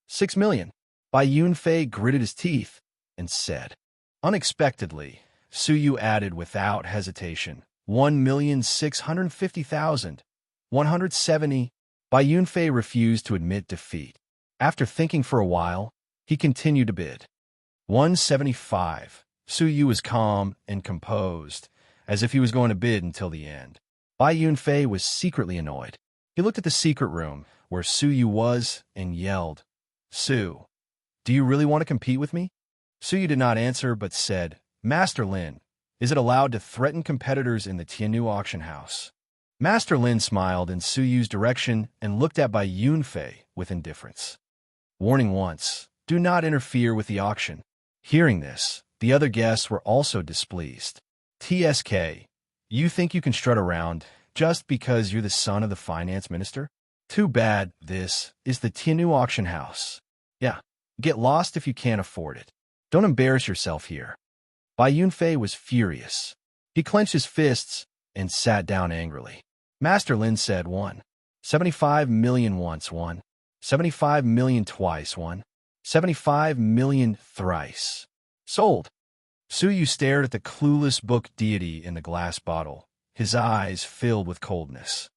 [SPEAKER 1] 6 million. Bai Yunfei gritted his teeth and said. Unexpectedly, Suyu added without hesitation, 1,650,000. 170. Bai Yunfei refused to admit defeat. After thinking for a while, he continued to bid. 175. Suyu was calm and composed, as if he was going to bid until the end. Bai Yunfei was secretly annoyed. He looked at the secret room, where Suyu was, and yelled, "Su, do you really want to compete with me?" Suyu did not answer, but said, "Master Lin, is it allowed to threaten competitors in the Tianyu auction house?" Master Lin smiled in Suyu's direction and looked at Bai Yunfei with indifference. Warning once, do not interfere with the auction. Hearing this, the other guests were also displeased. TSK, you think you can strut around just because you're the son of the finance minister? Too bad this is the Tianyu auction house. Yeah, get lost if you can't afford it. Don't embarrass yourself here. Bai Yunfei was furious. He clenched his fists and sat down angrily. Master Lin said 75 million once, 75 million twice, 75 million thrice. Sold. Suyu stared at the clueless book deity in the glass bottle, his eyes filled with coldness.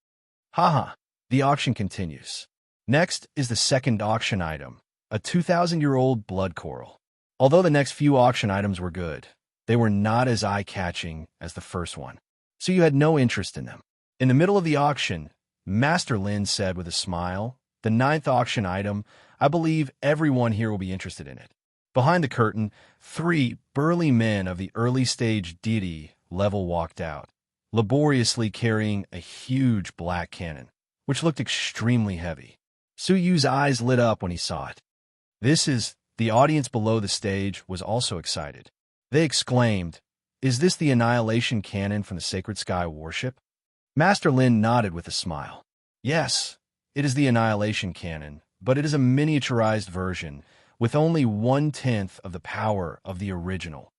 [SPEAKER 1] Haha, the auction continues. Next is the second auction item, a 2,000-year-old blood coral. Although the next few auction items were good, they were not as eye-catching as the first one, so you had no interest in them. In the middle of the auction, Master Lin said with a smile, "The ninth auction item, I believe everyone here will be interested in it." Behind the curtain, 3 burly men of the early-stage deity level walked out, laboriously carrying a huge black cannon, which looked extremely heavy. Suyu's eyes lit up when he saw it. The audience below the stage was also excited. They exclaimed, "Is this the annihilation cannon from the Sacred Sky Warship?" Master Lin nodded with a smile. "Yes, it is the annihilation cannon, but it is a miniaturized version, with only 1/10 of the power of the original."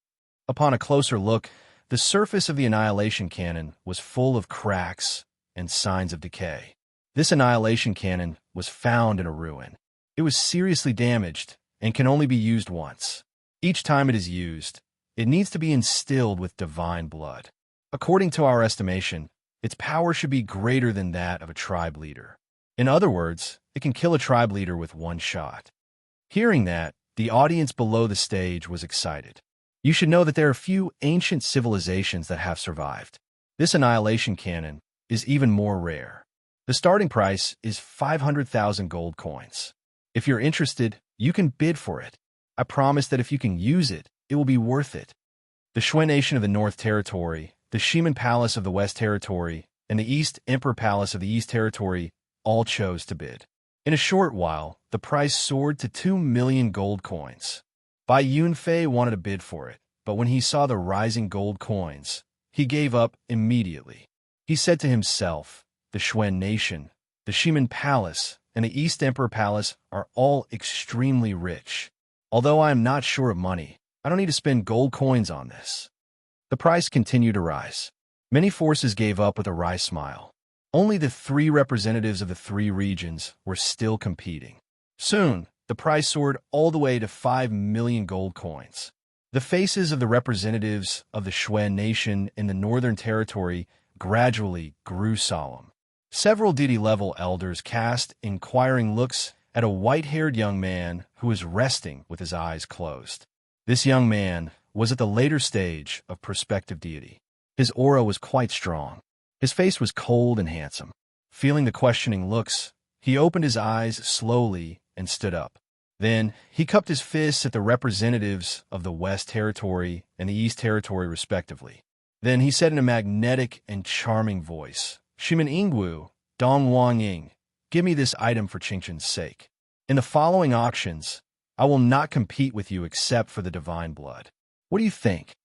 [SPEAKER 1] Upon a closer look, the surface of the annihilation cannon was full of cracks and signs of decay. This annihilation cannon was found in a ruin. It was seriously damaged and can only be used once. Each time it is used, it needs to be instilled with divine blood. According to our estimation, its power should be greater than that of a tribe leader. In other words, it can kill a tribe leader with one shot. Hearing that, the audience below the stage was excited. You should know that there are few ancient civilizations that have survived. This annihilation cannon is even more rare. The starting price is 500,000 gold coins. If you're interested, you can bid for it. I promise that if you can use it, it will be worth it. The Shui Nation of the North Territory, the Shiman Palace of the West Territory, and the East Emperor Palace of the East Territory all chose to bid. In a short while, the price soared to 2 million gold coins. Bai Yunfei wanted to bid for it, but when he saw the rising gold coins, he gave up immediately. He said to himself, the Shui Nation, the Shiman Palace, and the East Emperor Palace are all extremely rich. Although I am not sure of money, I don't need to spend gold coins on this. The price continued to rise. Many forces gave up with a wry smile. Only the 3 representatives of the 3 regions were still competing. Soon, the price soared all the way to 5 million gold coins. The faces of the representatives of the Shui Nation in the Northern Territory gradually grew solemn. Several deity-level elders cast inquiring looks at a white-haired young man who was resting with his eyes closed. This young man was at the later stage of prospective deity. His aura was quite strong. His face was cold and handsome. Feeling the questioning looks, he opened his eyes slowly and stood up. Then, he cupped his fists at the representatives of the West Territory and the East Territory respectively. Then he said in a magnetic and charming voice, "Shiman Ingwu, Dong Wang Ying, give me this item for Qingchen's sake. In the following auctions, I will not compete with you except for the divine blood. What do you think?"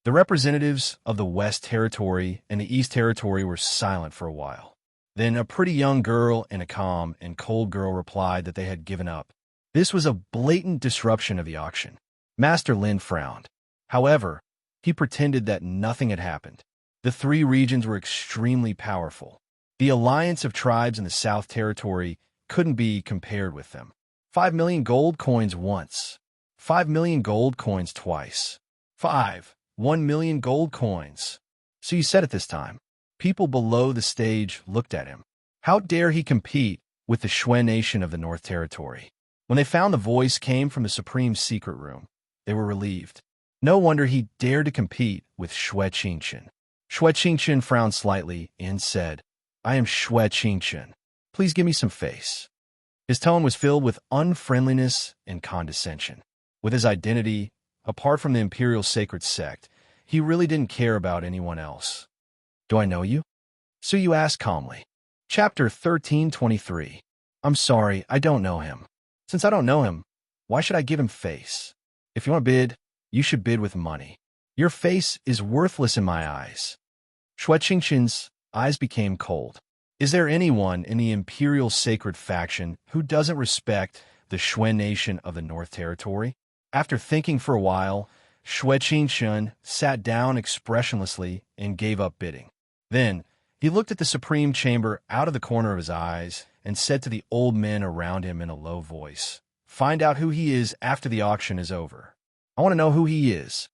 [SPEAKER 1] The representatives of the West Territory and the East Territory were silent for a while. Then a pretty young girl and a calm and cold girl replied that they had given up. This was a blatant disruption of the auction. Master Lin frowned. However, he pretended that nothing had happened. The 3 regions were extremely powerful. The alliance of tribes in the South Territory couldn't be compared with them. 5 million gold coins once. 5 million gold coins twice. 1 million gold coins. So you said it this time. People below the stage looked at him. How dare he compete with the Shui Nation of the North Territory? When they found the voice came from the Supreme Secret Room, they were relieved. No wonder he dared to compete with Shui Qingchen. Shui Qingchen frowned slightly and said, "I am Shui Qingchen. Please give me some face. His tone was filled with unfriendliness and condescension. With his identity, apart from the Imperial Sacred Sect, he really didn't care about anyone else. Do I know you? Suyu asked calmly. Chapter 1323. I'm sorry, I don't know him. Since I don't know him, why should I give him face? If you want to bid, you should bid with money. Your face is worthless in my eyes. Shui Qingqian's eyes became cold. Is there anyone in the Imperial Sacred Faction who doesn't respect the Shui Nation of the North Territory? After thinking for a while, Shui Qingqian sat down expressionlessly and gave up bidding. Then, he looked at the Supreme Chamber out of the corner of his eyes and said to the old men around him in a low voice, Find out who he is after the auction is over. I want to know who he is.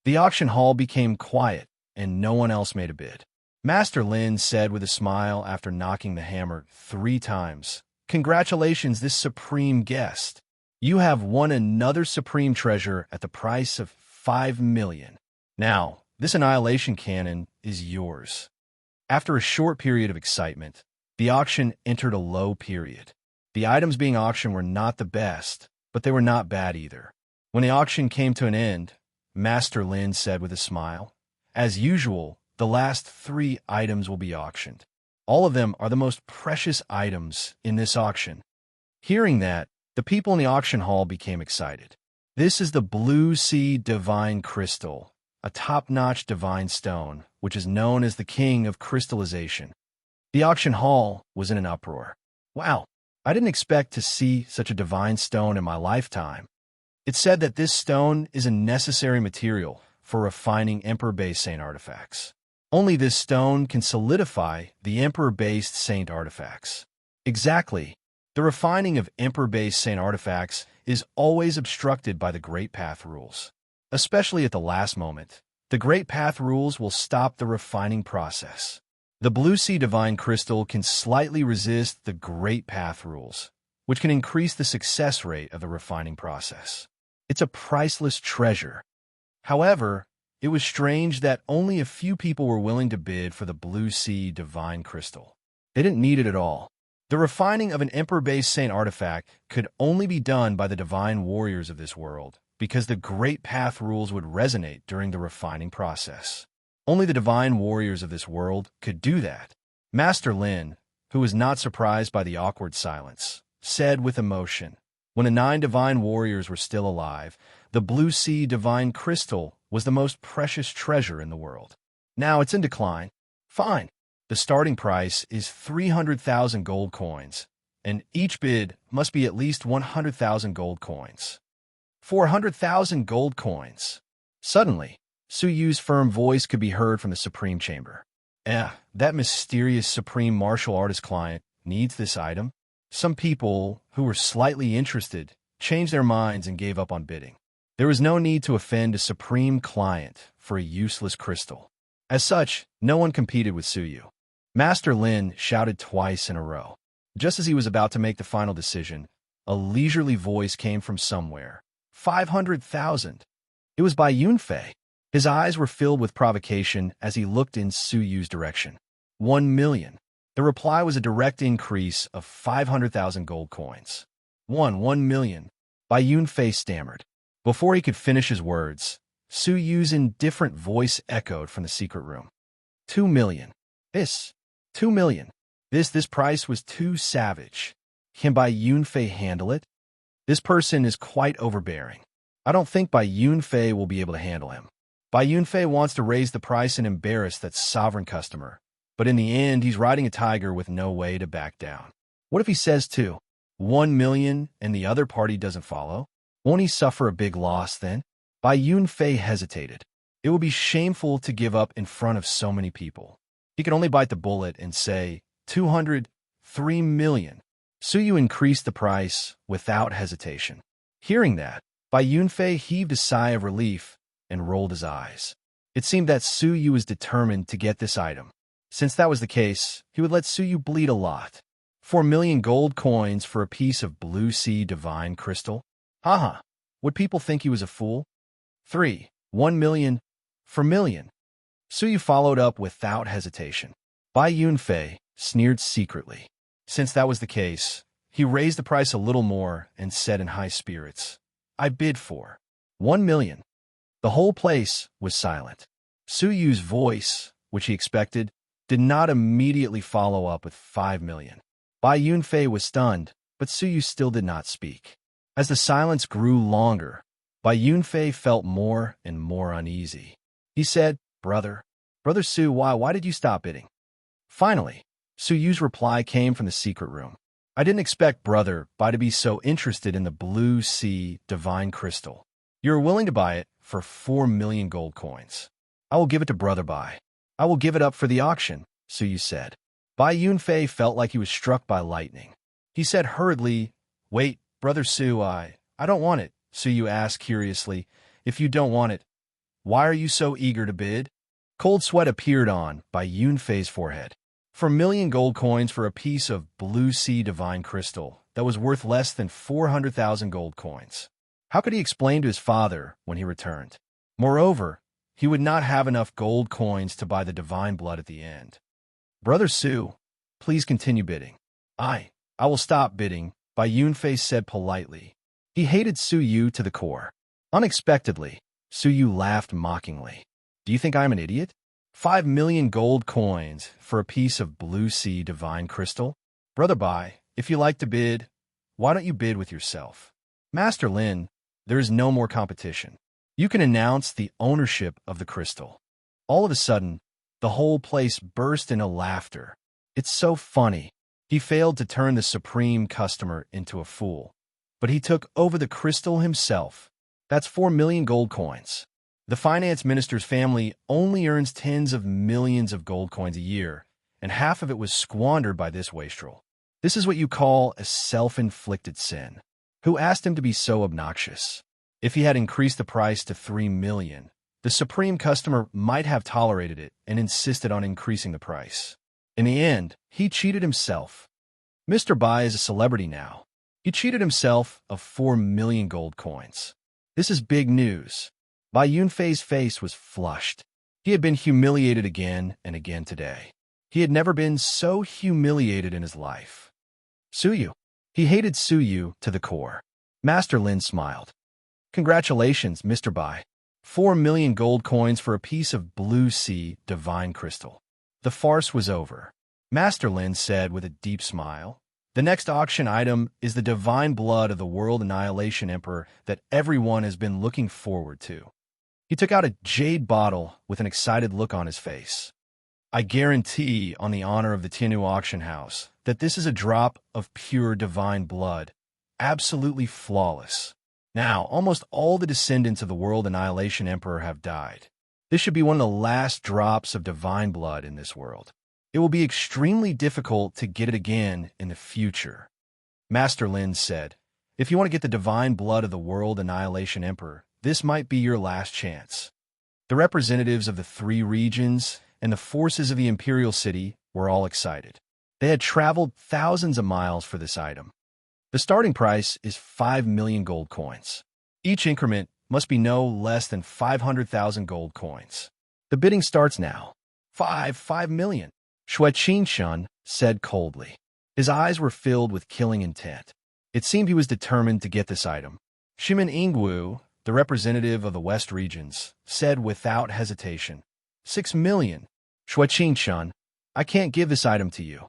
[SPEAKER 1] The auction hall became quiet, and no one else made a bid. Master Lin said with a smile after knocking the hammer 3 times, Congratulations, this supreme guest. You have won another supreme treasure at the price of 5 million. Now, this annihilation cannon is yours. After a short period of excitement, the auction entered a low period. The items being auctioned were not the best, but they were not bad either. When the auction came to an end, Master Lin said with a smile, As usual, the last 3 items will be auctioned. All of them are the most precious items in this auction. Hearing that, the people in the auction hall became excited. This is the Blue Sea Divine Crystal, a top-notch divine stone, which is known as the King of Crystallization. The auction hall was in an uproar. Wow, I didn't expect to see such a divine stone in my lifetime. It's said that this stone is a necessary material for refining Emperor-based Saint artifacts. Only this stone can solidify the Emperor-based Saint artifacts. Exactly. The refining of Emperor-based Saint artifacts is always obstructed by the Great Path rules. Especially at the last moment, the Great Path rules will stop the refining process. The Blue Sea Divine Crystal can slightly resist the Great Path rules, which can increase the success rate of the refining process. It's a priceless treasure. However, it was strange that only a few people were willing to bid for the Blue Sea Divine Crystal. They didn't need it at all. The refining of an Emperor-based Saint artifact could only be done by the divine warriors of this world, because the Great Path rules would resonate during the refining process. Only the divine warriors of this world could do that. Master Lin, who was not surprised by the awkward silence, said with emotion, When the 9 divine warriors were still alive, the Blue Sea Divine Crystal was the most precious treasure in the world. Now it's in decline. Fine. The starting price is 300,000 gold coins, and each bid must be at least 100,000 gold coins. 400,000 gold coins. Suddenly, Suyu's firm voice could be heard from the Supreme Chamber. That mysterious Supreme Martial Artist client needs this item. Some people who were slightly interested changed their minds and gave up on bidding. There was no need to offend a Supreme client for a useless crystal. As such, no one competed with Suyu. Master Lin shouted twice in a row. Just as he was about to make the final decision, a leisurely voice came from somewhere. 500,000. It was by Yunfei. His eyes were filled with provocation as he looked in Suyu's direction. 1 million. The reply was a direct increase of 500,000 gold coins. 1 million. By Yunfei stammered. Before he could finish his words, Suyu's indifferent voice echoed from the secret room. 2 million. This. 2 million. This price was too savage. Can Bai Yunfei handle it? This person is quite overbearing. I don't think Bai Yunfei will be able to handle him. Bai Yunfei wants to raise the price and embarrass that sovereign customer, but in the end, he's riding a tiger with no way to back down. What if he says 1 million and the other party doesn't follow? Won't he suffer a big loss then? Bai Yunfei hesitated. It would be shameful to give up in front of so many people. He could only bite the bullet and say, 203 million. Suyu increased the price without hesitation. Hearing that, Bai Yunfei heaved a sigh of relief and rolled his eyes. It seemed that Suyu was determined to get this item. Since that was the case, he would let Suyu bleed a lot. 4 million gold coins for a piece of Blue Sea Divine Crystal? Haha, would people think he was a fool? 1 million for million. Suyu followed up without hesitation. Bai Yunfei sneered secretly. Since that was the case, he raised the price a little more and said in high spirits, "I bid for 1 million." The whole place was silent. Su Yu's voice, which he expected, did not immediately follow up with 5 million. Bai Yunfei was stunned, but Su Yu still did not speak. As the silence grew longer, Bai Yunfei felt more and more uneasy. He said, Brother Su, why did you stop bidding?" Finally, Su Yu's reply came from the secret room. "I didn't expect Brother Bai to be so interested in the blue sea divine crystal. You're willing to buy it for 4 million gold coins. I will give it to Brother Bai. I will give it up for the auction," Su Yu said. Bai Yunfei felt like he was struck by lightning. He said hurriedly, "Wait, Brother Su, I don't want it." Su Yu asked curiously, "If you don't want it, why are you so eager to bid?" Cold sweat appeared on Bai Yunfei's forehead. 4 million gold coins for a piece of blue sea divine crystal that was worth less than 400,000 gold coins. How could he explain to his father when he returned? Moreover, he would not have enough gold coins to buy the divine blood at the end. "Brother Su, please continue bidding." I will stop bidding," Bai Yunfei said politely. He hated Su Yu to the core. Unexpectedly, Su Yu laughed mockingly. "Do you think I'm an idiot? 5 million gold coins for a piece of blue sea divine crystal? Brother Bai, if you like to bid, why don't you bid with yourself? Master Lin, there is no more competition. You can announce the ownership of the crystal." All of a sudden, the whole place burst into laughter. "It's so funny." He failed to turn the supreme customer into a fool, but he took over the crystal himself. That's 4 million gold coins. The finance minister's family only earns tens of millions of gold coins a year, and half of it was squandered by this wastrel. This is what you call a self-inflicted sin. Who asked him to be so obnoxious? If he had increased the price to 3 million, the supreme customer might have tolerated it and insisted on increasing the price. In the end, he cheated himself. Mr. Bai is a celebrity now. He cheated himself of 4 million gold coins. This is big news. Bai Yunfei's face was flushed. He had been humiliated again and again today. He had never been so humiliated in his life. Su Yu. He hated Su Yu to the core. Master Lin smiled. "Congratulations, Mr. Bai. 4 million gold coins for a piece of blue sea divine crystal." The farce was over. Master Lin said with a deep smile, "The next auction item is the divine blood of the World Annihilation Emperor that everyone has been looking forward to." He took out a jade bottle with an excited look on his face. "I guarantee on the honor of the Tianu auction house that this is a drop of pure divine blood, absolutely flawless. Now, almost all the descendants of the World Annihilation Emperor have died. This should be one of the last drops of divine blood in this world. It will be extremely difficult to get it again in the future." Master Lin said, "If you want to get the divine blood of the World Annihilation Emperor, this might be your last chance." The representatives of the 3 regions and the forces of the Imperial City were all excited. They had traveled thousands of miles for this item. The starting price is 5 million gold coins. Each increment must be no less than 500,000 gold coins. The bidding starts now. 5 million. Shui Qingshun said coldly. His eyes were filled with killing intent. It seemed he was determined to get this item. Shimin Ingwu, the representative of the West regions, said without hesitation, 6 million. Shui Qingshun, I can't give this item to you.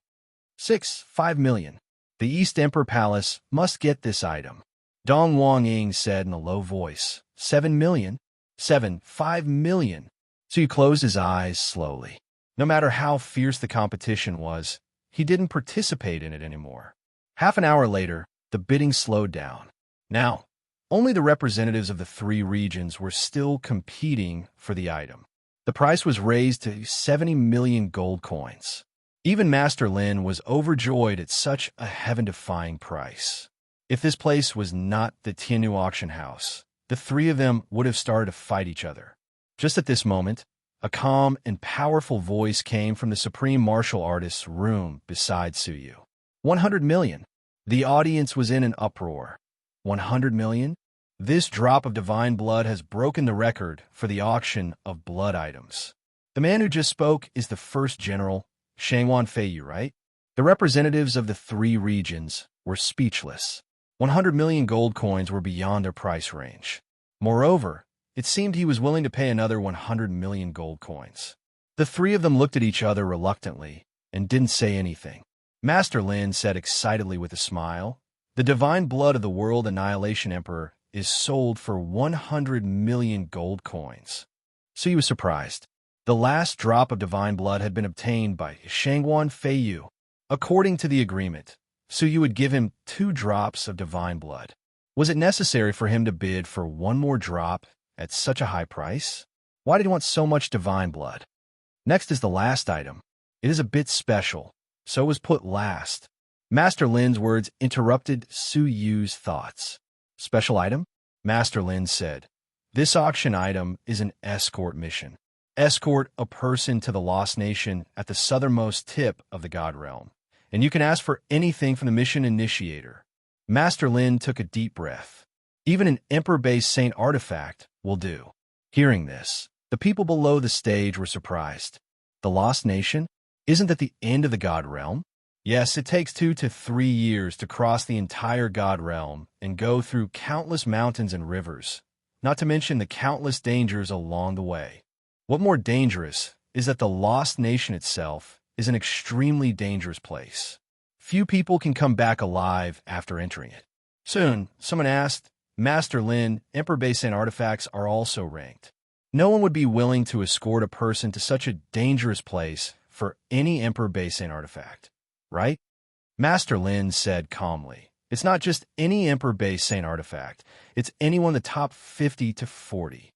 [SPEAKER 1] 5 million. The East Emperor Palace must get this item. Dong Wang said in a low voice, 7 million. 5 million. So he closed his eyes slowly. No matter how fierce the competition was, he didn't participate in it anymore. Half an hour later, the bidding slowed down. Now, only the representatives of the 3 regions were still competing for the item. The price was raised to 70 million gold coins. Even Master Lin was overjoyed at such a heaven-defying price. If this place was not the Tianu auction house, the 3 of them would have started to fight each other. Just at this moment, a calm and powerful voice came from the supreme martial artist's room beside Su Yu. 100 million. The audience was in an uproar. 100 million? This drop of divine blood has broken the record for the auction of blood items. The man who just spoke is the first general, Shangwan Feiyu, right? The representatives of the three regions were speechless. 100 million gold coins were beyond their price range. Moreover, it seemed he was willing to pay another 100 million gold coins. The three of them looked at each other reluctantly and didn't say anything. Master Lin said excitedly with a smile, "The divine blood of the World Annihilation Emperor is sold for 100 million gold coins." So he was surprised. The last drop of divine blood had been obtained by Shangguan Feiyu. According to the agreement, Su Yu would give him 2 drops of divine blood. Was it necessary for him to bid for 1 more drop at such a high price? Why did he want so much divine blood? Next is the last item. It is a bit special, so it was put last. Master Lin's words interrupted Su Yu's thoughts. Special item? Master Lin said, "This auction item is an escort mission. Escort a person to the Lost Nation at the southernmost tip of the God Realm, and you can ask for anything from the mission initiator." Master Lin took a deep breath. Even an Emperor-based Saint artifact will do. Hearing this, the people below the stage were surprised. The Lost Nation? Isn't that the end of the God Realm? Yes, it takes 2 to 3 years to cross the entire God Realm and go through countless mountains and rivers, not to mention the countless dangers along the way. What more dangerous is that the Lost Nation itself is an extremely dangerous place. Few people can come back alive after entering it. Soon, someone asked, "Master Lin, Emperor-based Saint artifacts are also ranked. No one would be willing to escort a person to such a dangerous place for any Emperor-based Saint artifact, right?" Master Lin said calmly, "It's not just any Emperor-based Saint artifact, it's anyone in the top 50 to 40.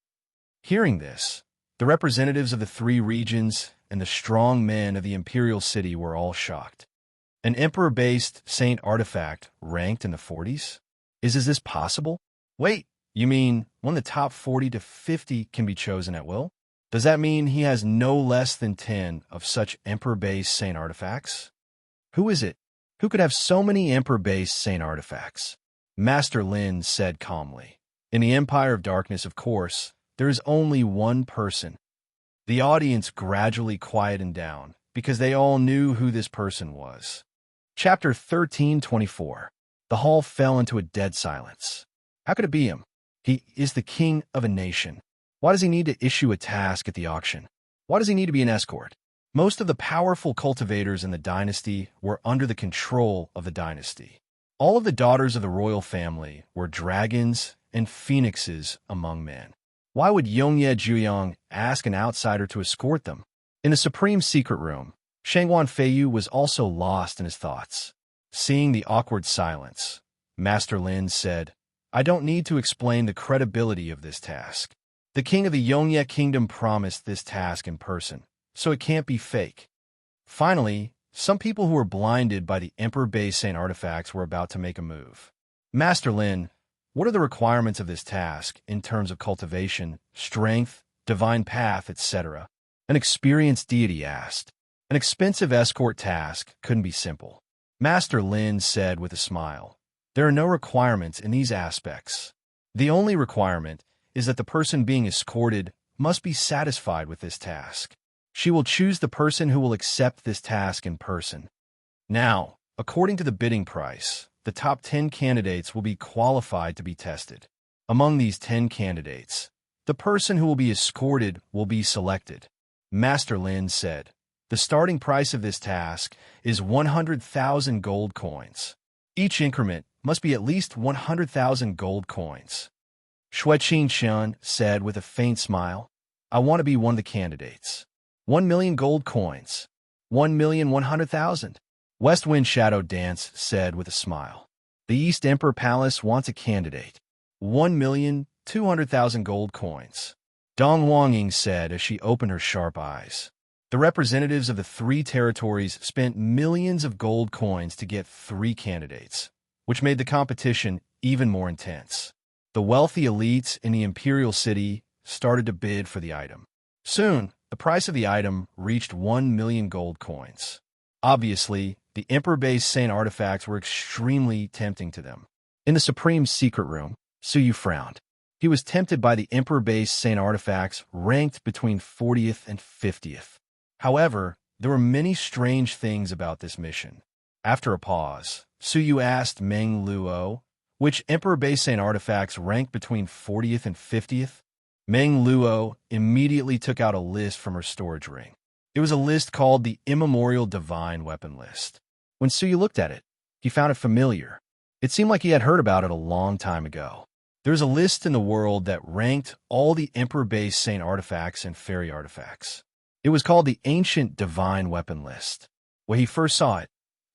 [SPEAKER 1] Hearing this, the representatives of the three regions and the strong men of the Imperial City were all shocked. An Emperor-based Saint artifact ranked in the 40s? Is this possible? Wait, you mean one of the top 40 to 50 can be chosen at will? Does that mean he has no less than 10 of such Emperor-based Saint artifacts? Who is it? Who could have so many Emperor-based Saint artifacts?" Master Lin said calmly. "In the Empire of Darkness, of course, there is only one person." The audience gradually quieted down because they all knew who this person was. Chapter 13:24. The hall fell into a dead silence. How could it be him? He is the king of a nation. Why does he need to issue a task at the auction? Why does he need to be an escort? Most of the powerful cultivators in the dynasty were under the control of the dynasty. All of the daughters of the royal family were dragons and phoenixes among men. Why would Yongye Juyong ask an outsider to escort them? In the supreme secret room, Shangguan Feiyu was also lost in his thoughts. Seeing the awkward silence, Master Lin said, "I don't need to explain the credibility of this task. The king of the Yongye kingdom promised this task in person, so it can't be fake." Finally, some people who were blinded by the Emperor-based Saint artifacts were about to make a move. "Master Lin, what are the requirements of this task in terms of cultivation, strength, divine path, etc.?" An experienced deity asked. An expensive escort task couldn't be simple. Master Lin said with a smile, "There are no requirements in these aspects. The only requirement is that the person being escorted must be satisfied with this task. She will choose the person who will accept this task in person. Now, according to the bidding price, the top 10 candidates will be qualified to be tested. Among these 10 candidates, the person who will be escorted will be selected." Master Lin said, "The starting price of this task is 100,000 gold coins. Each increment must be at least 100,000 gold coins." Shui Qingxian said with a faint smile, "I want to be one of the candidates. 1 million gold coins. 1,100,000. West Wind Shadow Dance said with a smile, "The East Emperor Palace wants a candidate. 1,200,000 gold coins." Dong Huangying said as she opened her sharp eyes. The representatives of the three territories spent millions of gold coins to get 3 candidates, which made the competition even more intense. The wealthy elites in the Imperial City started to bid for the item. Soon, the price of the item reached 1 million gold coins. Obviously, the Emperor-based Saint artifacts were extremely tempting to them. In the supreme secret room, Su Yu frowned. He was tempted by the Emperor-based Saint artifacts ranked between 40th and 50th. However, there were many strange things about this mission. After a pause, Suyu asked Meng Luo, which Emperor Baisane artifacts ranked between 40th and 50th? Meng Luo immediately took out a list from her storage ring. It was a list called the Immemorial Divine Weapon List. When Suyu looked at it, he found it familiar. It seemed like he had heard about it a long time ago. There was a list in the world that ranked all the Emperor-based Saint artifacts and fairy artifacts. It was called the Ancient Divine Weapon List. When he first saw it,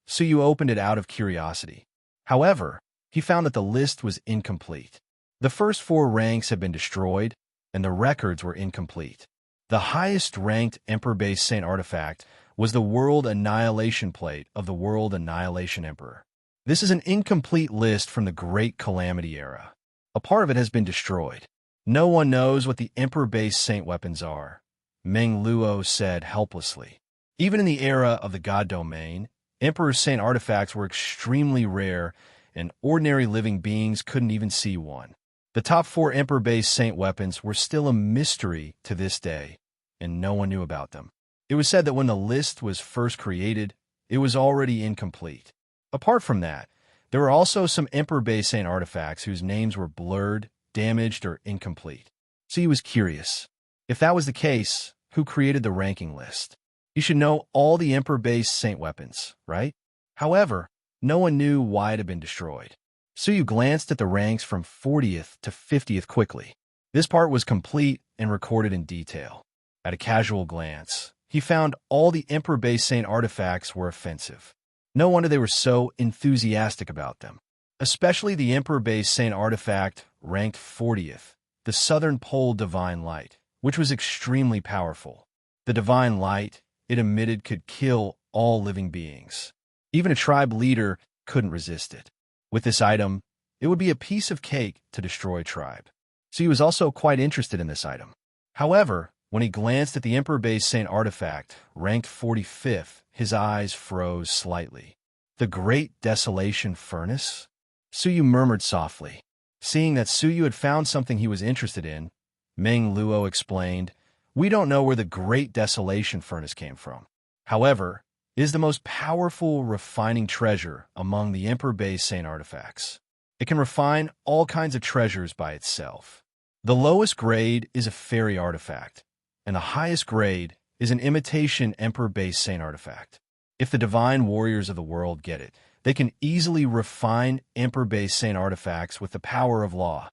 [SPEAKER 1] Suyu opened it out of curiosity. However, he found that the list was incomplete. The first 4 ranks had been destroyed, and the records were incomplete. The highest-ranked Emperor-based Saint artifact was the World Annihilation Plate of the World Annihilation Emperor. This is an incomplete list from the Great Calamity era. A part of it has been destroyed. No one knows what the Emperor-based Saint weapons are, Meng Luo said helplessly. Even in the era of the God Domain, Emperor Saint artifacts were extremely rare, and ordinary living beings couldn't even see one. The top 4 Emperor-based Saint weapons were still a mystery to this day, and no one knew about them. It was said that when the list was first created, it was already incomplete. Apart from that, there were also some Emperor-based Saint artifacts whose names were blurred, damaged, or incomplete. So he was curious. If that was the case, who created the ranking list? You should know all the Emperor-based Saint weapons, right? However, no one knew why it had been destroyed. Suyu glanced at the ranks from 40th to 50th quickly. This part was complete and recorded in detail. At a casual glance, he found all the Emperor-based Saint artifacts were offensive. No wonder they were so enthusiastic about them. Especially the Emperor-based Saint artifact ranked 40th, the Southern Pole Divine Light, which was extremely powerful. The divine light it emitted could kill all living beings. Even a tribe leader couldn't resist it. With this item, it would be a piece of cake to destroy a tribe. So he was also quite interested in this item. However, when he glanced at the Emperor-based Saint artifact, ranked 45th, his eyes froze slightly. The Great Desolation Furnace? Suyu murmured softly. Seeing that Suyu had found something he was interested in, Meng Luo explained, "We don't know where the Great Desolation Furnace came from. However, it is the most powerful refining treasure among the Emperor-based Saint artifacts. It can refine all kinds of treasures by itself. The lowest grade is a fairy artifact, and the highest grade is an imitation Emperor-based Saint artifact. If the divine warriors of the world get it, they can easily refine Emperor-based Saint artifacts with the power of law."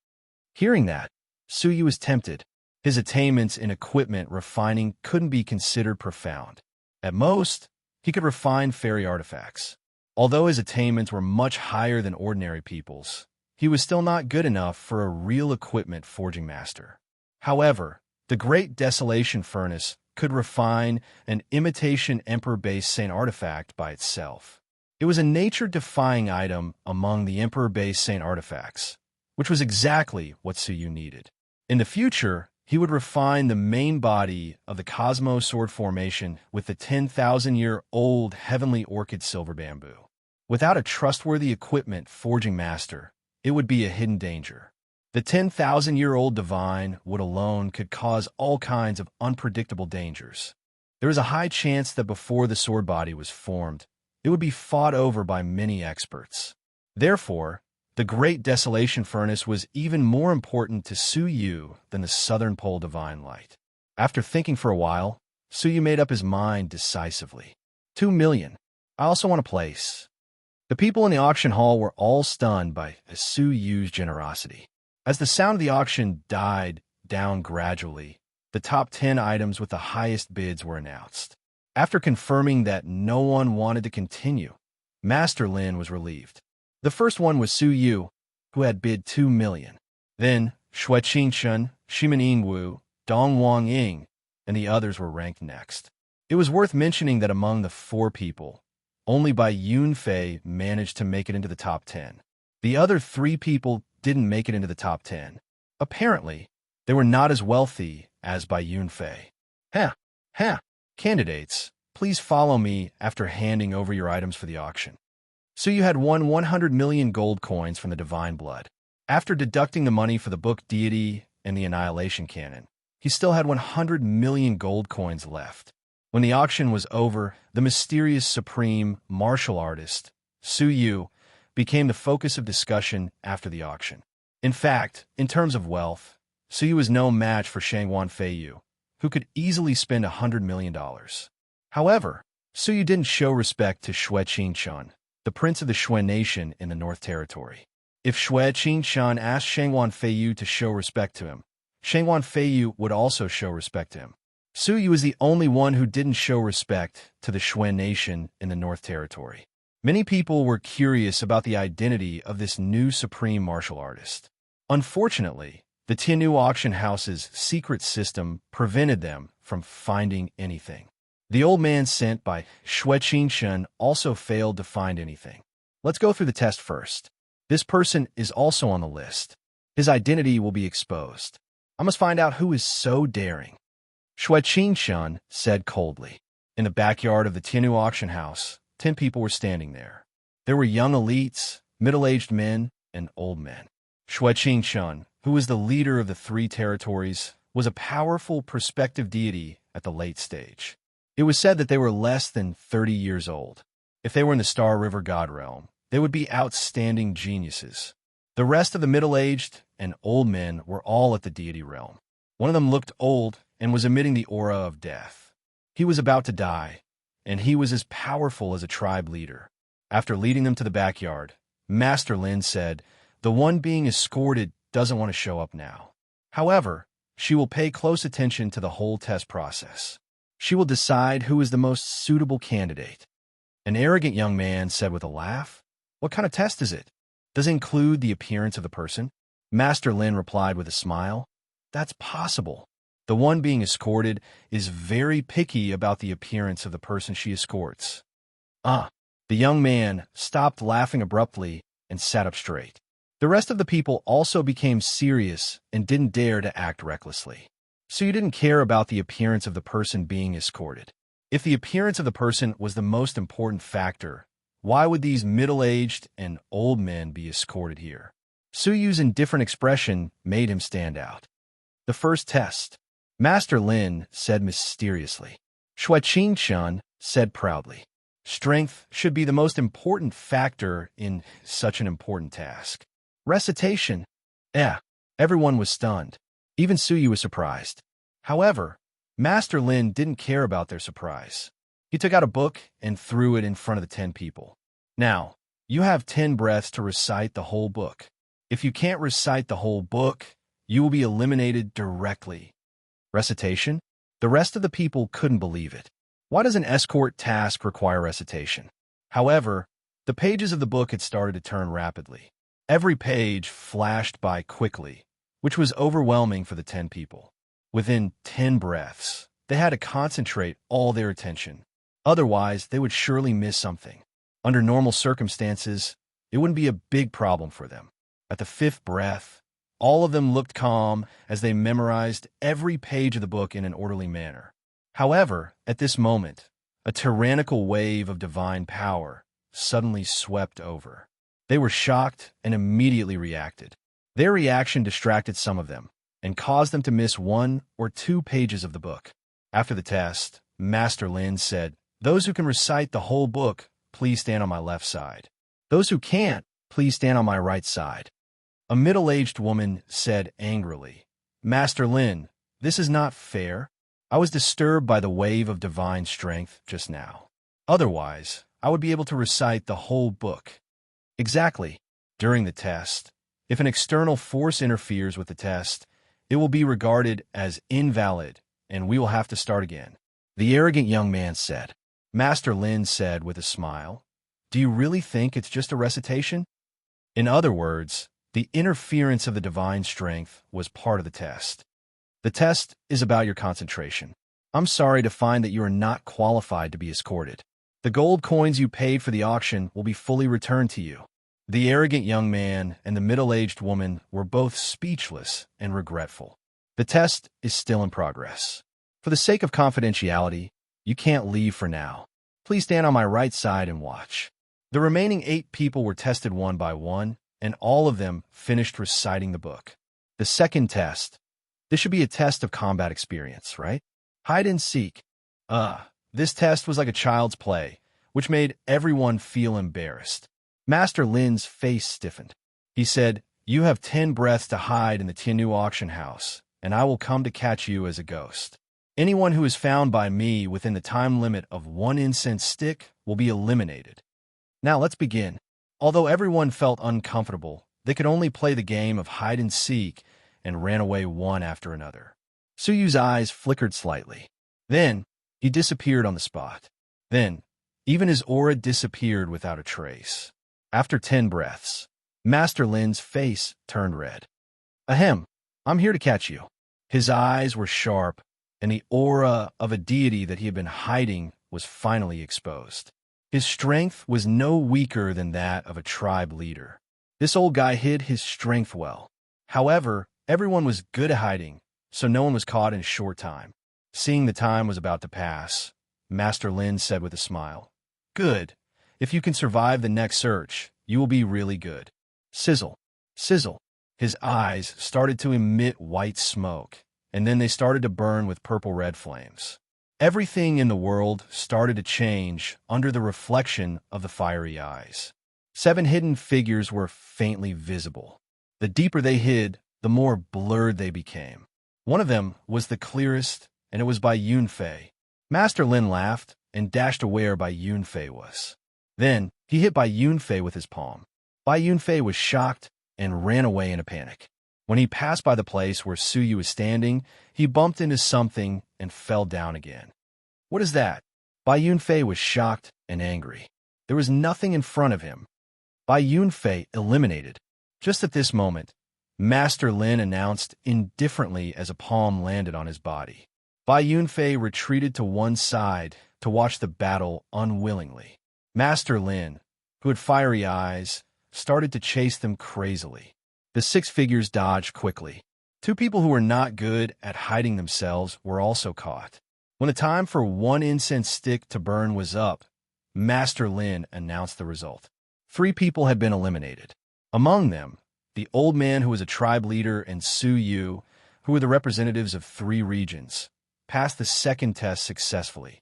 [SPEAKER 1] Hearing that, Suyu was tempted. His attainments in equipment refining couldn't be considered profound. At most, he could refine fairy artifacts. Although his attainments were much higher than ordinary people's, he was still not good enough for a real equipment forging master. However, the Great Desolation Furnace could refine an imitation Emperor-based Saint artifact by itself. It was a nature-defying item among the Emperor-based Saint artifacts, which was exactly what Suyu needed. In the future, he would refine the main body of the Cosmo Sword Formation with the 10,000-year-old Heavenly Orchid Silver Bamboo. Without a trustworthy equipment forging master, it would be a hidden danger. The 10,000-year-old divine wood alone could cause all kinds of unpredictable dangers. There was a high chance that before the sword body was formed, it would be fought over by many experts. Therefore, the Great Desolation Furnace was even more important to Suyu than the Southern Pole Divine Light. After thinking for a while, Suyu made up his mind decisively. 2 million. I also want a place. The people in the auction hall were all stunned by Suyu's generosity. As the sound of the auction died down gradually, the top 10 items with the highest bids were announced. After confirming that no one wanted to continue, Master Lin was relieved. The first one was Suyu, who had bid 2 million. Then Shui Qingshun, Shimin Yingwu, Dong Wang Ying, and the others were ranked next. It was worth mentioning that among the 4 people, only Bai Yunfei managed to make it into the top 10. The other 3 people didn't make it into the top 10. Apparently, they were not as wealthy as Bai Yunfei. Candidates, please follow me after handing over your items for the auction. Suyu had won 100 million gold coins from the Divine Blood. After deducting the money for the book Deity and the Annihilation Cannon, he still had 100 million gold coins left. When the auction was over, the mysterious supreme martial artist, Su Yu, became the focus of discussion after the auction. In fact, in terms of wealth, Su Yu was no match for Shangwan Feiyu, who could easily spend $100 million. However, Su Yu didn't show respect to Xue Qingquan, the prince of the Xue nation in the North Territory. If Xue Qingquan asked Shangwan Feiyu to show respect to him, Shangwan Feiyu would also show respect to him. Su Yu was the only one who didn't show respect to the Xue nation in the North Territory. Many people were curious about the identity of this new supreme martial artist. Unfortunately, the Tianyu auction house's secret system prevented them from finding anything. The old man sent by Xue Qingquan also failed to find anything. Let's go through the test first. This person is also on the list. His identity will be exposed. I must find out who is so daring. Xue Qingquan said coldly. In the backyard of the Tianyu auction house, 10 people were standing there. There were young elites, middle-aged men, and old men. Xue Qingquan, who was the leader of the 3 territories, was a powerful prospective deity at the late stage. It was said that they were less than 30 years old. If they were in the Star River God realm, they would be outstanding geniuses. The rest of the middle-aged and old men were all at the deity realm. One of them looked old and was emitting the aura of death. He was about to die, and he was as powerful as a tribe leader. After leading them to the backyard, Master Lin said, "The one being escorted doesn't want to show up now. However, she will pay close attention to the whole test process. She will decide who is the most suitable candidate." An arrogant young man said with a laugh, "What kind of test is it? Does it include the appearance of the person?" Master Lin replied with a smile, "That's possible. The one being escorted is very picky about the appearance of the person she escorts." The young man stopped laughing abruptly and sat up straight. The rest of the people also became serious and didn't dare to act recklessly. So you didn't care about the appearance of the person being escorted. If the appearance of the person was the most important factor, why would these middle-aged and old men be escorted here? Su Yu's indifferent expression made him stand out. The first test, Master Lin said mysteriously. Xue Qingquan said proudly. Strength should be the most important factor in such an important task. Recitation? Everyone was stunned. Even Su Yu was surprised. However, Master Lin didn't care about their surprise. He took out a book and threw it in front of the 10 people. Now, you have 10 breaths to recite the whole book. If you can't recite the whole book, you will be eliminated directly. Recitation? The rest of the people couldn't believe it. Why does an escort task require recitation? However, the pages of the book had started to turn rapidly. Every page flashed by quickly, which was overwhelming for the 10 people. Within 10 breaths, they had to concentrate all their attention. Otherwise, they would surely miss something. Under normal circumstances, it wouldn't be a big problem for them. At the 5th breath, all of them looked calm as they memorized every page of the book in an orderly manner. However, at this moment, a tyrannical wave of divine power suddenly swept over. They were shocked and immediately reacted. Their reaction distracted some of them and caused them to miss 1 or 2 pages of the book. After the test, Master Lin said, "Those who can recite the whole book, please stand on my left side. Those who can't, please stand on my right side." A middle-aged woman said angrily, "Master Lin, this is not fair. I was disturbed by the wave of divine strength just now. Otherwise, I would be able to recite the whole book." Exactly. During the test, if an external force interferes with the test, it will be regarded as invalid, and we will have to start again. The arrogant young man said. Master Lin said with a smile, "Do you really think it's just a recitation?" In other words, the interference of the divine strength was part of the test. The test is about your concentration. I'm sorry to find that you are not qualified to be escorted. The gold coins you paid for the auction will be fully returned to you. The arrogant young man and the middle-aged woman were both speechless and regretful. The test is still in progress. For the sake of confidentiality, you can't leave for now. Please stand on my right side and watch. The remaining 8 people were tested one by one, and all of them finished reciting the book. The second test. This should be a test of combat experience, right? Hide and seek. This test was like a child's play, which made everyone feel embarrassed. Master Lin's face stiffened. He said, "You have 10 breaths to hide in the Tianu auction house, and I will come to catch you as a ghost. Anyone who is found by me within the time limit of 1 incense stick will be eliminated." Now let's begin. Although everyone felt uncomfortable, they could only play the game of hide-and-seek and ran away one after another. Suyu's eyes flickered slightly. Then, he disappeared on the spot. Then, even his aura disappeared without a trace. After 10 breaths, Master Lin's face turned red. "Ahem, I'm here to catch you." His eyes were sharp, and the aura of a deity that he had been hiding was finally exposed. His strength was no weaker than that of a tribe leader. This old guy hid his strength well. However, everyone was good at hiding, so no one was caught in a short time. Seeing the time was about to pass, Master Lin said with a smile, "Good. If you can survive the next search, you will be really good." Sizzle, sizzle. His eyes started to emit white smoke, and then they started to burn with purple-red flames. Everything in the world started to change under the reflection of the fiery eyes. 7 hidden figures were faintly visible. The deeper they hid, the more blurred they became. One of them was the clearest, and it was Bai Yunfei. Master Lin laughed and dashed to where Bai Yunfei was. Then, he hit Bai Yunfei with his palm. Bai Yunfei was shocked and ran away in a panic. When he passed by the place where Suyu was standing, he bumped into something and fell down again. "What is that?" Bai Yunfei was shocked and angry. There was nothing in front of him. Bai Yunfei eliminated. Just at this moment, Master Lin announced indifferently as a palm landed on his body. Bai Yunfei retreated to one side to watch the battle unwillingly. Master Lin, who had fiery eyes, started to chase them crazily. The 6 figures dodged quickly. 2 people who were not good at hiding themselves were also caught. When the time for 1 incense stick to burn was up, Master Lin announced the result. 3 people had been eliminated. Among them, the old man who was a tribe leader and Su Yu, who were the representatives of 3 regions, passed the second test successfully.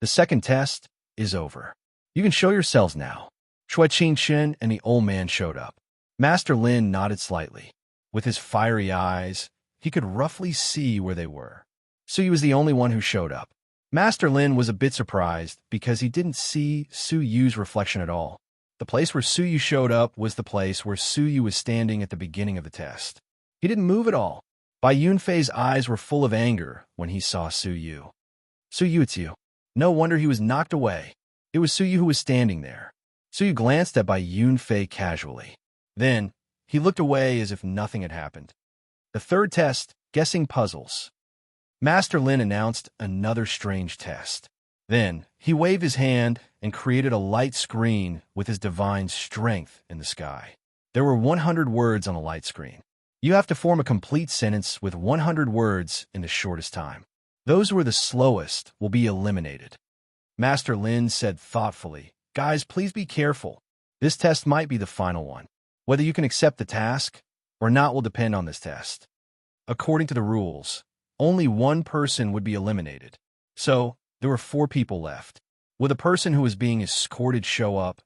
[SPEAKER 1] The second test is over. You can show yourselves now. Shui Qingchen and the old man showed up. Master Lin nodded slightly. With his fiery eyes, he could roughly see where they were. Suyu was the only one who showed up. Master Lin was a bit surprised because he didn't see Su Yu's reflection at all. The place where Su Yu showed up was the place where Su Yu was standing at the beginning of the test. He didn't move at all. Bai Yunfei's eyes were full of anger when he saw Su Yu. "Su Yu, it's you." No wonder he was knocked away. It was Su Yu who was standing there. Su Yu glanced at Bai Yunfei casually. Then, he looked away as if nothing had happened. The third test, guessing puzzles. Master Lin announced another strange test. Then, he waved his hand and created a light screen with his divine strength in the sky. There were 100 words on the light screen. You have to form a complete sentence with 100 words in the shortest time. Those who are the slowest will be eliminated. Master Lin said thoughtfully, "Guys, please be careful. This test might be the final one. Whether you can accept the task or not will depend on this test. According to the rules, only 1 person would be eliminated. So, there were 4 people left. Will the person who is being escorted show up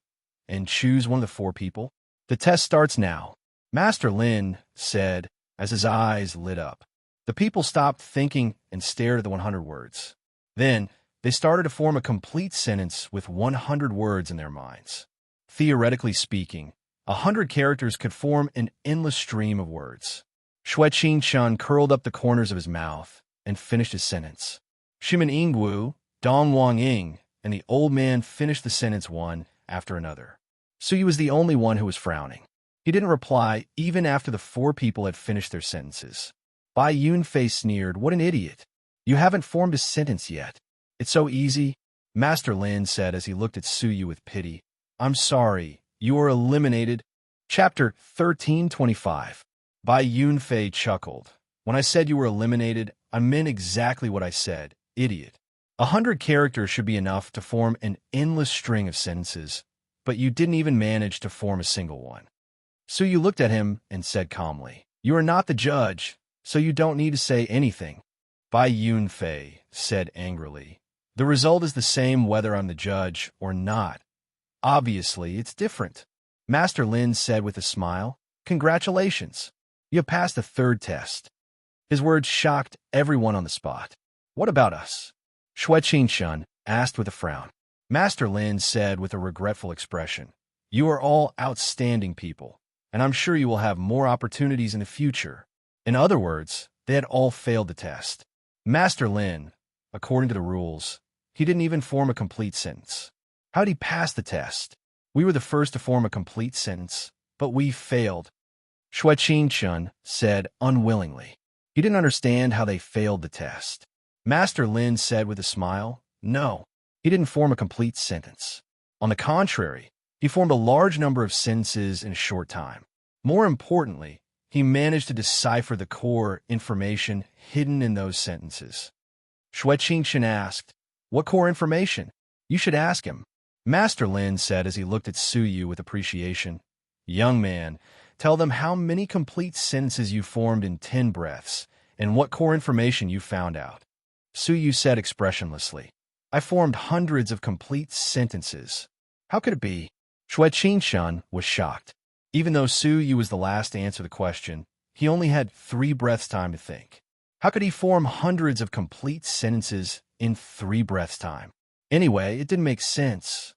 [SPEAKER 1] and choose one of the 4 people? The test starts now." Master Lin said as his eyes lit up. The people stopped thinking and stared at the 100 words. Then, they started to form a complete sentence with 100 words in their minds. Theoretically speaking, 100 characters could form an endless stream of words. Shui Qingchen curled up the corners of his mouth and finished his sentence. Shimen Ingwu, Dong Wang Ying, and the old man finished the sentence one after another. Suyu was the only one who was frowning. He didn't reply even after the 4 people had finished their sentences. Bai Yunfei sneered, "What an idiot. You haven't formed a sentence yet. It's so easy." Master Lin said as he looked at Suyu with pity, "I'm sorry, you are eliminated." Chapter 1325. Bai Yunfei chuckled. "When I said you were eliminated, I meant exactly what I said, idiot. 100 characters should be enough to form an endless string of sentences, but you didn't even manage to form a single one." Suyu looked at him and said calmly, "You are not the judge, so you don't need to say anything." Bai Yunfei said angrily, The result is the same whether I'm the judge or not. Obviously, it's different. Master Lin said with a smile, "Congratulations. You have passed the third test." His words shocked everyone on the spot. "What about us?" Shui Qingshun asked with a frown. Master Lin said with a regretful expression, "You are all outstanding people, and I'm sure you will have more opportunities in the future." In other words, they had all failed the test. Master Lin, according to the rules, he didn't even form a complete sentence. How'd he pass the test? We were the first to form a complete sentence, but we failed. Shui Qingshun said unwillingly. He didn't understand how they failed the test. Master Lin said with a smile, "No, he didn't form a complete sentence. On the contrary, he formed a large number of sentences in a short time. More importantly, he managed to decipher the core information hidden in those sentences." Shui Qingshun asked, "What core information?" "You should ask him." Master Lin said as he looked at Su Yu with appreciation. "Young man, tell them how many complete sentences you formed in 10 breaths, and what core information you found out." Su Yu said expressionlessly, "I formed hundreds of complete sentences." "How could it be?" Shui Qingshun was shocked. Even though Su Yu was the last to answer the question, he only had 3 breaths time to think. How could he form hundreds of complete sentences in 3 breaths time? Anyway, it didn't make sense.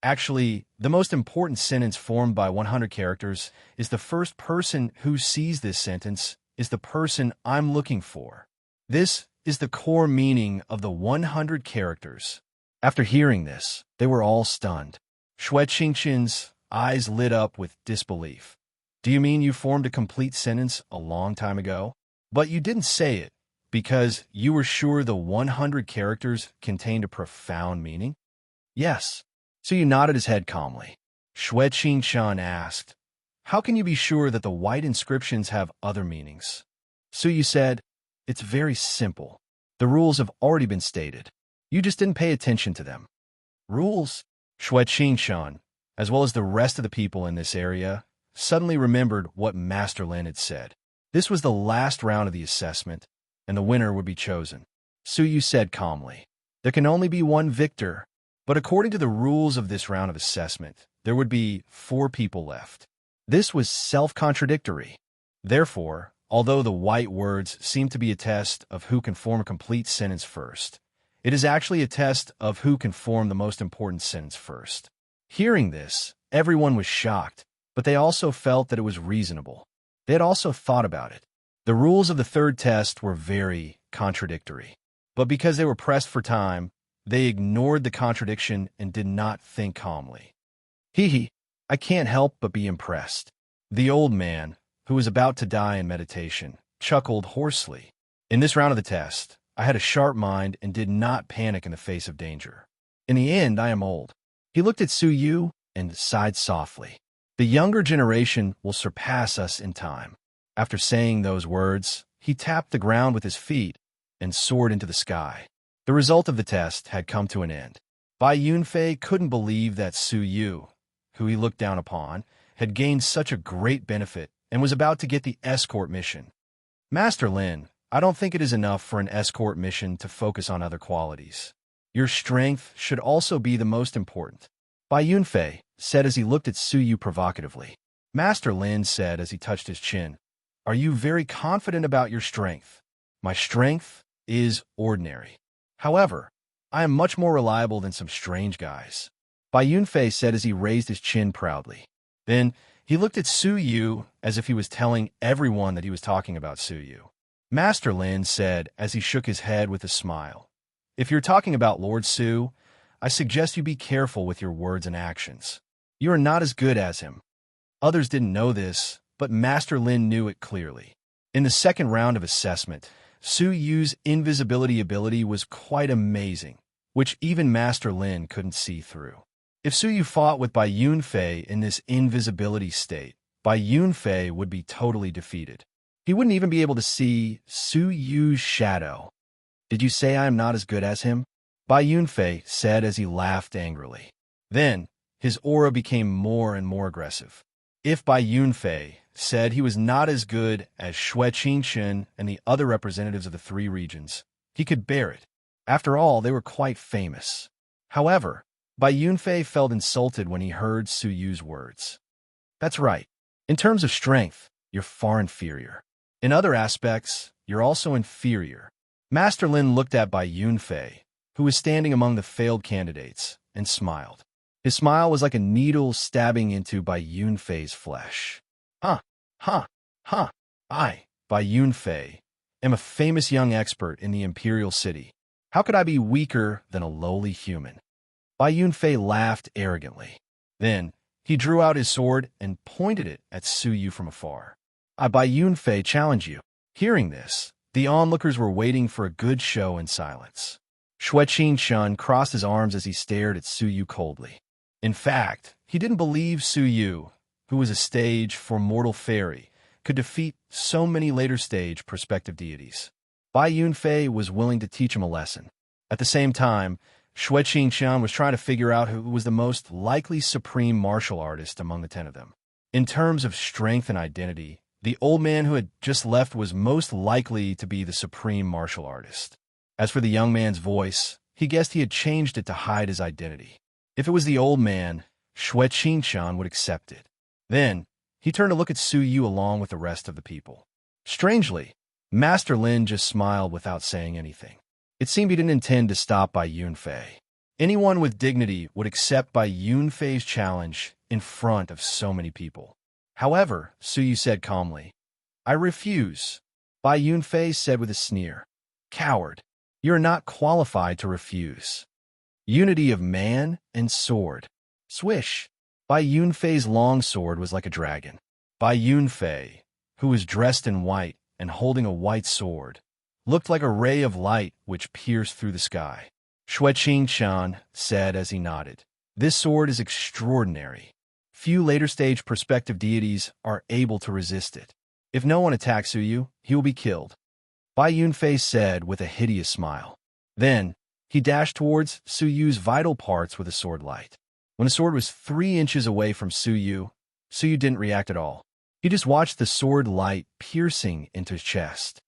[SPEAKER 1] Actually, the most important sentence formed by 100 characters is the first person who sees this sentence is the person I'm looking for. This is the core meaning of the 100 characters. After hearing this, they were all stunned. Shui Qingshun's eyes lit up with disbelief. "Do you mean you formed a complete sentence a long time ago? But you didn't say it because you were sure the 100 characters contained a profound meaning?" "Yes." So you nodded his head calmly. Shui Qingshun asked, "How can you be sure that the white inscriptions have other meanings?" Su Yu said, "It's very simple. The rules have already been stated. You just didn't pay attention to them." "Rules?" Shui Qingshun, as well as the rest of the people in this area, suddenly remembered what Master Lin had said. This was the last round of the assessment, and the winner would be chosen. Su Yu said calmly, "There can only be one victor, but according to the rules of this round of assessment, there would be 4 people left." This was self-contradictory. Therefore, although the white words seem to be a test of who can form a complete sentence first, it is actually a test of who can form the most important sentence first. Hearing this, everyone was shocked, but they also felt that it was reasonable. They had also thought about it. The rules of the third test were very contradictory. But because they were pressed for time, they ignored the contradiction and did not think calmly. "Hee, I can't help but be impressed." The old man, who was about to die in meditation, chuckled hoarsely. "In this round of the test, I had a sharp mind and did not panic in the face of danger. In the end, I am old." He looked at Su Yu and sighed softly. "The younger generation will surpass us in time." After saying those words, he tapped the ground with his feet and soared into the sky. The result of the test had come to an end. Bai Yunfei couldn't believe that Su Yu, who he looked down upon, had gained such a great benefit and was about to get the escort mission. "Master Lin, I don't think it is enough for an escort mission to focus on other qualities. Your strength should also be the most important," Bai Yunfei said as he looked at Su Yu provocatively. Master Lin said as he touched his chin, "Are you very confident about your strength?" "My strength is ordinary. However, I am much more reliable than some strange guys," Bai Yunfei said as he raised his chin proudly. Then he looked at Su Yu as if he was telling everyone that he was talking about Su Yu. Master Lin said as he shook his head with a smile, "If you're talking about Lord Su, I suggest you be careful with your words and actions. You are not as good as him." Others didn't know this, but Master Lin knew it clearly. In the second round of assessment, Su Yu's invisibility ability was quite amazing, which even Master Lin couldn't see through. If Su Yu fought with Bai Yunfei in this invisibility state, Bai Yunfei would be totally defeated. He wouldn't even be able to see Su Yu's shadow. "Did you say I am not as good as him?" Bai Yunfei said as he laughed angrily. Then, his aura became more and more aggressive. If Bai Yunfei said he was not as good as Shui Qingshun and the other representatives of the 3 regions, he could bear it. After all, they were quite famous. However, Bai Yunfei felt insulted when he heard Su Yu's words. That's right. In terms of strength, you're far inferior. In other aspects, you're also inferior. Master Lin looked at Bai Yunfei, who was standing among the failed candidates, and smiled. His smile was like a needle stabbing into Bai Yunfei's flesh. Huh, huh, huh. I, Bai Yunfei, am a famous young expert in the Imperial City. How could I be weaker than a lowly human? Bai Yunfei laughed arrogantly. Then, he drew out his sword and pointed it at Su Yu from afar. I, Bai Yunfei, challenge you. Hearing this, the onlookers were waiting for a good show in silence. Shueqin Shun crossed his arms as he stared at Su Yu coldly. In fact, he didn't believe Su Yu, who was a stage for mortal fairy, could defeat so many later-stage prospective deities. Bai Yunfei was willing to teach him a lesson. At the same time, Shueqin Shun was trying to figure out who was the most likely supreme martial artist among the 10 of them. In terms of strength and identity, the old man who had just left was most likely to be the supreme martial artist. As for the young man's voice, he guessed he had changed it to hide his identity. If it was the old man, Shueqin Shun would accept it. Then, he turned to look at Su Yu along with the rest of the people. Strangely, Master Lin just smiled without saying anything. It seemed he didn't intend to stop Bai Yunfei. Anyone with dignity would accept Bai Yunfei's challenge in front of so many people. However, Su Yu said calmly, I refuse. Bai Yunfei said with a sneer, Coward, you are not qualified to refuse. Unity of man and sword. Swish. Bai Yunfei's long sword was like a dragon. Bai Yunfei, who was dressed in white and holding a white sword, looked like a ray of light which pierced through the sky. Shueqin Shun said as he nodded, This sword is extraordinary. Few later-stage prospective deities are able to resist it. If no one attacks Su Yu, he will be killed. Bai Yunfei said with a hideous smile. Then, he dashed towards Su Yu's vital parts with a sword light. When the sword was 3 inches away from Su Yu didn't react at all. He just watched the sword light piercing into his chest.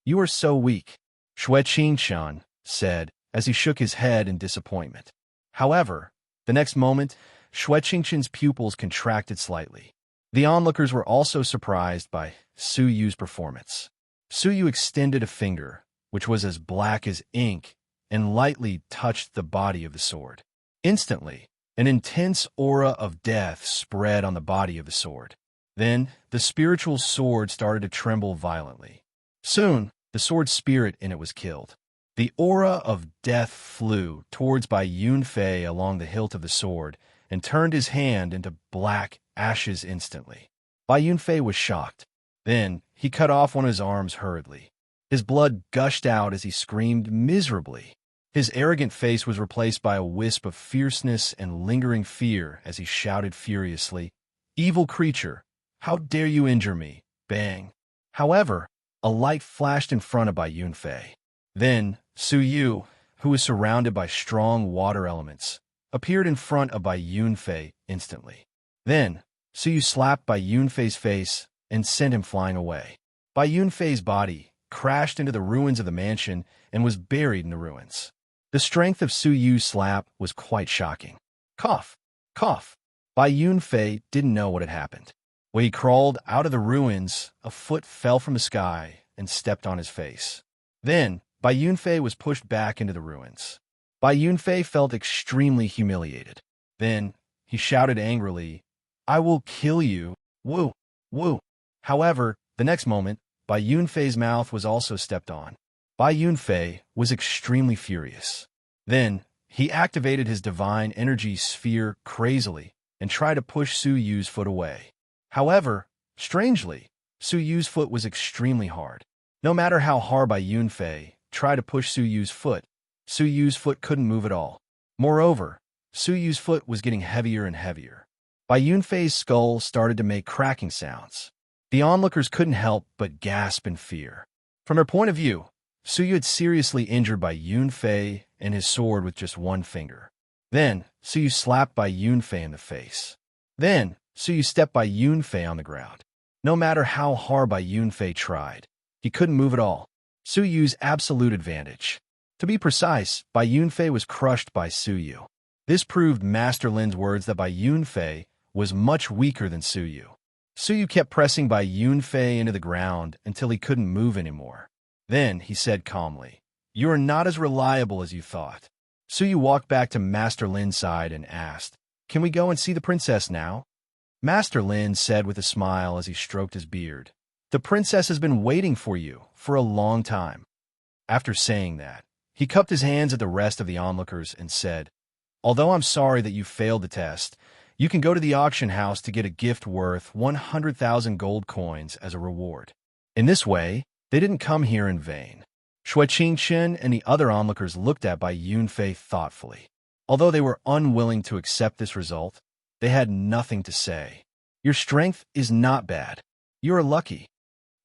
[SPEAKER 1] You are so weak, Shueqin Shun said as he shook his head in disappointment. However, the next moment, Shueqin Shun's pupils contracted slightly. The onlookers were also surprised by Su Yu's performance. Su Yu extended a finger, which was as black as ink, and lightly touched the body of the sword. Instantly, an intense aura of death spread on the body of the sword. Then, the spiritual sword started to tremble violently. Soon, the sword spirit in it was killed. The aura of death flew towards Bai Yunfei along the hilt of the sword and turned his hand into black ashes instantly. Bai Yunfei was shocked. Then, he cut off one of his arms hurriedly. His blood gushed out as he screamed miserably. His arrogant face was replaced by a wisp of fierceness and lingering fear as he shouted furiously, Evil creature, how dare you injure me? Bang. However, a light flashed in front of Bai Yunfei. Then, Su Yu, who was surrounded by strong water elements, appeared in front of Bai Yunfei instantly. Then, Su Yu slapped Bai Yunfei's face and sent him flying away. Bai Yunfei's body crashed into the ruins of the mansion and was buried in the ruins. The strength of Su Yu's slap was quite shocking. Cough, cough. Bai Yunfei didn't know what had happened. When he crawled out of the ruins, a foot fell from the sky and stepped on his face. Then, Bai Yunfei was pushed back into the ruins. Bai Yunfei felt extremely humiliated. Then, he shouted angrily, I will kill you. Woo, woo. However, the next moment, Bai Yunfei's mouth was also stepped on. Bai Yunfei was extremely furious. Then, he activated his divine energy sphere crazily and tried to push Su Yu's foot away. However, strangely, Su Yu's foot was extremely hard. No matter how hard Bai Yunfei tried to push Su Yu's foot couldn't move at all. Moreover, Su Yu's foot was getting heavier and heavier. Bai Yunfei's skull started to make cracking sounds. The onlookers couldn't help but gasp in fear. From their point of view, Su Yu had seriously injured Bai Yunfei and his sword with just one finger. Then, Su Yu slapped Bai Yunfei in the face. Then, Su Yu stepped Bai Yunfei on the ground. No matter how hard Bai Yunfei tried, he couldn't move at all. Su Yu's absolute advantage. To be precise, Bai Yunfei was crushed by Su Yu. This proved Master Lin's words that Bai Yunfei was much weaker than Su Yu. Su Yu kept pressing Bai Yunfei into the ground until he couldn't move anymore. Then he said calmly, "You are not as reliable as you thought." Su Yu walked back to Master Lin's side and asked, "Can we go and see the princess now?" Master Lin said with a smile as he stroked his beard, "The princess has been waiting for you for a long time." After saying that, he cupped his hands at the rest of the onlookers and said, "Although I'm sorry that you failed the test, you can go to the auction house to get a gift worth 100,000 gold coins as a reward." In this way, they didn't come here in vain. Shui Qingchen and the other onlookers looked at Bai Yunfei thoughtfully. Although they were unwilling to accept this result, they had nothing to say. "Your strength is not bad. You are lucky,"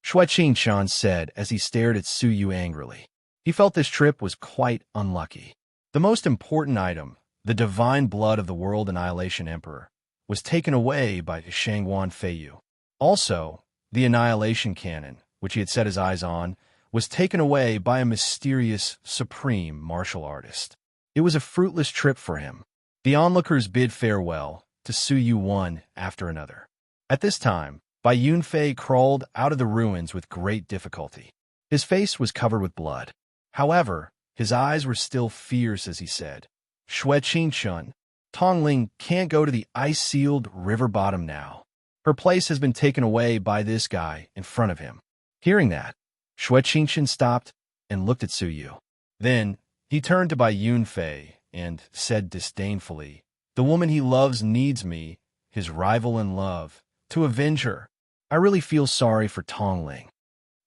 [SPEAKER 1] Shui Qingchen said as he stared at Su Yu angrily. He felt this trip was quite unlucky. The most important item, the divine blood of the World Annihilation Emperor, was taken away by Shangguan Feiyu. Also, the Annihilation Cannon, which he had set his eyes on, was taken away by a mysterious, supreme martial artist. It was a fruitless trip for him. The onlookers bid farewell to Su Yu one after another. At this time, Bai Yunfei crawled out of the ruins with great difficulty. His face was covered with blood. However, his eyes were still fierce as he said, "Shui Qingchen, Tongling can't go to the ice-sealed river bottom now. Her place has been taken away by this guy in front of him." Hearing that, Shui Qingchen stopped and looked at Su Yu. Then, he turned to Bai Yunfei and said disdainfully, "The woman he loves needs me, his rival in love, to avenge her. I really feel sorry for Tongling."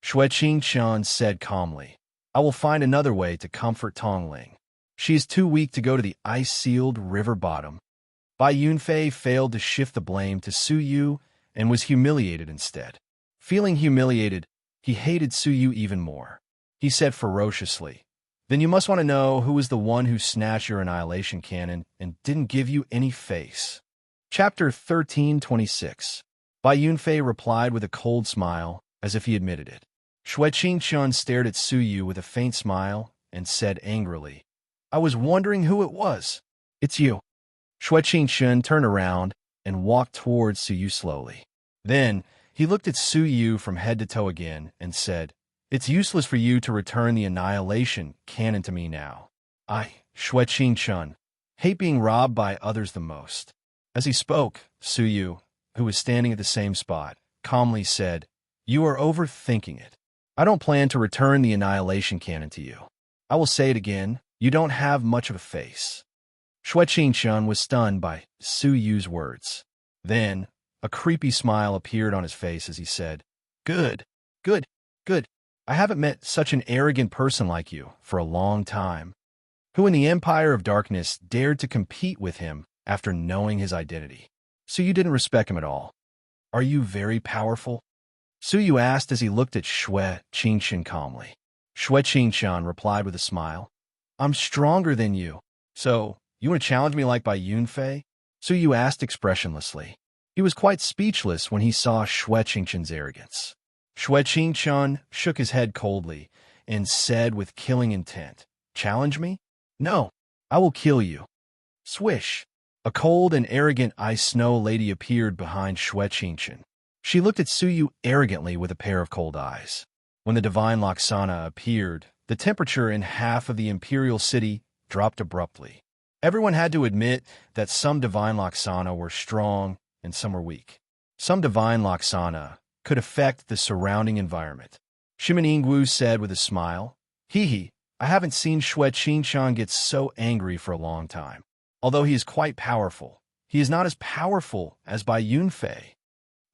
[SPEAKER 1] Shui Qingchen said calmly, "I will find another way to comfort Tongling. She is too weak to go to the ice-sealed river bottom." Bai Yunfei failed to shift the blame to Su Yu and was humiliated instead. Feeling humiliated, he hated Su Yu even more. He said ferociously, "Then you must want to know who was the one who snatched your annihilation cannon and didn't give you any face." Chapter 1326. Bai Yunfei replied with a cold smile, as if he admitted it. Shui Qingchen stared at Su Yu with a faint smile and said angrily, "I was wondering who it was. It's you." Shui Qingchen turned around and walked towards Su Yu slowly. Then, he looked at Su Yu from head to toe again and said, "It's useless for you to return the annihilation cannon to me now. I, Shui Qingchen, hate being robbed by others the most." As he spoke, Su Yu, who was standing at the same spot, calmly said, "You are overthinking it. I don't plan to return the annihilation cannon to you. I will say it again, you don't have much of a face." Shui Qingchen was stunned by Su Yu's words. Then, a creepy smile appeared on his face as he said, "Good, good, good. I haven't met such an arrogant person like you for a long time. Who in the Empire of Darkness dared to compete with him after knowing his identity? So you didn't respect him at all. Are you very powerful?" Su Yu asked as he looked at Shui Qingchen calmly. Shui Qingchen replied with a smile, "I'm stronger than you. So, you want to challenge me like Bai Yunfei?" Su Yu asked expressionlessly. He was quite speechless when he saw Shui Qingchen's arrogance. Shui Qingchen shook his head coldly and said with killing intent, "Challenge me? No, I will kill you." Swish! A cold and arrogant ice snow lady appeared behind Shui Qingchen. She looked at Su Yu arrogantly with a pair of cold eyes. When the divine Laksana appeared, the temperature in half of the imperial city dropped abruptly. Everyone had to admit that some divine Laksana were strong and some were weak. Some divine Laksana could affect the surrounding environment. Shimin Ingwu said with a smile, "Hee, I haven't seen Shui Qingchen get so angry for a long time. Although he is quite powerful, he is not as powerful as Bai Yunfei."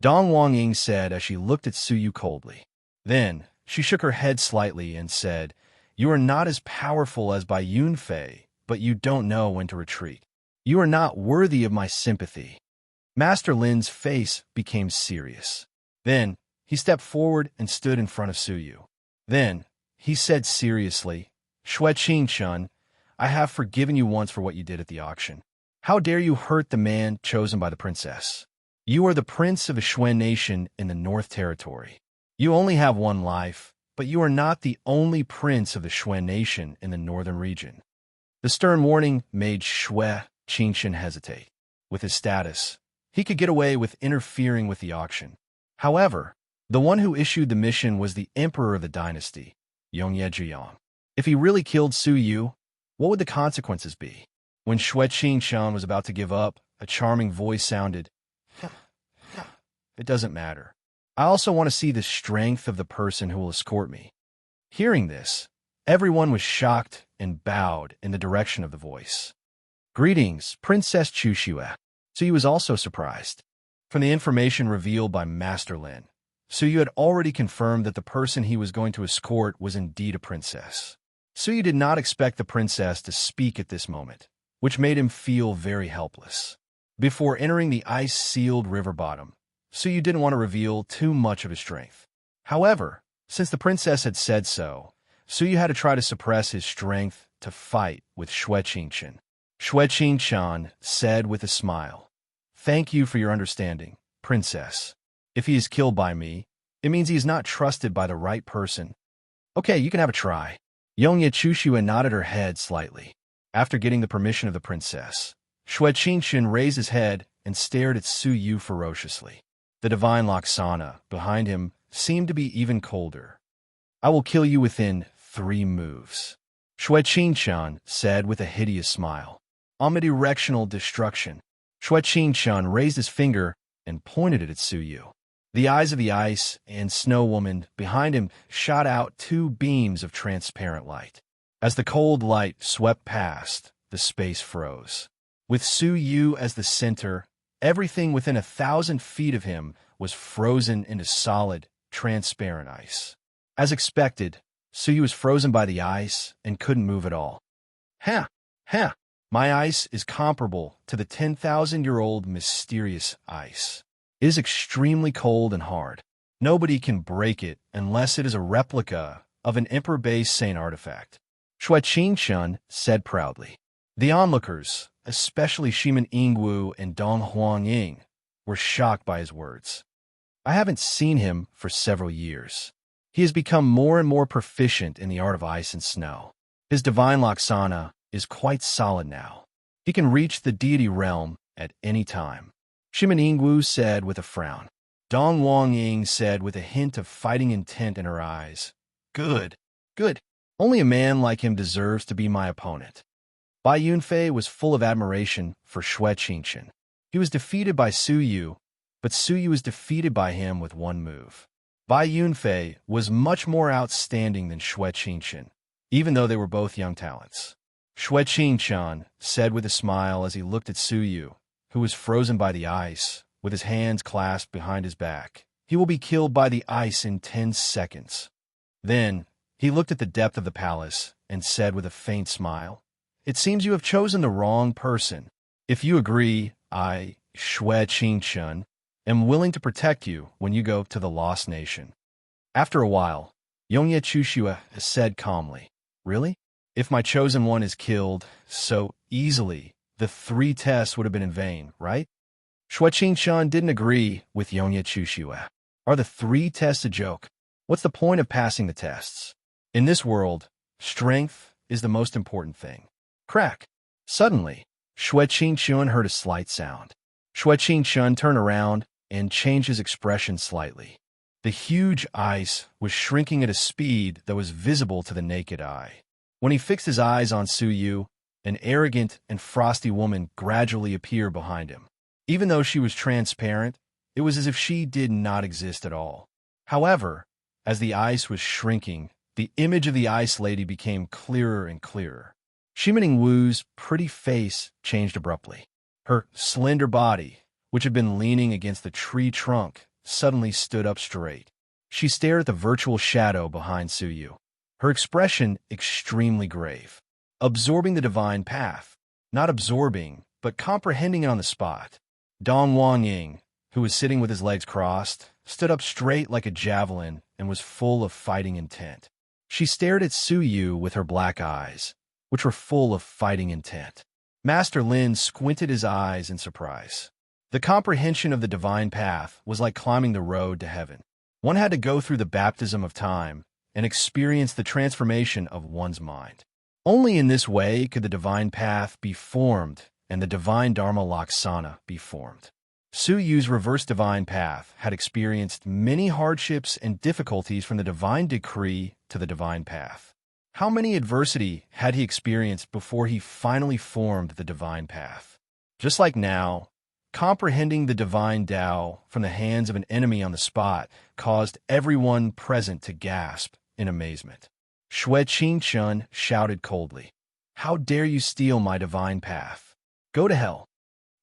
[SPEAKER 1] Dong Wangying said as she looked at Su Yu coldly. Then, she shook her head slightly and said, "You are not as powerful as Bai Yunfei, but you don't know when to retreat. You are not worthy of my sympathy." Master Lin's face became serious. Then, he stepped forward and stood in front of Su Yu. Then, he said seriously, "Shui Qingchen, I have forgiven you once for what you did at the auction. How dare you hurt the man chosen by the princess? You are the prince of a Xuan nation in the North Territory. You only have one life, but you are not the only prince of the Xue nation in the northern region. The stern warning made Xue Qingshan hesitate. With his status, he could get away with interfering with the auction. However, the one who issued the mission was the emperor of the dynasty, Yongye. If he really killed Su Yu, what would the consequences be? When Xue Qingshan was about to give up, a charming voice sounded, "It doesn't matter. I also want to see the strength of the person who will escort me." Hearing this, everyone was shocked and bowed in the direction of the voice. "Greetings, Princess Chuxue." Suyu was also surprised. From the information revealed by Master Lin, Suyu had already confirmed that the person he was going to escort was indeed a princess. Suyu did not expect the princess to speak at this moment, which made him feel very helpless. Before entering the ice-sealed river bottom, Suyu didn't want to reveal too much of his strength. However, since the princess had said so, Suyu had to try to suppress his strength to fight with Xue Qingshan. Xue Qingshan said with a smile, "Thank you for your understanding, princess. If he is killed by me, it means he is not trusted by the right person. Okay, you can have a try." Yongye Chuxue nodded her head slightly. After getting the permission of the princess, Xue Qingshan raised his head and stared at Su Yu ferociously. The divine Laksana behind him seemed to be even colder. "I will kill you within 3 moves," Xue Qingshan said with a hideous smile. Omnidirectional destruction. Xue Qingshan raised his finger and pointed it at Su Yu. The eyes of the ice and snow woman behind him shot out 2 beams of transparent light. As the cold light swept past, the space froze. With Su Yu as the center, everything within 1,000 feet of him was frozen into solid, transparent ice. As expected, Su Yu was frozen by the ice and couldn't move at all. "Ha! Ha! My ice is comparable to the 10,000-year-old mysterious ice. It is extremely cold and hard. Nobody can break it unless it is a replica of an Emperor-based Saint artifact," Xue Qingshan said proudly. The onlookers, especially Shiman Yingwu and Dong Huangying, were shocked by his words. "I haven't seen him for several years. He has become more and more proficient in the art of ice and snow. His divine Laksana is quite solid now. He can reach the deity realm at any time," Shiman Yingwu said with a frown. Dong Huangying said with a hint of fighting intent in her eyes, Good. Only a man like him deserves to be my opponent." Bai Yunfei was full of admiration for Xue Qingshan. He was defeated by Su Yu, but Su Yu was defeated by him with 1 move. Bai Yunfei was much more outstanding than Xue Qingshan, even though they were both young talents. Xue Qingshan said with a smile as he looked at Su Yu, who was frozen by the ice, with his hands clasped behind his back. "He will be killed by the ice in 10 seconds. Then, he looked at the depth of the palace and said with a faint smile, "It seems you have chosen the wrong person. If you agree, I, Xue Qingshan, am willing to protect you when you go to the Lost Nation." After a while, Yongye Chuxue said calmly, "Really? If my chosen one is killed so easily, the 3 tests would have been in vain, right?" Xue Qingshan didn't agree with Yongye Chuxue. "Are the 3 tests a joke? What's the point of passing the tests? In this world, strength is the most important thing." Crack! Suddenly, Xue Qingshan heard a slight sound. Xue Qingshan turned around and changed his expression slightly. The huge ice was shrinking at a speed that was visible to the naked eye. When he fixed his eyes on Su Yu, an arrogant and frosty woman gradually appeared behind him. Even though she was transparent, it was as if she did not exist at all. However, as the ice was shrinking, the image of the ice lady became clearer and clearer. Shiman Yingwu's pretty face changed abruptly. Her slender body, which had been leaning against the tree trunk, suddenly stood up straight. She stared at the virtual shadow behind Su Yu, her expression extremely grave. Absorbing the divine path, not absorbing, but comprehending it on the spot. Dong Huangying, who was sitting with his legs crossed, stood up straight like a javelin and was full of fighting intent. She stared at Su Yu with her black eyes, which were full of fighting intent. Master Lin squinted his eyes in surprise. The comprehension of the divine path was like climbing the road to heaven. One had to go through the baptism of time and experience the transformation of one's mind. Only in this way could the divine path be formed and the divine Dharma Laksana be formed. Su Yu's reverse divine path had experienced many hardships and difficulties from the divine decree to the divine path. How many adversity had he experienced before he finally formed the divine path? Just like now, comprehending the divine Tao from the hands of an enemy on the spot caused everyone present to gasp in amazement. Xue Qingshun shouted coldly, "How dare you steal my divine path? Go to hell!"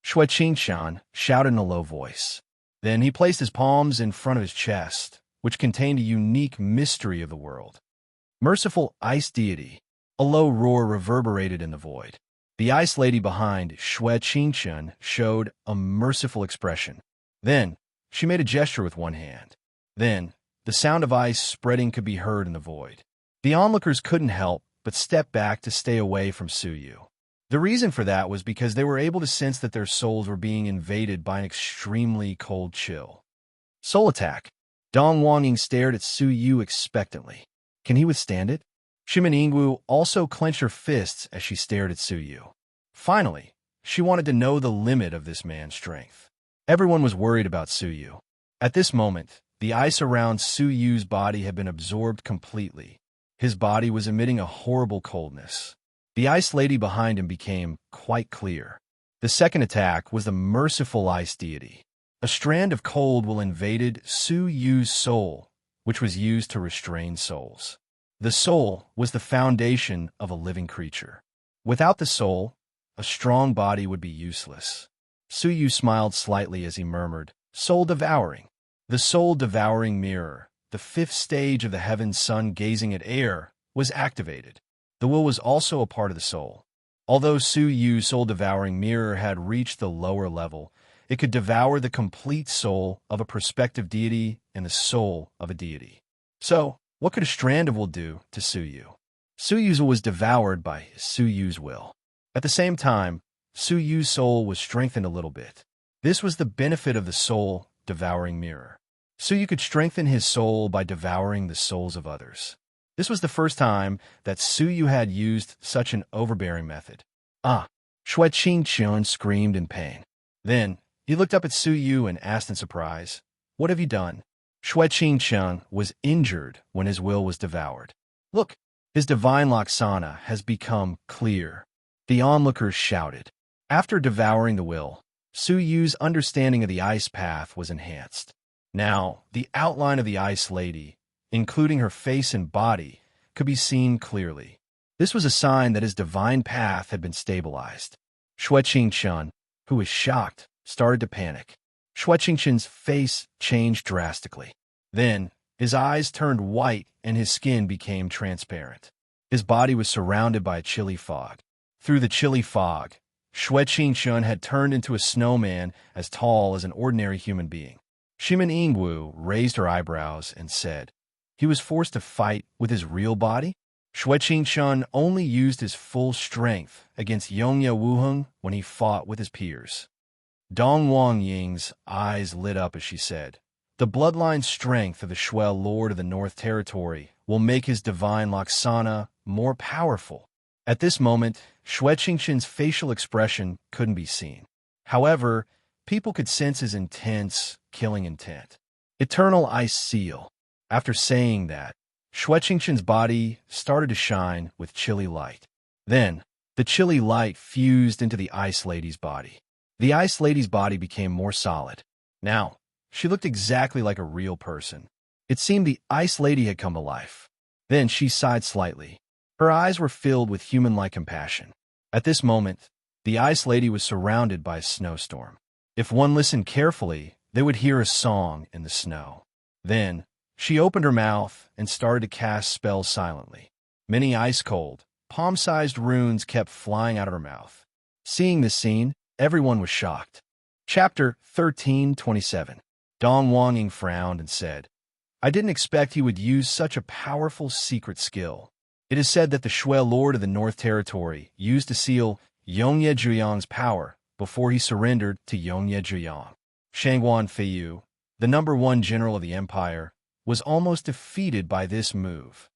[SPEAKER 1] Xue Qingshun shouted in a low voice. Then he placed his palms in front of his chest, which contained a unique mystery of the world. Merciful ice deity. A low roar reverberated in the void. The ice lady behind Xue Qingshun showed a merciful expression. Then, she made a gesture with one hand. Then, the sound of ice spreading could be heard in the void. The onlookers couldn't help but step back to stay away from Su Yu. The reason for that was because they were able to sense that their souls were being invaded by an extremely cold chill. Soul attack. Dong Wangying stared at Su Yu expectantly. Can he withstand it? Shimin Yingwu also clenched her fists as she stared at Su Yu. Finally, she wanted to know the limit of this man's strength. Everyone was worried about Su Yu. At this moment, the ice around Su Yu's body had been absorbed completely. His body was emitting a horrible coldness. The ice lady behind him became quite clear. The second attack was the merciful ice deity. A strand of cold will invaded Su Yu's soul, which was used to restrain souls. The soul was the foundation of a living creature. Without the soul, a strong body would be useless. Su Yu smiled slightly as he murmured, "Soul devouring." The soul-devouring mirror, the fifth stage of the heaven sun gazing at air, was activated. The will was also a part of the soul. Although Su Yu's soul-devouring mirror had reached the lower level, it could devour the complete soul of a prospective deity and the soul of a deity. So, what could a strand of will do to Su Yu? Su Yu's will was devoured by Su Yu's will. At the same time, Su Yu's soul was strengthened a little bit. This was the benefit of the soul-devouring mirror. Su Yu could strengthen his soul by devouring the souls of others. This was the first time that Su Yu had used such an overbearing method. "Ah!" Xue Qingshun screamed in pain. Then, he looked up at Su Yu and asked in surprise, "What have you done?" Xue Qingshun was injured when his will was devoured. "Look, his divine Laksana has become clear." The onlookers shouted. After devouring the will, Su Yu's understanding of the ice path was enhanced. Now, the outline of the ice lady, including her face and body, could be seen clearly. This was a sign that his divine path had been stabilized. Xue Qingshun, who was shocked, started to panic. Xue Qingshun's face changed drastically. Then, his eyes turned white and his skin became transparent. His body was surrounded by a chilly fog. Through the chilly fog, Xue Qingshun had turned into a snowman as tall as an ordinary human being. Shimin Yingwu raised her eyebrows and said, "He was forced to fight with his real body?" Xue Qingshun only used his full strength against Yongye Wuheng when he fought with his peers. Dong Wangying's eyes lit up as she said, "The bloodline strength of the Xue Lord of the North Territory will make his divine Laksana more powerful." At this moment, Xue Qingshun's facial expression couldn't be seen. However, people could sense his intense, killing intent. Eternal Ice Seal. After saying that, Xue Qingshun's body started to shine with chilly light. Then, the chilly light fused into the Ice Lady's body. The Ice Lady's body became more solid. Now, she looked exactly like a real person. It seemed the Ice Lady had come to life. Then she sighed slightly. Her eyes were filled with human-like compassion. At this moment, the Ice Lady was surrounded by a snowstorm. If one listened carefully, they would hear a song in the snow. Then, she opened her mouth and started to cast spells silently. Many ice-cold, palm-sized runes kept flying out of her mouth. Seeing this scene, everyone was shocked. Chapter 13:27. Dong Wangying frowned and said, "I didn't expect he would use such a powerful secret skill. It is said that the Xue Lord of the North Territory used to seal Yongye Zhuyang's power before he surrendered to Yongye Zhuyang. Shangguan Feiyu, the #1 general of the empire, was almost defeated by this move.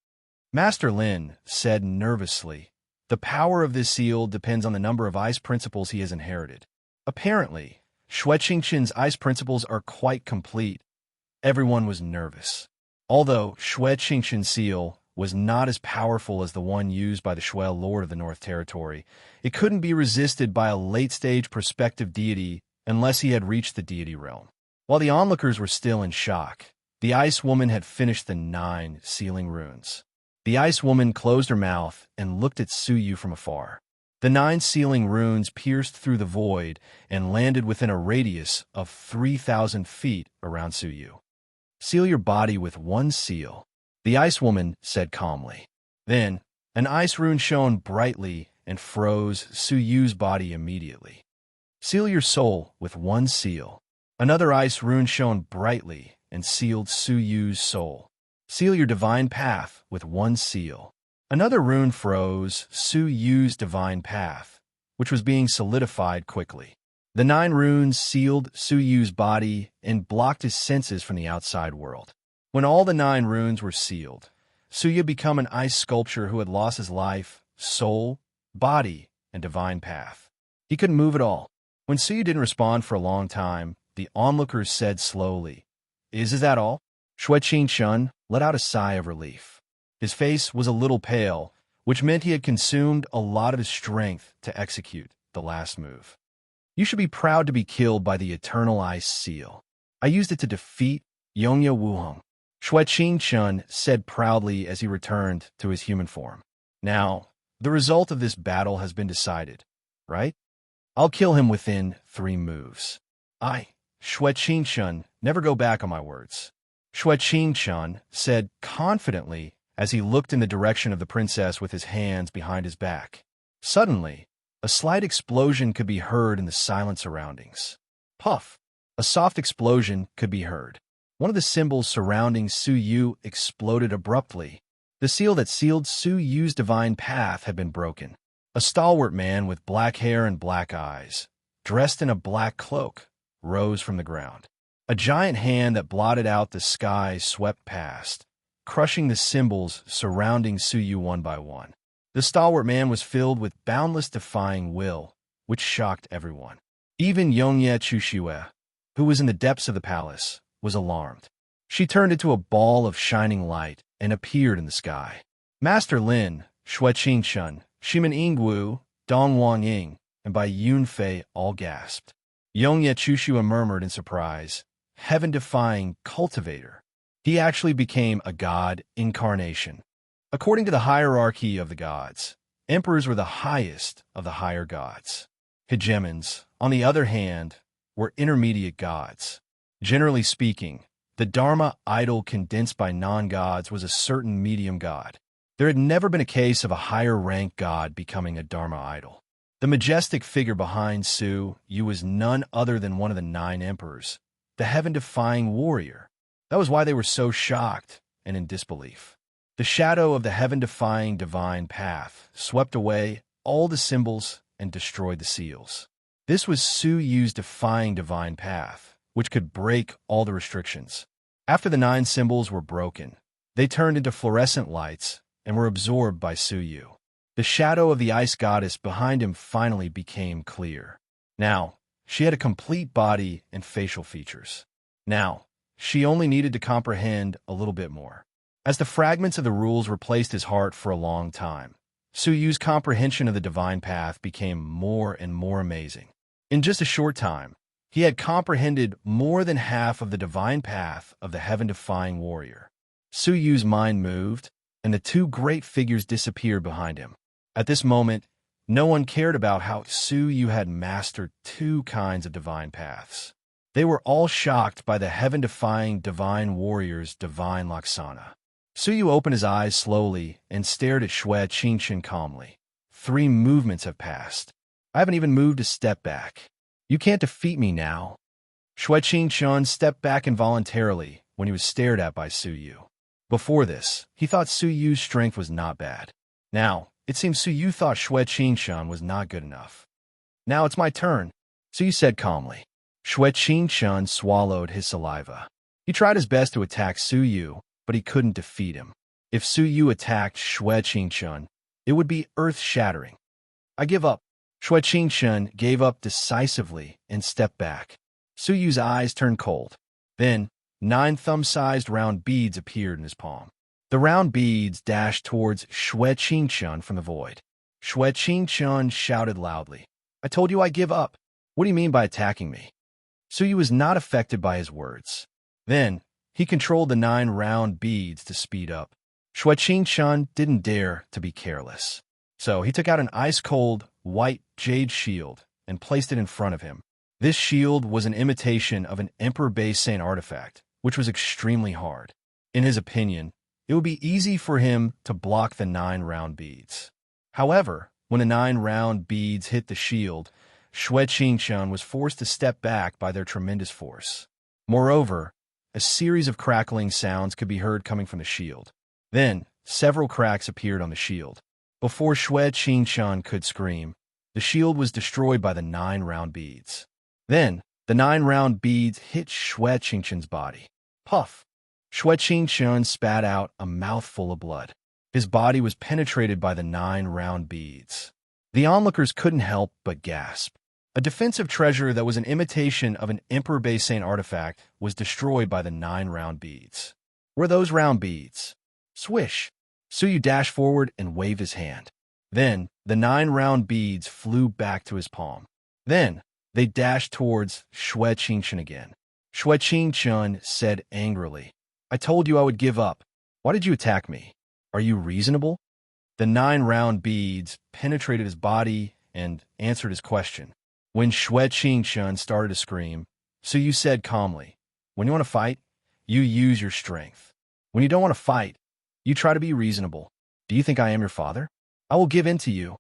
[SPEAKER 1] Master Lin said nervously, "The power of this seal depends on the number of ice principles he has inherited. Apparently, Xue Qingqian's ice principles are quite complete." Everyone was nervous. Although Xue Qingqian's seal was not as powerful as the one used by the Shuel Lord of the North Territory, it couldn't be resisted by a late-stage prospective deity unless he had reached the deity realm. While the onlookers were still in shock, the Ice Woman had finished the 9 sealing runes. The Ice Woman closed her mouth and looked at Suyu from afar. The 9 sealing runes pierced through the void and landed within a radius of 3,000 feet around Suyu. "Seal your body with 1 seal," the Ice Woman said calmly. Then, an ice rune shone brightly and froze Suyu's body immediately. "Seal your soul with 1 seal." Another ice rune shone brightly and sealed Suyu's soul. "Seal your divine path with 1 seal." Another rune froze Suyu's divine path, which was being solidified quickly. The 9 runes sealed Suyu's body and blocked his senses from the outside world. When all the 9 runes were sealed, Suyu became an ice sculpture who had lost his life, soul, body, and divine path. He couldn't move at all. When Suyu didn't respond for a long time, the onlookers said slowly, Is that all?" Xue Qingqian let out a sigh of relief. His face was a little pale, which meant he had consumed a lot of his strength to execute the last move. "You should be proud to be killed by the Eternal Ice Seal. I used it to defeat Yongya Wuheng," Xue Qingqian said proudly as he returned to his human form. "Now, the result of this battle has been decided, right? I'll kill him within 3 moves. Xue Qingqian, never go back on my words," Xue Qingqian said confidently as he looked in the direction of the princess with his hands behind his back. Suddenly, a slight explosion could be heard in the silent surroundings. Puff! A soft explosion could be heard. One of the symbols surrounding Suyu exploded abruptly. The seal that sealed Suyu's divine path had been broken. A stalwart man with black hair and black eyes, dressed in a black cloak, rose from the ground. A giant hand that blotted out the sky swept past, crushing the symbols surrounding Suyu one by one. The stalwart man was filled with boundless defying will, which shocked everyone. Even Yongye Chushue, who was in the depths of the palace, was alarmed. She turned into a ball of shining light and appeared in the sky. Master Lin, Xue Qingqian, Shimen Yingwu, Dong Wangying, and Bai Yunfei all gasped. Yongye Chushue murmured in surprise, "Heaven-defying cultivator." He actually became a god incarnation. According to the hierarchy of the gods, emperors were the highest of the higher gods. Hegemons, on the other hand, were intermediate gods. Generally speaking, the Dharma idol condensed by non-gods was a certain medium god. There had never been a case of a higher-ranked god becoming a Dharma idol. The majestic figure behind Suyu was none other than one of the 9 emperors, the heaven-defying warrior. That was why they were so shocked and in disbelief. The shadow of the heaven-defying divine path swept away all the symbols and destroyed the seals. This was Suyu's defying divine path, which could break all the restrictions. After the 9 symbols were broken, they turned into fluorescent lights and were absorbed by Suyu. The shadow of the ice goddess behind him finally became clear. Now, she had a complete body and facial features. Now, she only needed to comprehend a little bit more. As the fragments of the rules replaced his heart for a long time, Suyu's comprehension of the divine path became more and more amazing. In just a short time, he had comprehended more than half of the divine path of the heaven-defying warrior. Suyu's mind moved, and the 2 great figures disappeared behind him. At this moment, no one cared about how Suyu had mastered 2 kinds of divine paths. They were all shocked by the heaven-defying divine warrior's divine Laksana. Suyu opened his eyes slowly and stared at Xue Qingqian calmly. 3 movements have passed. I haven't even moved a step back. You can't defeat me now. Xue Qingqian stepped back involuntarily when he was stared at by Suyu. Before this, he thought Suyu's strength was not bad. Now, it seems Suyu thought Xue Qingqian was not good enough. "Now it's my turn," Suyu said calmly. Xue Qingqian swallowed his saliva. He tried his best to attack Su Yu, but he couldn't defeat him. If Su Yu attacked Xue Qingchun, it would be earth-shattering. I give up. Xue Qingchun gave up decisively and stepped back. Su Yu's eyes turned cold. Then, 9 thumb-sized round beads appeared in his palm. The round beads dashed towards Xue Qingchun from the void. Xue Qingchun shouted loudly, "I told you I give up. What do you mean by attacking me?" Su Yu was not affected by his words. Then, he controlled the 9 round beads to speed up. Xue Qingchun didn't dare to be careless. So he took out an ice-cold, white jade shield and placed it in front of him. This shield was an imitation of an Emperor Saint artifact, which was extremely hard. In his opinion, it would be easy for him to block the 9 round beads. However, when the 9 round beads hit the shield, Xue Qingchun was forced to step back by their tremendous force. Moreover, a series of crackling sounds could be heard coming from the shield. Then, several cracks appeared on the shield. Before Xue Qingchun could scream, the shield was destroyed by the 9 round beads. Then, the 9 round beads hit Xue Qingchun's body. Puff! Xue Qingchun spat out a mouthful of blood. His body was penetrated by the 9 round beads. The onlookers couldn't help but gasp. A defensive treasure that was an imitation of an Emperor Saint artifact was destroyed by the 9 round beads. Were those round beads? Swish! Su Yu dashed forward and waved his hand. Then, the 9 round beads flew back to his palm. Then, they dashed towards Xue Qingchun again. Xue Qingchun said angrily, "I told you I would give up. Why did you attack me? Are you reasonable?" The 9 round beads penetrated his body and answered his question. When Xue Qingchun started to scream, Su Yu said calmly, "When you want to fight, you use your strength. When you don't want to fight, you try to be reasonable. Do you think I am your father? I will give in to you."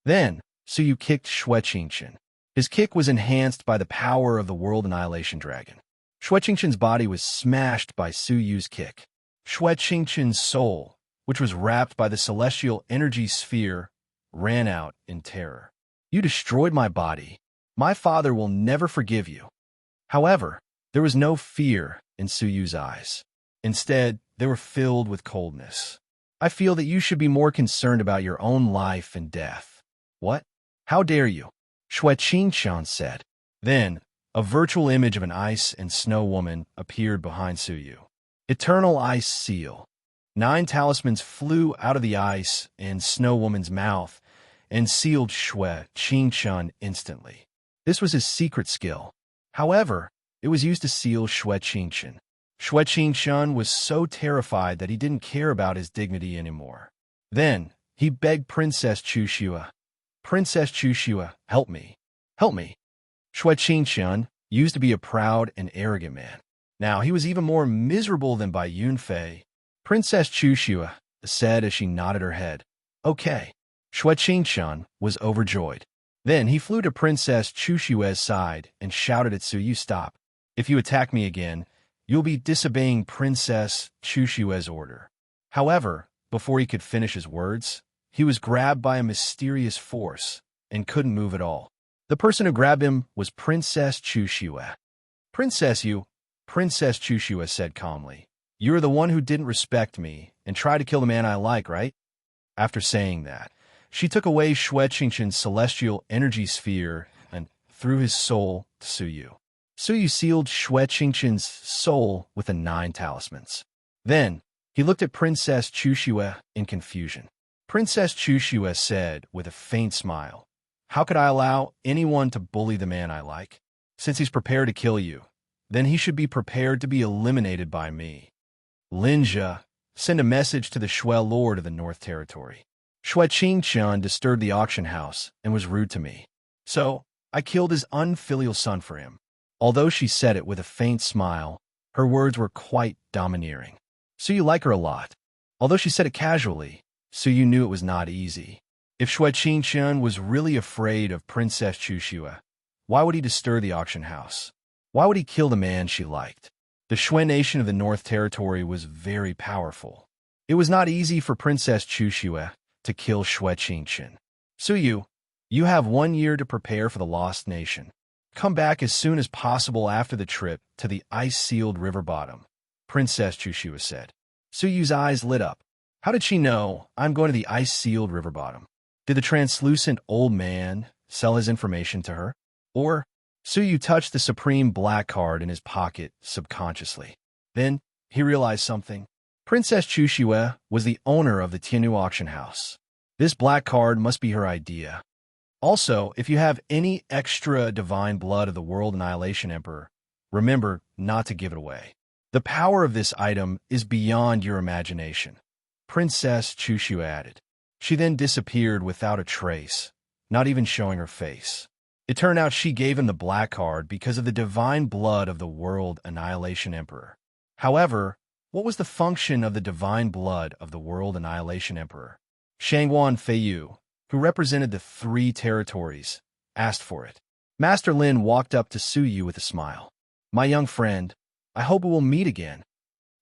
[SPEAKER 1] Then, Su Yu kicked Xue Qingchun. His kick was enhanced by the power of the World Annihilation Dragon. Xue Qingchun's body was smashed by Su Yu's kick. Xue Qingchun's soul, which was wrapped by the celestial energy sphere, ran out in terror. "You destroyed my body. My father will never forgive you." However, there was no fear in Su Yu's eyes. Instead, they were filled with coldness. "I feel that you should be more concerned about your own life and death." "What? How dare you?" Xue Qingchun said. Then, a virtual image of an ice and snow woman appeared behind Su Yu. Eternal Ice Seal. 9 talismans flew out of the ice and snow woman's mouth and sealed Xue Qingchun instantly. This was his secret skill. However, it was used to seal Xue Qingchun. Xue Qingchun was so terrified that he didn't care about his dignity anymore. Then, he begged Princess Chuxue, "Princess Chuxue, help me. Help me." Xue Qingchun used to be a proud and arrogant man. Now he was even more miserable than Bai Yunfei. Princess Chuxue said as she nodded her head, "Okay." Xue Qingchun was overjoyed. Then he flew to Princess Chuxue's side and shouted at Su Yu, "Stop. If you attack me again, you'll be disobeying Princess Chuxue's order." However, before he could finish his words, he was grabbed by a mysterious force and couldn't move at all. The person who grabbed him was Princess Chuxue. Princess Chuxue said calmly, "You are the one who didn't respect me and tried to kill the man I like, right?" After saying that, she took away Xue Qingchun's celestial energy sphere and threw his soul to Su Yu. Su Yu sealed Xue Qingchun's soul with the 9 talismans. Then, he looked at Princess Chuxue in confusion. Princess Chuxue said with a faint smile, "How could I allow anyone to bully the man I like? Since he's prepared to kill you, then he should be prepared to be eliminated by me. Linja, send a message to the Xue Lord of the North Territory. Xue Qingchun disturbed the auction house and was rude to me. So, I killed his unfilial son for him." Although she said it with a faint smile, her words were quite domineering. Su Yu liked her a lot. Although she said it casually, Su Yu knew it was not easy. If Xue Qingchun was really afraid of Princess Chuxue, why would he disturb the auction house? Why would he kill the man she liked? The Xue nation of the North Territory was very powerful. It was not easy for Princess Chuxue to kill Xue Qingchun. "Su Yu, you have 1 year to prepare for the Lost Nation. Come back as soon as possible after the trip to the ice-sealed river bottom, Princess Chushiwa said. Suyu's eyes lit up. How did she know I'm going to the ice-sealed river bottom? Did the translucent old man sell his information to her? Or Suyu touched the supreme black card in his pocket subconsciously. Then he realized something. Princess Chushiwa was the owner of the Tianu auction house. This black card must be her idea. Also, if you have any extra divine blood of the World Annihilation Emperor, remember not to give it away. The power of this item is beyond your imagination, Princess Chushiwa added. She then disappeared without a trace, not even showing her face. It turned out she gave him the black card because of the divine blood of the World Annihilation Emperor. However, what was the function of the divine blood of the World Annihilation Emperor? Shangguan Feiyu, who represented the 3 territories, asked for it. Master Lin walked up to Suyu with a smile. My young friend, I hope we will meet again.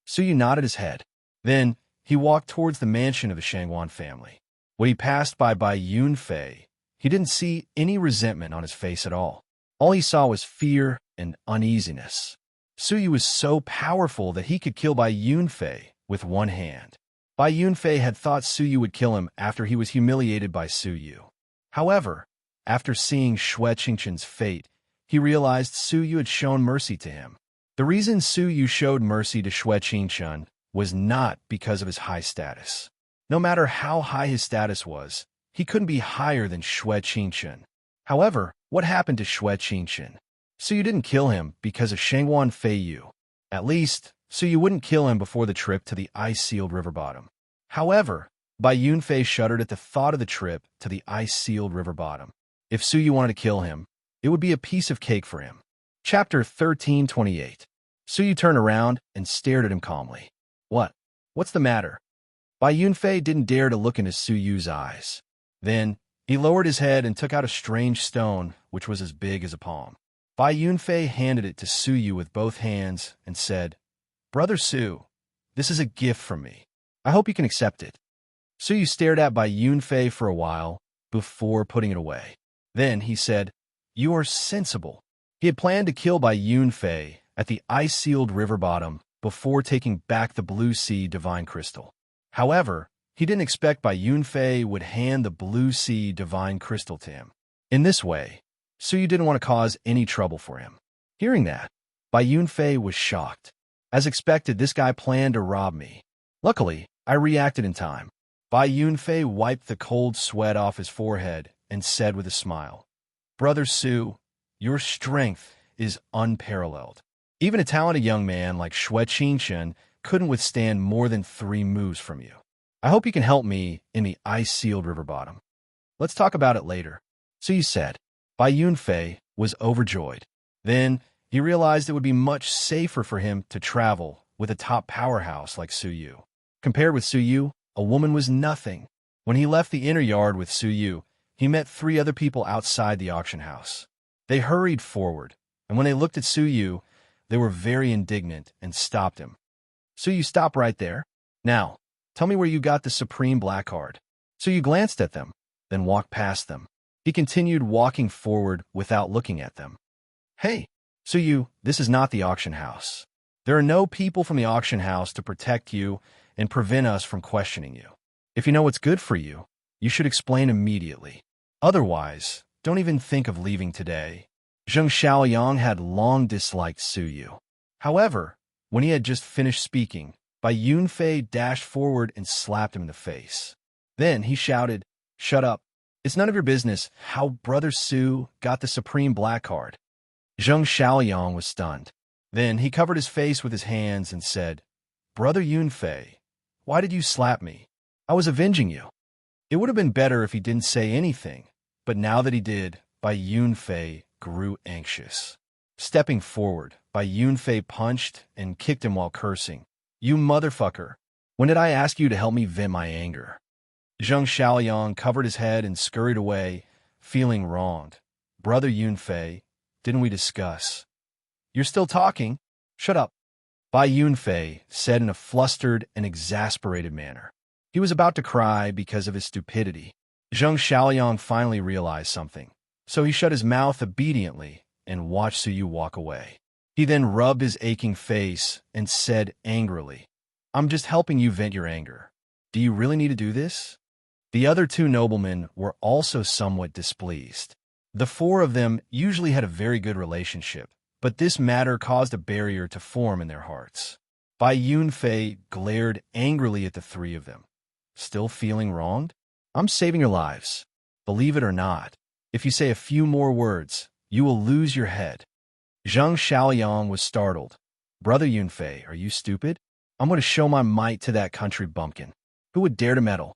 [SPEAKER 1] Suyu nodded his head. Then he walked towards the mansion of the Shangguan family. When he passed by Yunfei, he didn't see any resentment on his face at all. All he saw was fear and uneasiness. Suyu was so powerful that he could kill Yunfei with one hand. Yunfei had thought Suyu would kill him after he was humiliated by Suyu. However, after seeing Xue Qingchen's fate, he realized Suyu had shown mercy to him. The reason Suyu showed mercy to Xue Qingchen was not because of his high status. No matter how high his status was, he couldn't be higher than Xue Qingchen. However, what happened to Xue Qingchen? Suyu didn't kill him because of Shangguan Feiyu. At least, Suyu wouldn't kill him before the trip to the ice-sealed river bottom. However, Yunfei shuddered at the thought of the trip to the ice-sealed river bottom. If Suyu wanted to kill him, it would be a piece of cake for him. Chapter 1328. Suyu turned around and stared at him calmly. What? What's the matter? Yunfei didn't dare to look into Suyu's eyes. Then, he lowered his head and took out a strange stone, which was as big as a palm. Yunfei handed it to Suyu with both hands and said, Brother Su, this is a gift from me. I hope you can accept it. Suyu stared at Yunfei for a while before putting it away. Then he said, You are sensible. He had planned to kill Yunfei at the ice-sealed river bottom before taking back the blue sea divine crystal. However, he didn't expect Yunfei would hand the blue sea divine crystal to him. In this way, Suyu didn't want to cause any trouble for him. Hearing that, Yunfei was shocked. As expected, this guy planned to rob me. Luckily, I reacted in time. Yunfei wiped the cold sweat off his forehead and said with a smile, Brother Su, your strength is unparalleled. Even a talented young man like Xue Qingchen couldn't withstand more than 3 moves from you. I hope you can help me in the ice-sealed river bottom. Let's talk about it later. Suyu said. Yunfei was overjoyed. Then, he realized it would be much safer for him to travel with a top powerhouse like Suyu. Compared with Suyu, a woman was nothing. When he left the inner yard with Suyu, he met 3 other people outside the auction house. They hurried forward, and when they looked at Suyu, they were very indignant and stopped him. Suyu, stop right there. Now, tell me where you got the supreme black card. Suyu glanced at them, then walked past them. He continued walking forward without looking at them. Hey, Suyu, this is not the auction house. There are no people from the auction house to protect you and prevent us from questioning you. If you know what's good for you, you should explain immediately. Otherwise, don't even think of leaving today. Zheng Xiaoyang had long disliked Suyu. However, when he had just finished speaking, Yunfei dashed forward and slapped him in the face. Then he shouted, Shut up. It's none of your business how Brother Su got the supreme black card. Zheng Xiaoyang was stunned. Then he covered his face with his hands and said, Brother Yunfei, why did you slap me? I was avenging you. It would have been better if he didn't say anything, but now that he did, Yunfei grew anxious. Stepping forward, Yunfei punched and kicked him while cursing. You motherfucker! When did I ask you to help me vent my anger? Zheng Xiaoyang covered his head and scurried away, feeling wronged. Brother Yunfei, didn't we discuss? You're still talking? Shut up. Yunfei said in a flustered and exasperated manner. He was about to cry because of his stupidity. Zheng Xiaoyang finally realized something, so he shut his mouth obediently and watched Suyu walk away. He then rubbed his aching face and said angrily, "I'm just helping you vent your anger. Do you really need to do this?" The other two noblemen were also somewhat displeased. The four of them usually had a very good relationship, but this matter caused a barrier to form in their hearts. Bai Yunfei glared angrily at the three of them. "Still feeling wronged? I'm saving your lives. Believe it or not, if you say a few more words, you will lose your head." Zheng Xiaoyang was startled. "Brother Yunfei, are you stupid? I'm going to show my might to that country bumpkin. Who would dare to meddle?"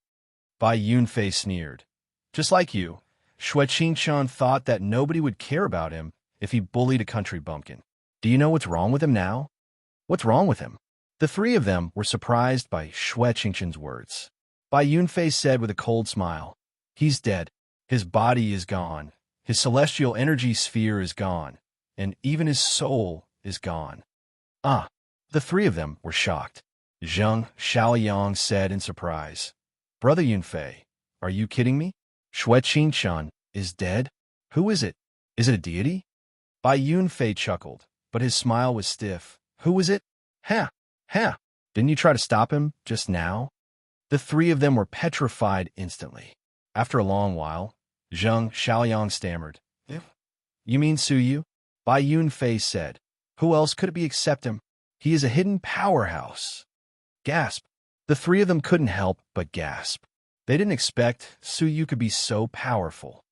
[SPEAKER 1] Bai Yunfei sneered. "Just like you, Xue Qingshan thought that nobody would care about him if he bullied a country bumpkin. Do you know what's wrong with him now?" "What's wrong with him?" The three of them were surprised by Xue Qingshan's words. Bai Yunfei said with a cold smile, "He's dead. His body is gone. His celestial energy sphere is gone. And even his soul is gone." "Ah!" The three of them were shocked. Zheng Xiaoyang said in surprise, "Brother Yunfei, are you kidding me? Xue Qingshan is dead? Who is it? Is it a deity?" Bai Yunfei chuckled, but his smile was stiff. "Who is it? Ha! Ha! Didn't you try to stop him just now?" The three of them were petrified instantly. After a long while, Zheng Xiaoyang stammered, "You mean Suyu?" Bai Yunfei said, "Who else could it be except him? He is a hidden powerhouse." Gasp! The three of them couldn't help but gasp. They didn't expect Suyu could be so powerful.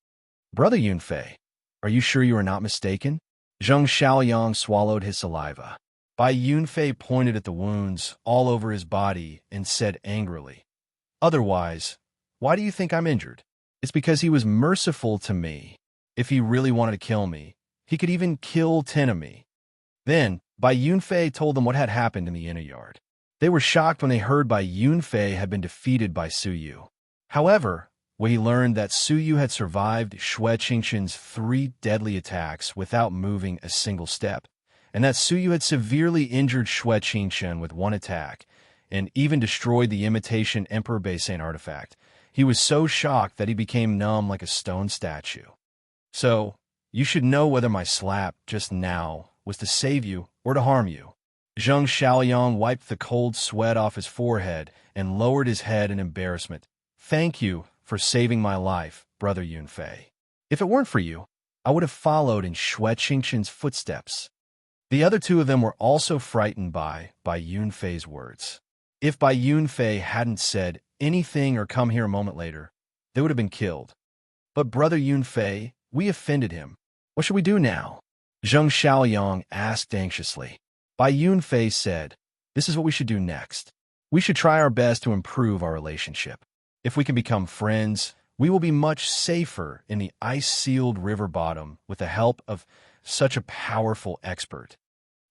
[SPEAKER 1] "Brother Yunfei, are you sure you are not mistaken?" Zheng Xiaoyang swallowed his saliva. Bai Yunfei pointed at the wounds all over his body and said angrily, "Otherwise, why do you think I'm injured? It's because he was merciful to me. If he really wanted to kill me, he could even kill 10 of me." Then, Bai Yunfei told them what had happened in the inner yard. They were shocked when they heard Bai Yunfei had been defeated by Suyu. However, when he learned that Suyu had survived Xue Qingshan's 3 deadly attacks without moving a single step, and that Suyu had severely injured Xue Qingshan with 1 attack, and even destroyed the imitation Emperor Beisan artifact, he was so shocked that he became numb like a stone statue. "So, you should know whether my slap just now was to save you or to harm you." Zheng Xiaoyang wiped the cold sweat off his forehead and lowered his head in embarrassment. "Thank you for saving my life, Brother Yunfei. If it weren't for you, I would have followed in Xue Qingshan's footsteps." The other two of them were also frightened by Yunfei's words. If Bai Yunfei hadn't said anything or come here a moment later, they would have been killed. "But Brother Yunfei, we offended him. What should we do now?" Zheng Xiaoyang asked anxiously. Bai Yunfei said, "This is what we should do next. We should try our best to improve our relationship. If we can become friends, we will be much safer in the ice-sealed river bottom with the help of such a powerful expert."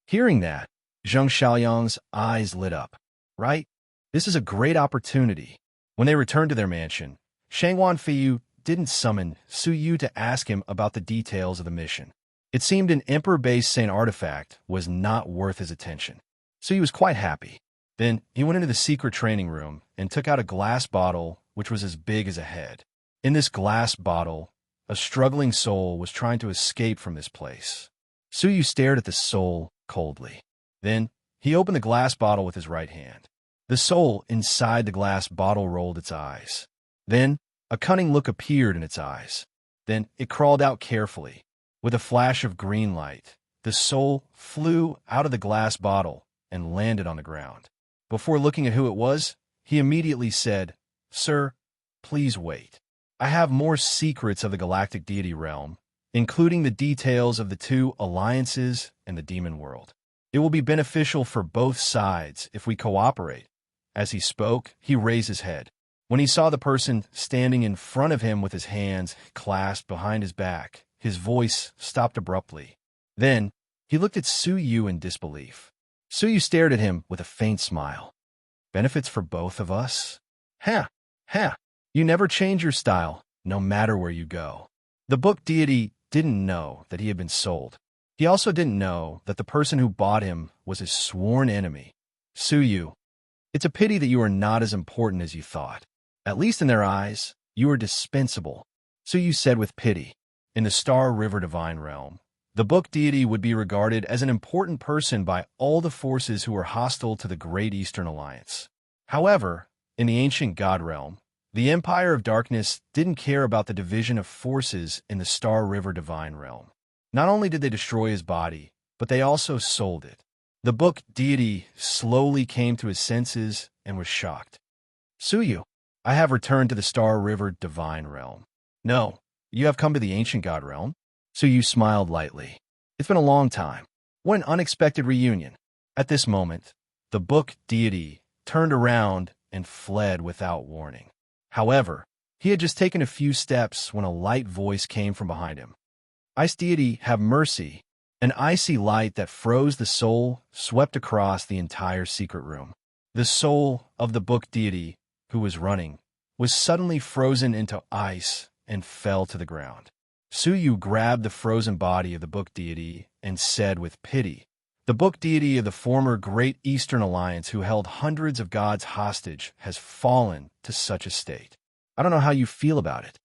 [SPEAKER 1] Hearing that, Zheng Xiaoyang's eyes lit up. Right? This is a great opportunity. When they returned to their mansion, Shangwan Fiyu didn't summon Suyu to ask him about the details of the mission. It seemed an Emperor-based Saint artifact was not worth his attention. So he was quite happy. Then he went into the secret training room and took out a glass bottle which was as big as a head. In this glass bottle, a struggling soul was trying to escape from this place. Suyu stared at the soul coldly. Then he opened the glass bottle with his right hand. The soul inside the glass bottle rolled its eyes. Then a cunning look appeared in its eyes. Then it crawled out carefully. With a flash of green light, the soul flew out of the glass bottle and landed on the ground. Before looking at who it was, he immediately said, "Sir, please wait. I have more secrets of the galactic deity realm, including the details of the 2 alliances and the demon world. It will be beneficial for both sides if we cooperate." As he spoke, he raised his head. When he saw the person standing in front of him with his hands clasped behind his back, his voice stopped abruptly. Then he looked at Suyu in disbelief. Suyu stared at him with a faint smile. "Benefits for both of us? Ha! Ha! You never change your style, no matter where you go." The book deity didn't know that he had been sold. He also didn't know that the person who bought him was his sworn enemy. "Suyu, it's a pity that you are not as important as you thought. At least in their eyes, you are dispensable," Suyu said with pity. In the Star River Divine Realm, The book deity would be regarded as an important person by all the forces who were hostile to the Great Eastern Alliance. However, in the ancient god realm, the Empire of Darkness didn't care about the division of forces in the Star River divine realm. Not only did they destroy his body, but they also sold it. The book deity slowly came to his senses and was shocked. Suyu, I have returned to the Star River divine realm. No, you have come to the ancient god realm? Suyu smiled lightly. It's been a long time. What an unexpected reunion. At this moment, the book deity turned around and fled without warning. However, he had just taken a few steps when a light voice came from behind him. Ice deity, have mercy. An icy light that froze the soul swept across the entire secret room. The soul of the book deity, who was running, was suddenly frozen into ice and fell to the ground. Suyu grabbed the frozen body of the book deity and said with pity, "The book deity of the former Great Eastern Alliance who held hundreds of gods hostage has fallen to such a state. I don't know how you feel about it."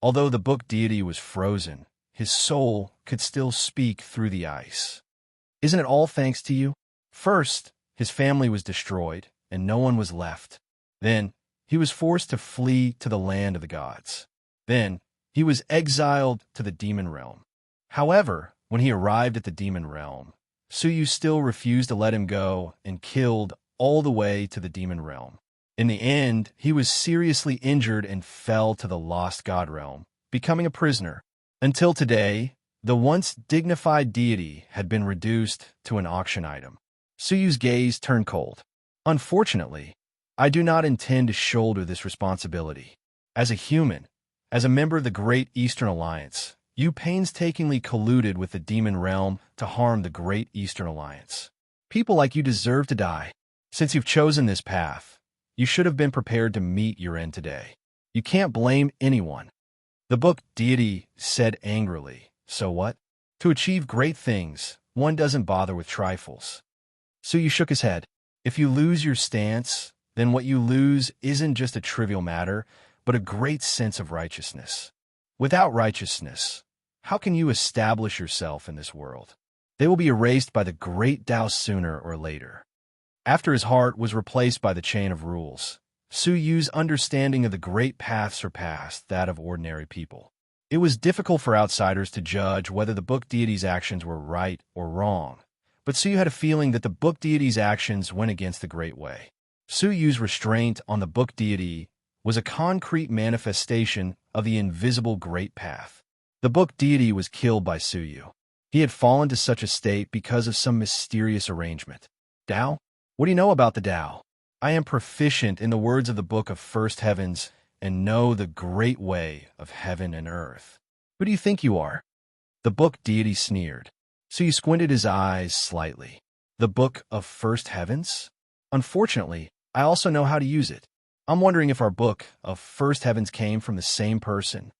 [SPEAKER 1] Although the book deity was frozen, his soul could still speak through the ice. "Isn't it all thanks to you? First, his family was destroyed, and no one was left. Then, he was forced to flee to the land of the gods. Then, he was exiled to the demon realm. However, when he arrived at the demon realm, Suyu still refused to let him go and killed all the way to the demon realm. In the end, he was seriously injured and fell to the lost god realm, becoming a prisoner. Until today, the once dignified deity had been reduced to an auction item." Suyu's gaze turned cold. "Unfortunately, I do not intend to shoulder this responsibility. As a human, as a member of the Great Eastern Alliance, you painstakingly colluded with the demon realm to harm the Great Eastern Alliance. People like you deserve to die. Since you've chosen this path, you should have been prepared to meet your end today. You can't blame anyone." The book deity said angrily, "So what? To achieve great things, one doesn't bother with trifles." Suyu shook his head. "If you lose your stance, then what you lose isn't just a trivial matter, but a great sense of righteousness. Without righteousness, how can you establish yourself in this world? They will be erased by the great Tao sooner or later." After his heart was replaced by the chain of rules, Suyu's understanding of the great path surpassed that of ordinary people. It was difficult for outsiders to judge whether the book deity's actions were right or wrong, but Suyu had a feeling that the book deity's actions went against the great way. Suyu's restraint on the book deity was a concrete manifestation of the invisible great path. The book deity was killed by Suyu. He had fallen to such a state because of some mysterious arrangement. Tao? What do you know about the Tao? I am proficient in the words of the Book of First Heavens and know the great way of heaven and earth. Who do you think you are? The book deity sneered. So he squinted his eyes slightly. The Book of First Heavens? Unfortunately, I also know how to use it. I'm wondering if our Book of First Heavens came from the same person.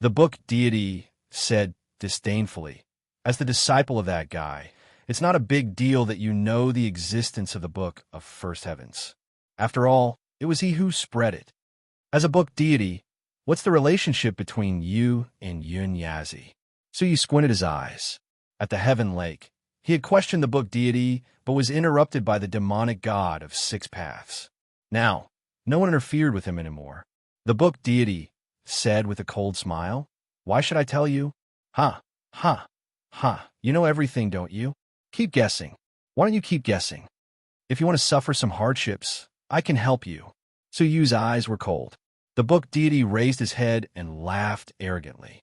[SPEAKER 1] The book deity said disdainfully, "As the disciple of that guy, it's not a big deal that you know the existence of the Book of First Heavens. After all, it was he who spread it. As a book deity, what's the relationship between you and Yun Yazi?" So he squinted his eyes. At the Heaven Lake, he had questioned the book deity, but was interrupted by the demonic god of six paths. Now, no one interfered with him anymore. The book deity said with a cold smile, "Why should I tell you? Ha, ha, ha, you know everything, don't you? Keep guessing. Why don't you keep guessing? If you want to suffer some hardships, I can help you." Suyu's eyes were cold. The book deity raised his head and laughed arrogantly.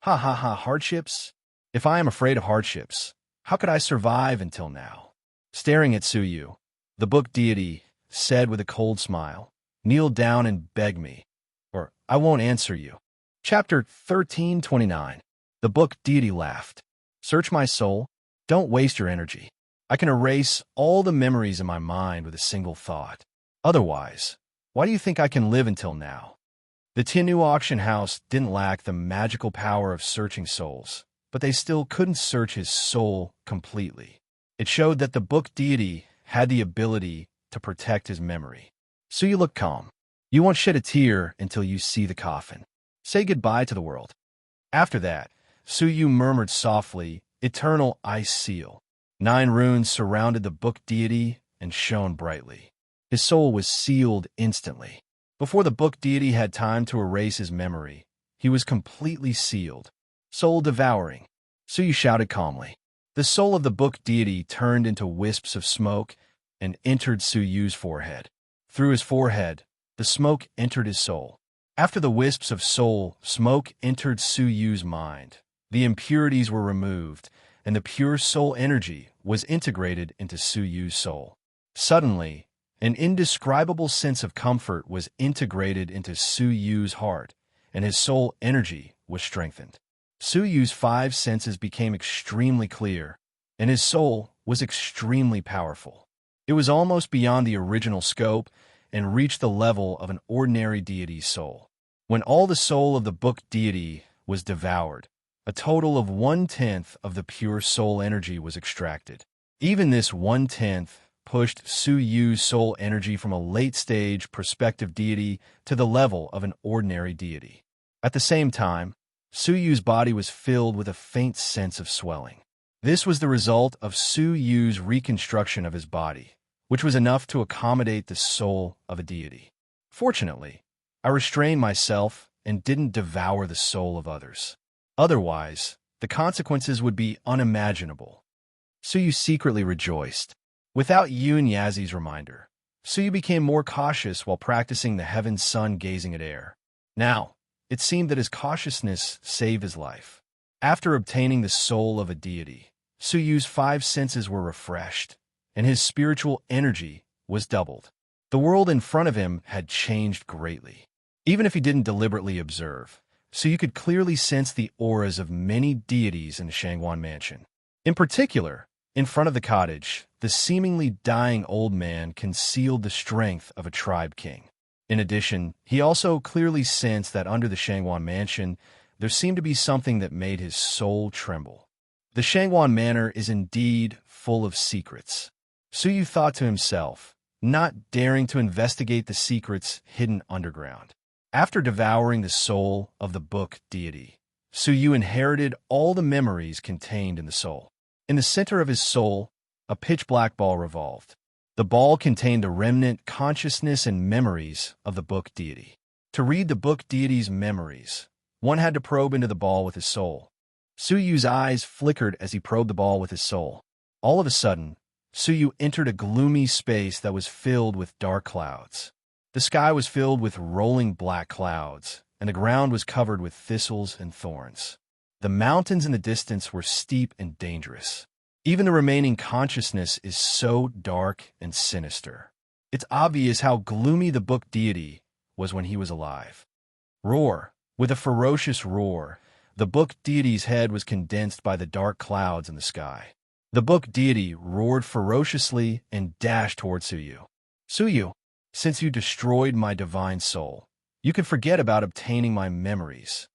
[SPEAKER 1] "Ha ha ha, hardships? If I am afraid of hardships, how could I survive until now?" Staring at Suyu, the book deity said with a cold smile, "Kneel down and beg me, or I won't answer you." Chapter 1329. The book deity laughed. "Search my soul. Don't waste your energy. I can erase all the memories in my mind with a single thought. Otherwise, why do you think I can live until now?" The Tinu auction house didn't lack the magical power of searching souls, but they still couldn't search his soul completely. It showed that the book deity had the ability to protect his memory. So you look calm. You won't shed a tear until you see the coffin. Say goodbye to the world. After that, Suyu murmured softly eternal ice seal. 9 runes surrounded the book deity and shone brightly. His soul was sealed instantly. Before the book deity had time to erase his memory, he was completely sealed. Soul devouring. Suyu shouted calmly. The soul of the book deity turned into wisps of smoke and entered Suyu's forehead. Through his forehead, the smoke entered his soul. After the wisps of soul smoke entered Suyu's mind, the impurities were removed, and the pure soul energy was integrated into Suyu's soul. Suddenly, an indescribable sense of comfort was integrated into Suyu's heart, and his soul energy was strengthened. Suyu's 5 senses became extremely clear, and his soul was extremely powerful. It was almost beyond the original scope and reached the level of an ordinary deity's soul. When all the soul of the book deity was devoured, a total of 1/10 of the pure soul energy was extracted. Even this 1/10 pushed Suyu's soul energy from a late-stage prospective deity to the level of an ordinary deity. At the same time, Suyu's body was filled with a faint sense of swelling. This was the result of Suyu's reconstruction of his body, which was enough to accommodate the soul of a deity. Fortunately, I restrained myself and didn't devour the soul of others. Otherwise, the consequences would be unimaginable. Suyu secretly rejoiced. Without Yu and Yazi's reminder, Suyu became more cautious while practicing the heaven's sun gazing at air. Now, it seemed that his cautiousness saved his life. After obtaining the soul of a deity, Suyu's 5 senses were refreshed, and his spiritual energy was doubled. The world in front of him had changed greatly. Even if he didn't deliberately observe, Suyu could clearly sense the auras of many deities in the Shangwan mansion. In particular, in front of the cottage, the seemingly dying old man concealed the strength of a tribe king. In addition, he also clearly sensed that under the Shangwan mansion, there seemed to be something that made his soul tremble. The Shangwan manor is indeed full of secrets. Suyu thought to himself, not daring to investigate the secrets hidden underground. After devouring the soul of the book deity, Suyu inherited all the memories contained in the soul. In the center of his soul, a pitch-black ball revolved. The ball contained the remnant consciousness and memories of the book deity. To read the book deity's memories, one had to probe into the ball with his soul. Suyu's eyes flickered as he probed the ball with his soul. All of a sudden, Suyu entered a gloomy space that was filled with dark clouds. The sky was filled with rolling black clouds, and the ground was covered with thistles and thorns. The mountains in the distance were steep and dangerous. Even the remaining consciousness is so dark and sinister. It's obvious how gloomy the book deity was when he was alive. Roar! With a ferocious roar, the book deity's head was condensed by the dark clouds in the sky. The book deity roared ferociously and dashed toward Suyu. Suyu, since you destroyed my divine soul, you can forget about obtaining my memories.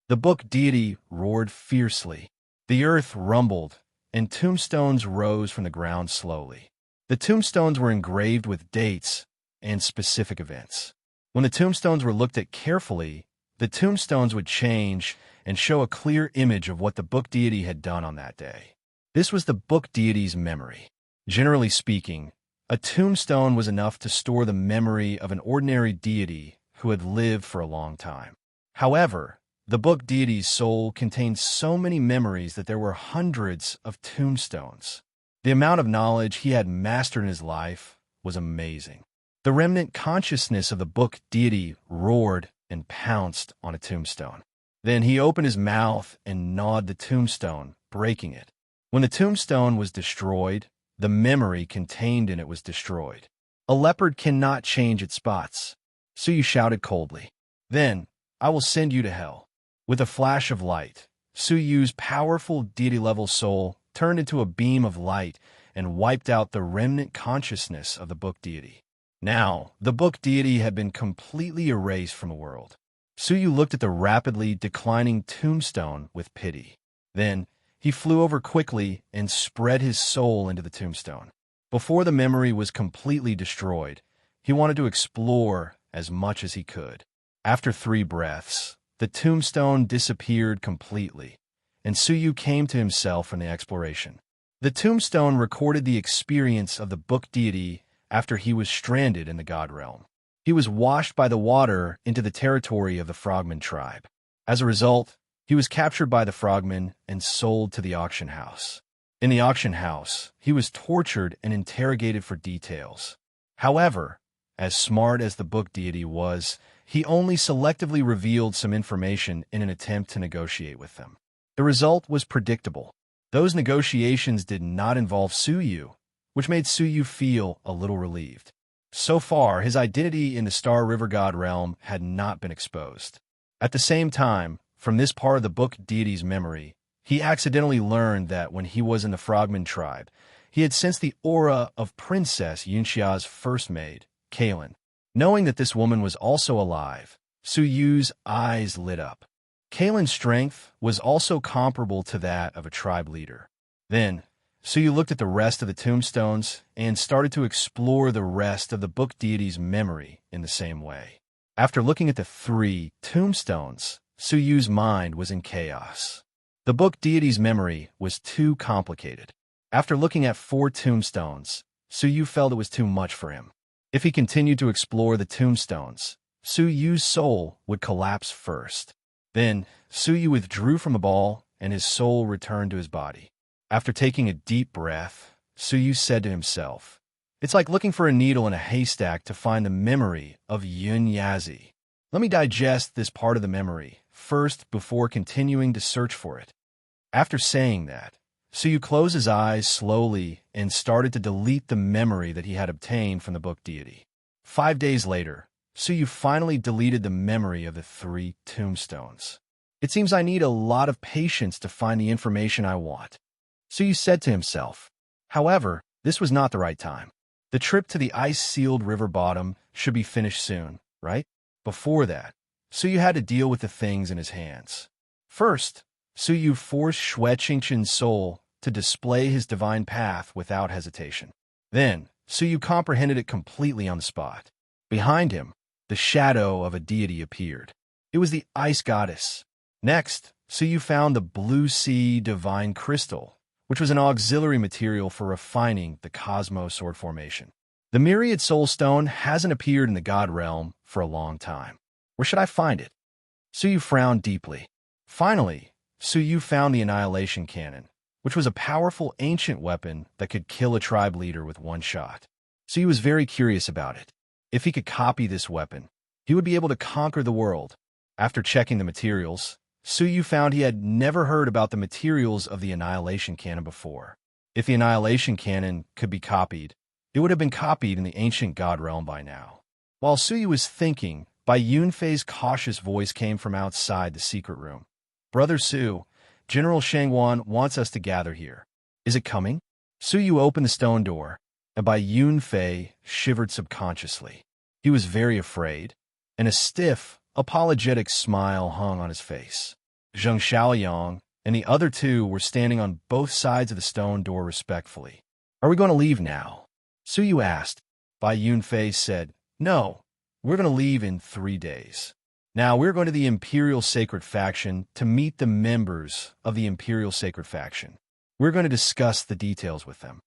[SPEAKER 1] The book deity roared fiercely. The earth rumbled, and tombstones rose from the ground slowly. The tombstones were engraved with dates and specific events. When the tombstones were looked at carefully, the tombstones would change and show a clear image of what the book deity had done on that day. This was the book deity's memory. Generally speaking, a tombstone was enough to store the memory of an ordinary deity who had lived for a long time. However, the book deity's soul contained so many memories that there were hundreds of tombstones. The amount of knowledge he had mastered in his life was amazing. The remnant consciousness of the book deity roared and pounced on a tombstone. Then he opened his mouth and gnawed the tombstone, breaking it. When the tombstone was destroyed, the memory contained in it was destroyed. A leopard cannot change its spots. Suyu shouted coldly. Then, I will send you to hell. With a flash of light, Suyu's powerful deity-level soul turned into a beam of light and wiped out the remnant consciousness of the book deity. Now, the book deity had been completely erased from the world. Suyu looked at the rapidly declining tombstone with pity. Then, he flew over quickly and spread his soul into the tombstone. Before the memory was completely destroyed, he wanted to explore as much as he could. After 3 breaths, the tombstone disappeared completely, and Su Yu came to himself from the exploration. The tombstone recorded the experience of the book deity after he was stranded in the god realm. He was washed by the water into the territory of the Frogman tribe. As a result, he was captured by the Frogmen and sold to the auction house. In the auction house, he was tortured and interrogated for details. However, as smart as the book deity was, he only selectively revealed some information in an attempt to negotiate with them. The result was predictable. Those negotiations did not involve Su Yu, which made Su Yu feel a little relieved. So far, his identity in the Star River God realm had not been exposed. At the same time, from this part of the book deity's memory, he accidentally learned that when he was in the Frogman tribe, he had sensed the aura of Princess Yunxia's first maid, Cauldron. Knowing that this woman was also alive, Su Yu's eyes lit up. Cauldron's strength was also comparable to that of a tribe leader. Then, Su Yu looked at the rest of the tombstones and started to explore the rest of the book deity's memory in the same way. After looking at the 3 tombstones, Su Yu's mind was in chaos. The book deity's memory was too complicated. After looking at 4 tombstones, Su Yu felt it was too much for him. If he continued to explore the tombstones, Su Yu's soul would collapse first. Then, Su Yu withdrew from the ball and his soul returned to his body. After taking a deep breath, Su Yu said to himself, "It's like looking for a needle in a haystack to find the memory of Yun Yazi. Let me digest this part of the memory first before continuing to search for it." After saying that, Su Yu closed his eyes slowly and started to delete the memory that he had obtained from the book deity. 5 days later, Su Yu finally deleted the memory of the 3 tombstones. "It seems I need a lot of patience to find the information I want," Su Yu said to himself. However, this was not the right time. The trip to the ice-sealed river bottom should be finished soon, right? Before that, Su Yu had to deal with the things in his hands. First, Su Yu forced Xue Qingqian's soul to display his divine path without hesitation. Then, Su Yu comprehended it completely on the spot. Behind him, the shadow of a deity appeared. It was the ice goddess. Next, Su Yu found the blue sea divine crystal, which was an auxiliary material for refining the Cosmos sword formation. The myriad soul stone hasn't appeared in the god realm for a long time. Where should I find it? Su Yu frowned deeply. Finally, Su Yu found the annihilation cannon, which was a powerful ancient weapon that could kill a tribe leader with one shot. Su Yu was very curious about it. If he could copy this weapon, he would be able to conquer the world. After checking the materials, Su Yu found he had never heard about the materials of the annihilation cannon before. If the annihilation cannon could be copied, it would have been copied in the ancient god realm by now. While Su Yu was thinking, Bai Yunfei's cautious voice came from outside the secret room. "Brother Su, General Shangwan wants us to gather here. Is it coming?" Su Yu opened the stone door, and Bai Yunfei shivered subconsciously. He was very afraid, and a stiff, apologetic smile hung on his face. Zheng Xiaoyang and the other 2 were standing on both sides of the stone door respectfully. "Are we going to leave now?" Su Yu asked. Bai Yunfei said, "No, we're going to leave in 3 days. Now we're going to the Imperial Sacred Faction to meet the members of the Imperial Sacred Faction. We're going to discuss the details with them."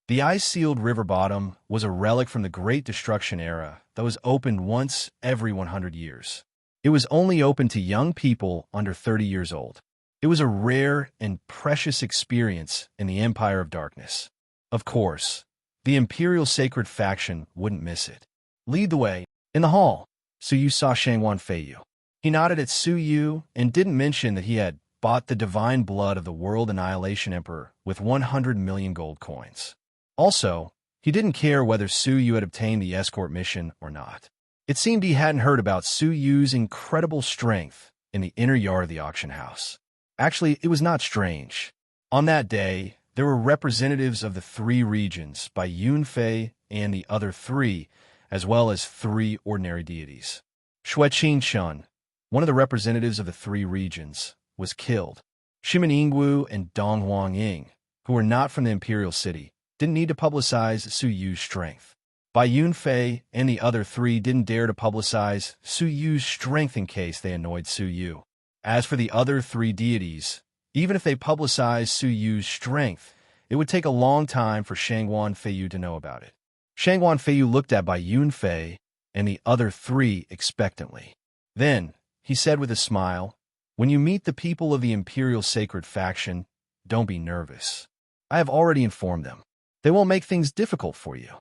[SPEAKER 1] The ice-sealed river bottom was a relic from the Great Destruction era that was opened once every 100 years. It was only open to young people under 30 years old. It was a rare and precious experience in the Empire of Darkness. Of course, the Imperial Sacred Faction wouldn't miss it. "Lead the way." In the hall, Su Yu saw Shangwan Feiyu. He nodded at Su Yu and didn't mention that he had bought the divine blood of the World Annihilation Emperor with 100 million gold coins. Also, he didn't care whether Su Yu had obtained the escort mission or not. It seemed he hadn't heard about Su Yu's incredible strength in the inner yard of the auction house. Actually, it was not strange. On that day, there were representatives of the 3 regions by Yunfei and the other 3, as well as 3 ordinary deities. Xue Qingqian, one of the representatives of the 3 regions, was killed. Shimin Yingwu and Dong Huangying, who were not from the imperial city, didn't need to publicize Su Yu's strength. Bai Yunfei and the other 3 didn't dare to publicize Su Yu's strength in case they annoyed Su Yu. As for the other 3 deities, Even if they publicized Su Yu's strength, it would take a long time for Shangguan Feiyu to know about it. Shangguan Feiyu looked at Bai Yunfei and the other three expectantly. Then, he said with a smile, "When you meet the people of the Imperial Sacred Faction, don't be nervous. I have already informed them. They won't make things difficult for you."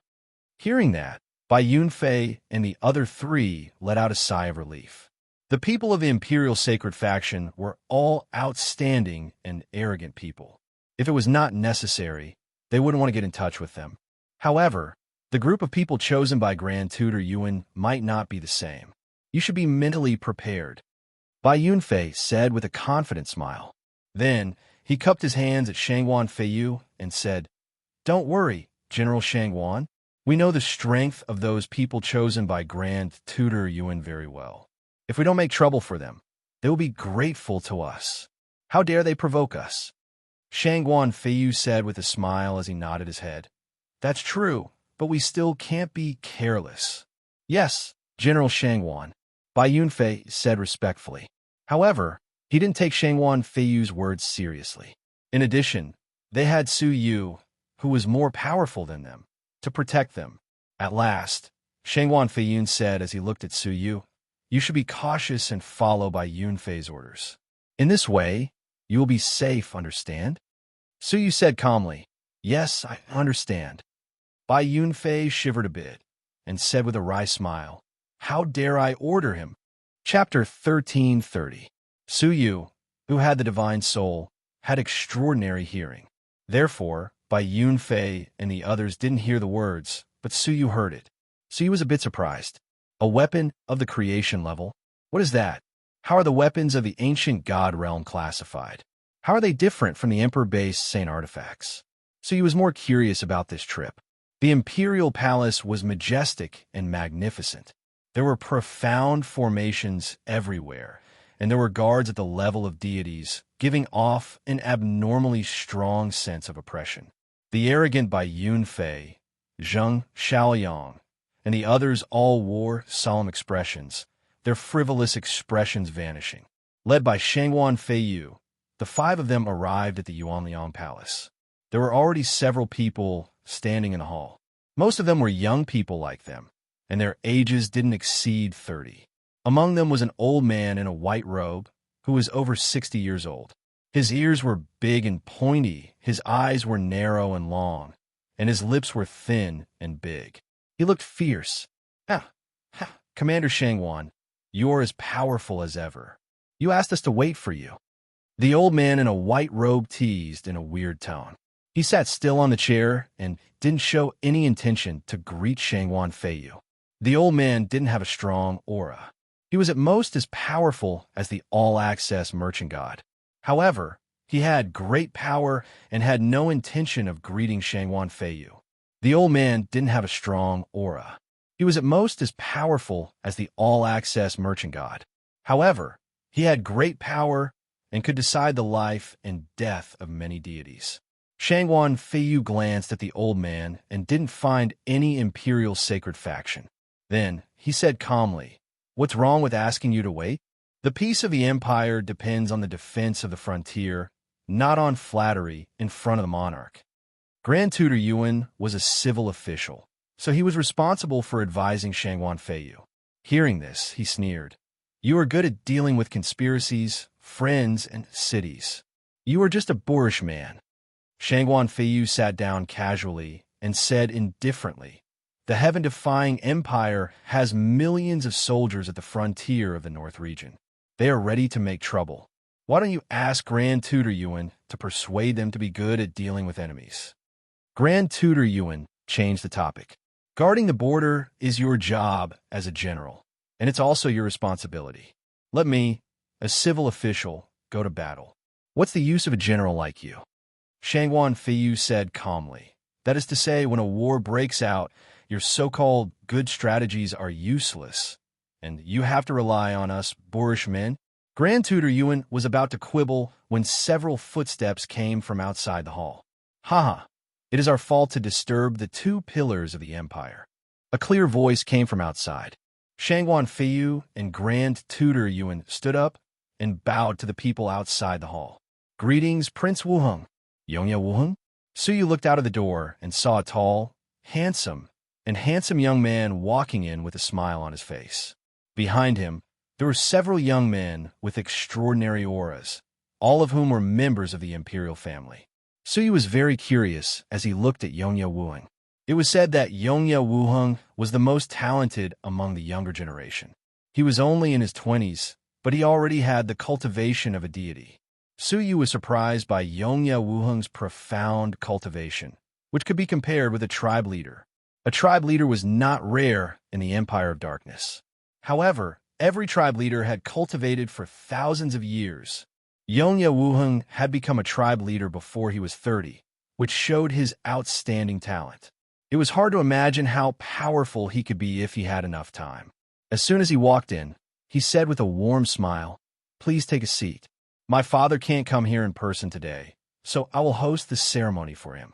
[SPEAKER 1] Hearing that, Bai Yunfei and the other three let out a sigh of relief. The people of the Imperial Sacred Faction were all outstanding and arrogant people. If it was not necessary, they wouldn't want to get in touch with them. However, the group of people chosen by Grand Tutor Yuan might not be the same. You should be mentally prepared, Bai Yunfei said with a confident smile. Then, he cupped his hands at Shangguan Feiyu and said, "Don't worry, General Shangguan. We know the strength of those people chosen by Grand Tutor Yuan very well. If we don't make trouble for them, they will be grateful to us. How dare they provoke us?" Shangguan Feiyu said with a smile as he nodded his head. "That's true, but we still can't be careless." "Yes, General Shangguan," Bai Yunfei said respectfully. However, he didn't take Shangguan Feiyu's words seriously. In addition, they had Su Yu, who was more powerful than them, to protect them. At last, Shangguan Feiyu said as he looked at Su Yu, "You should be cautious and follow Bai Yunfei's orders. In this way, you will be safe, understand?" Su Yu said calmly, "Yes, I understand." Bai Yunfei shivered a bit and said with a wry smile, "How dare I order him?" Chapter 1330. Su Yu, who had the divine soul, had extraordinary hearing. Therefore, Bai Yunfei and the others didn't hear the words, but Su Yu heard it. Su Yu was a bit surprised. A weapon of the creation level? What is that? How are the weapons of the ancient god realm classified? How are they different from the emperor-based saint artifacts? Su Yu was more curious about this trip. The imperial palace was majestic and magnificent. There were profound formations everywhere, and there were guards at the level of deities, giving off an abnormally strong sense of oppression. The arrogant Bai Yunfei, Zheng Xiaoyang, and the others all wore solemn expressions, their frivolous expressions vanishing. Led by Shangguan Feiyu, the five of them arrived at the Yuanliang Palace. There were already several people standing in the hall. Most of them were young people like them, and their ages didn't exceed 30. Among them was an old man in a white robe who was over 60 years old. His ears were big and pointy, his eyes were narrow and long, and his lips were thin and big. He looked fierce. Commander Shangguan, you're as powerful as ever. You asked us to wait for you." The old man in a white robe teased in a weird tone. He sat still on the chair and didn't show any intention to greet Shangguan Feiyu. The old man didn't have a strong aura. He was at most as powerful as the all-access merchant god. However, he had great power and had no intention of greeting Shangguan Feiyu. The old man didn't have a strong aura. He was at most as powerful as the all-access merchant god. However, he had great power and could decide the life and death of many deities. Shangguan Feiyu glanced at the old man and didn't find any imperial sacred faction. Then, he said calmly, "What's wrong with asking you to wait? The peace of the empire depends on the defense of the frontier, not on flattery in front of the monarch." Grand Tutor Yuan was a civil official, so he was responsible for advising Shangguan Feiyu. Hearing this, he sneered. "You are good at dealing with conspiracies, friends, and cities. You are just a boorish man." Shangguan Feiyu sat down casually and said indifferently, "The heaven-defying empire has millions of soldiers at the frontier of the North region. They are ready to make trouble. Why don't you ask Grand Tutor Yuan to persuade them to be good at dealing with enemies?" Grand Tutor Yuan changed the topic. "Guarding the border is your job as a general, and it's also your responsibility. Let me, a civil official, go to battle. What's the use of a general like you?" Shangguan Feiyu said calmly. "That is to say, when a war breaks out, your so-called good strategies are useless, and you have to rely on us boorish men." Grand Tutor Yuan was about to quibble when several footsteps came from outside the hall. "Haha, it is our fault to disturb the two pillars of the empire." A clear voice came from outside. Shangguan Feiyu and Grand Tutor Yuan stood up and bowed to the people outside the hall. Greetings, Prince Wuheng. Yongya Wuheng? Suyu looked out of the door and saw a tall, handsome young man walking in with a smile on his face. Behind him, there were several young men with extraordinary auras, all of whom were members of the imperial family. Suyu was very curious as he looked at Yongya Wuheng. It was said that Yongya Wuheng was the most talented among the younger generation. He was only in his 20s, but he already had the cultivation of a deity. Suyu was surprised by Yongya Wuheng's profound cultivation, which could be compared with a tribe leader. A tribe leader was not rare in the Empire of Darkness. However, every tribe leader had cultivated for thousands of years. Yongya Wuheng had become a tribe leader before he was 30, which showed his outstanding talent. It was hard to imagine how powerful he could be if he had enough time. As soon as he walked in, he said with a warm smile, "Please take a seat. My father can't come here in person today, so I will host this ceremony for him."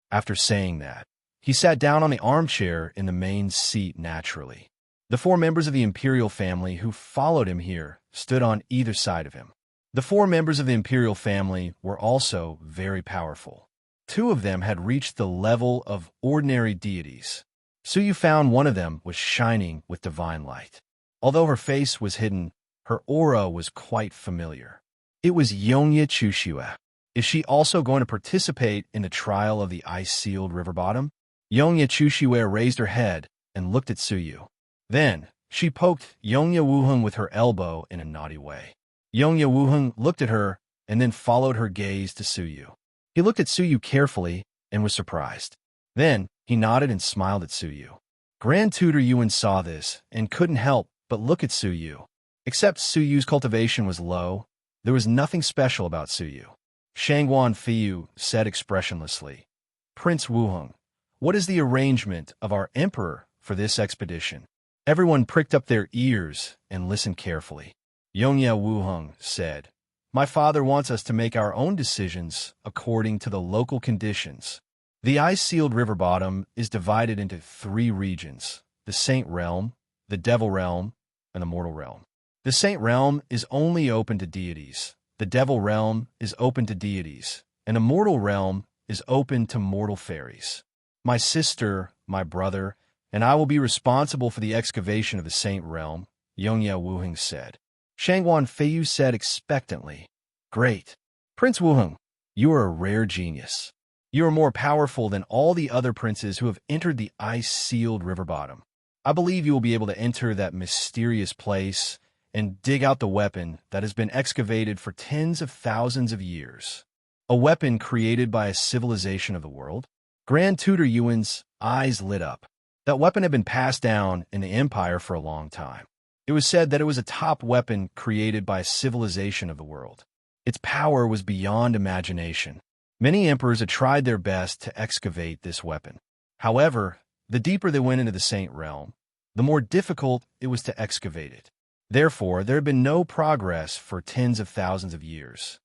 [SPEAKER 1] After saying that, he sat down on the armchair in the main seat naturally. The 4 members of the imperial family who followed him here stood on either side of him. The 4 members of the imperial family were also very powerful. 2 of them had reached the level of ordinary deities. Suyu found one of them was shining with divine light. Although her face was hidden, her aura was quite familiar. It was Yongya Chushua. Is she also going to participate in the trial of the ice-sealed river bottom? Yongya Chushua raised her head and looked at Suyu. Then, she poked Yongya Wuheng with her elbow in a naughty way. Yongya Wuheng looked at her and then followed her gaze to Suyu. He looked at Suyu carefully and was surprised. Then, he nodded and smiled at Suyu. Grand Tutor Yuan saw this and couldn't help but look at Suyu. Except Suyu's cultivation was low, there was nothing special about Suyu. Shangguan Fiyu said expressionlessly, "Prince Wuheng, what is the arrangement of our emperor for this expedition?" Everyone pricked up their ears and listened carefully. Yongya Wuheng said, "My father wants us to make our own decisions according to the local conditions. The ice-sealed river bottom is divided into 3 regions: the Saint Realm, the Devil Realm, and the Mortal Realm. The Saint Realm is only open to deities. The Devil Realm is open to deities, and the Mortal Realm is open to mortal fairies. My sister, my brother, and I will be responsible for the excavation of the Saint Realm," Yongya Wuheng said. Shangguan Feiyu said expectantly, "Great. Prince Wuheng, you are a rare genius. You are more powerful than all the other princes who have entered the ice-sealed river bottom. I believe you will be able to enter that mysterious place and dig out the weapon that has been excavated for tens of thousands of years. A weapon created by a civilization of the world?" Grand Tutor Yuan's eyes lit up. That weapon had been passed down in the Empire for a long time. It was said that it was a top weapon created by a civilization of the world. Its power was beyond imagination. Many emperors had tried their best to excavate this weapon. However, the deeper they went into the Saint Realm, the more difficult it was to excavate it. Therefore, there had been no progress for tens of thousands of years.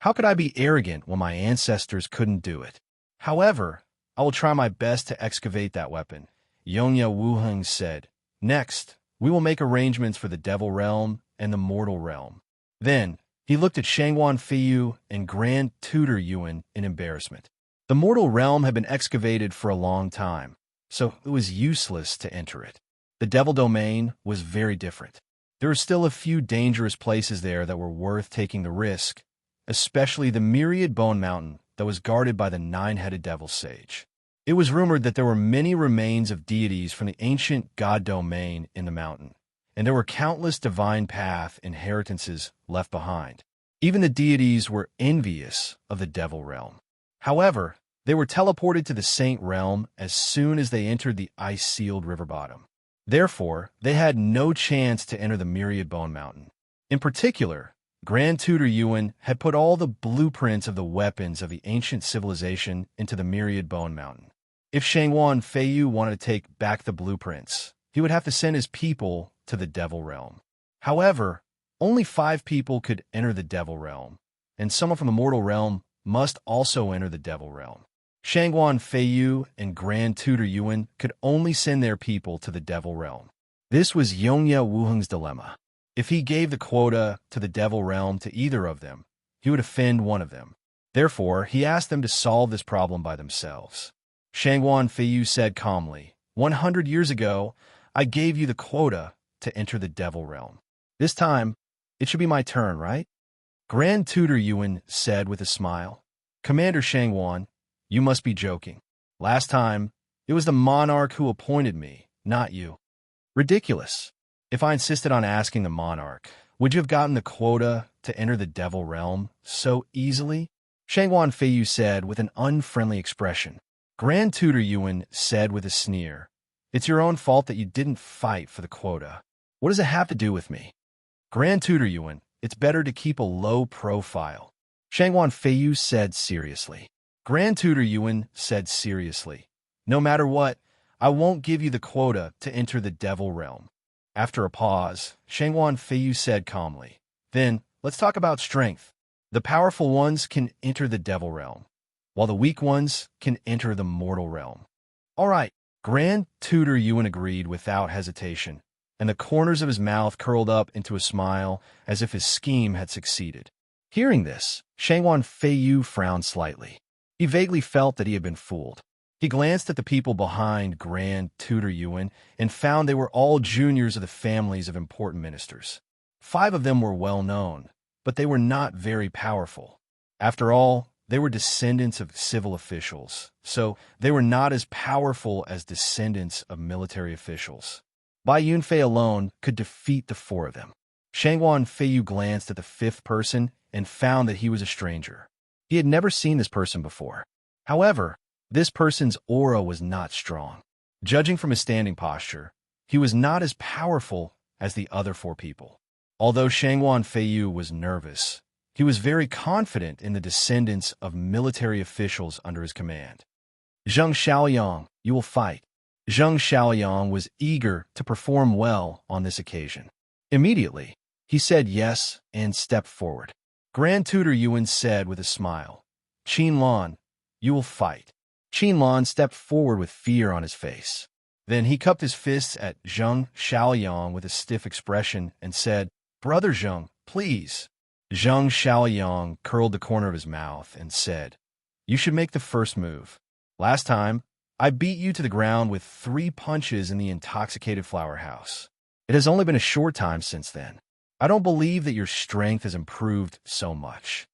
[SPEAKER 1] How could I be arrogant when my ancestors couldn't do it? However, I will try my best to excavate that weapon, Yongya Wuheng said. Next, we will make arrangements for the Devil Realm and the Mortal Realm. Then, he looked at Shangguan Fiyu and Grand Tutor Yuan in embarrassment. The Mortal Realm had been excavated for a long time, so it was useless to enter it. The Devil Domain was very different. There were still a few dangerous places there that were worth taking the risk, especially the Myriad Bone Mountain that was guarded by the 9-headed Devil Sage. It was rumored that there were many remains of deities from the ancient god domain in the mountain, and there were countless divine path inheritances left behind. Even the deities were envious of the Devil Realm. However, they were teleported to the Saint Realm as soon as they entered the ice-sealed river bottom. Therefore, they had no chance to enter the Myriad Bone Mountain. In particular, Grand Tutor Yuan had put all the blueprints of the weapons of the ancient civilization into the Myriad Bone Mountain. If Shangguan Feiyu wanted to take back the blueprints, he would have to send his people to the Devil Realm. However, only 5 people could enter the Devil Realm, and someone from the Mortal Realm must also enter the Devil Realm. Shangguan Feiyu and Grand Tutor Yuan could only send their people to the Devil Realm. This was Yongya Wuheng's dilemma. If he gave the quota to the Devil Realm to either of them, he would offend one of them. Therefore, he asked them to solve this problem by themselves. Shangguan Feiyu said calmly, 100 years ago, I gave you the quota to enter the devil realm. This time, it should be my turn, right? Grand Tutor Yuan said with a smile. Commander Shangguan, you must be joking. Last time, it was the monarch who appointed me, not you. Ridiculous. If I insisted on asking the monarch, would you have gotten the quota to enter the devil realm so easily? Shangguan Feiyu said with an unfriendly expression. Grand Tutor Yuan said with a sneer. It's your own fault that you didn't fight for the quota. What does it have to do with me? Grand Tutor Yuan, it's better to keep a low profile. Shangguan Feiyu said seriously. Grand Tutor Yuan said seriously. No matter what, I won't give you the quota to enter the devil realm. After a pause, Shangguan Feiyu said calmly. Then, let's talk about strength. The powerful ones can enter the devil realm, while the weak ones can enter the mortal realm. All right, Grand Tutor Yuan agreed without hesitation, and the corners of his mouth curled up into a smile as if his scheme had succeeded. Hearing this, Shangguan Feiyu frowned slightly. He vaguely felt that he had been fooled. He glanced at the people behind Grand Tutor Yuan and found they were all juniors of the families of important ministers. 5 of them were well known, but they were not very powerful. After all, they were descendants of civil officials, so they were not as powerful as descendants of military officials. Bai Yunfei alone could defeat the 4 of them. Shangguan Feiyu glanced at the 5th person and found that he was a stranger. He had never seen this person before. However, this person's aura was not strong. Judging from his standing posture, he was not as powerful as the other 4 people. Although Shangguan Feiyu was nervous, he was very confident in the descendants of military officials under his command. Zheng Xiaoyang, you will fight. Zheng Xiaoyang was eager to perform well on this occasion. Immediately, he said yes and stepped forward. Grand Tutor Yuan said with a smile, Qin Lan, you will fight. Qin Lan stepped forward with fear on his face. Then he cupped his fists at Zheng Xiaoyang with a stiff expression and said, Brother Zheng, please. Zheng Xiaoyang curled the corner of his mouth and said, You should make the first move. Last time, I beat you to the ground with 3 punches in the intoxicated flower house. It has only been a short time since then. I don't believe that your strength has improved so much.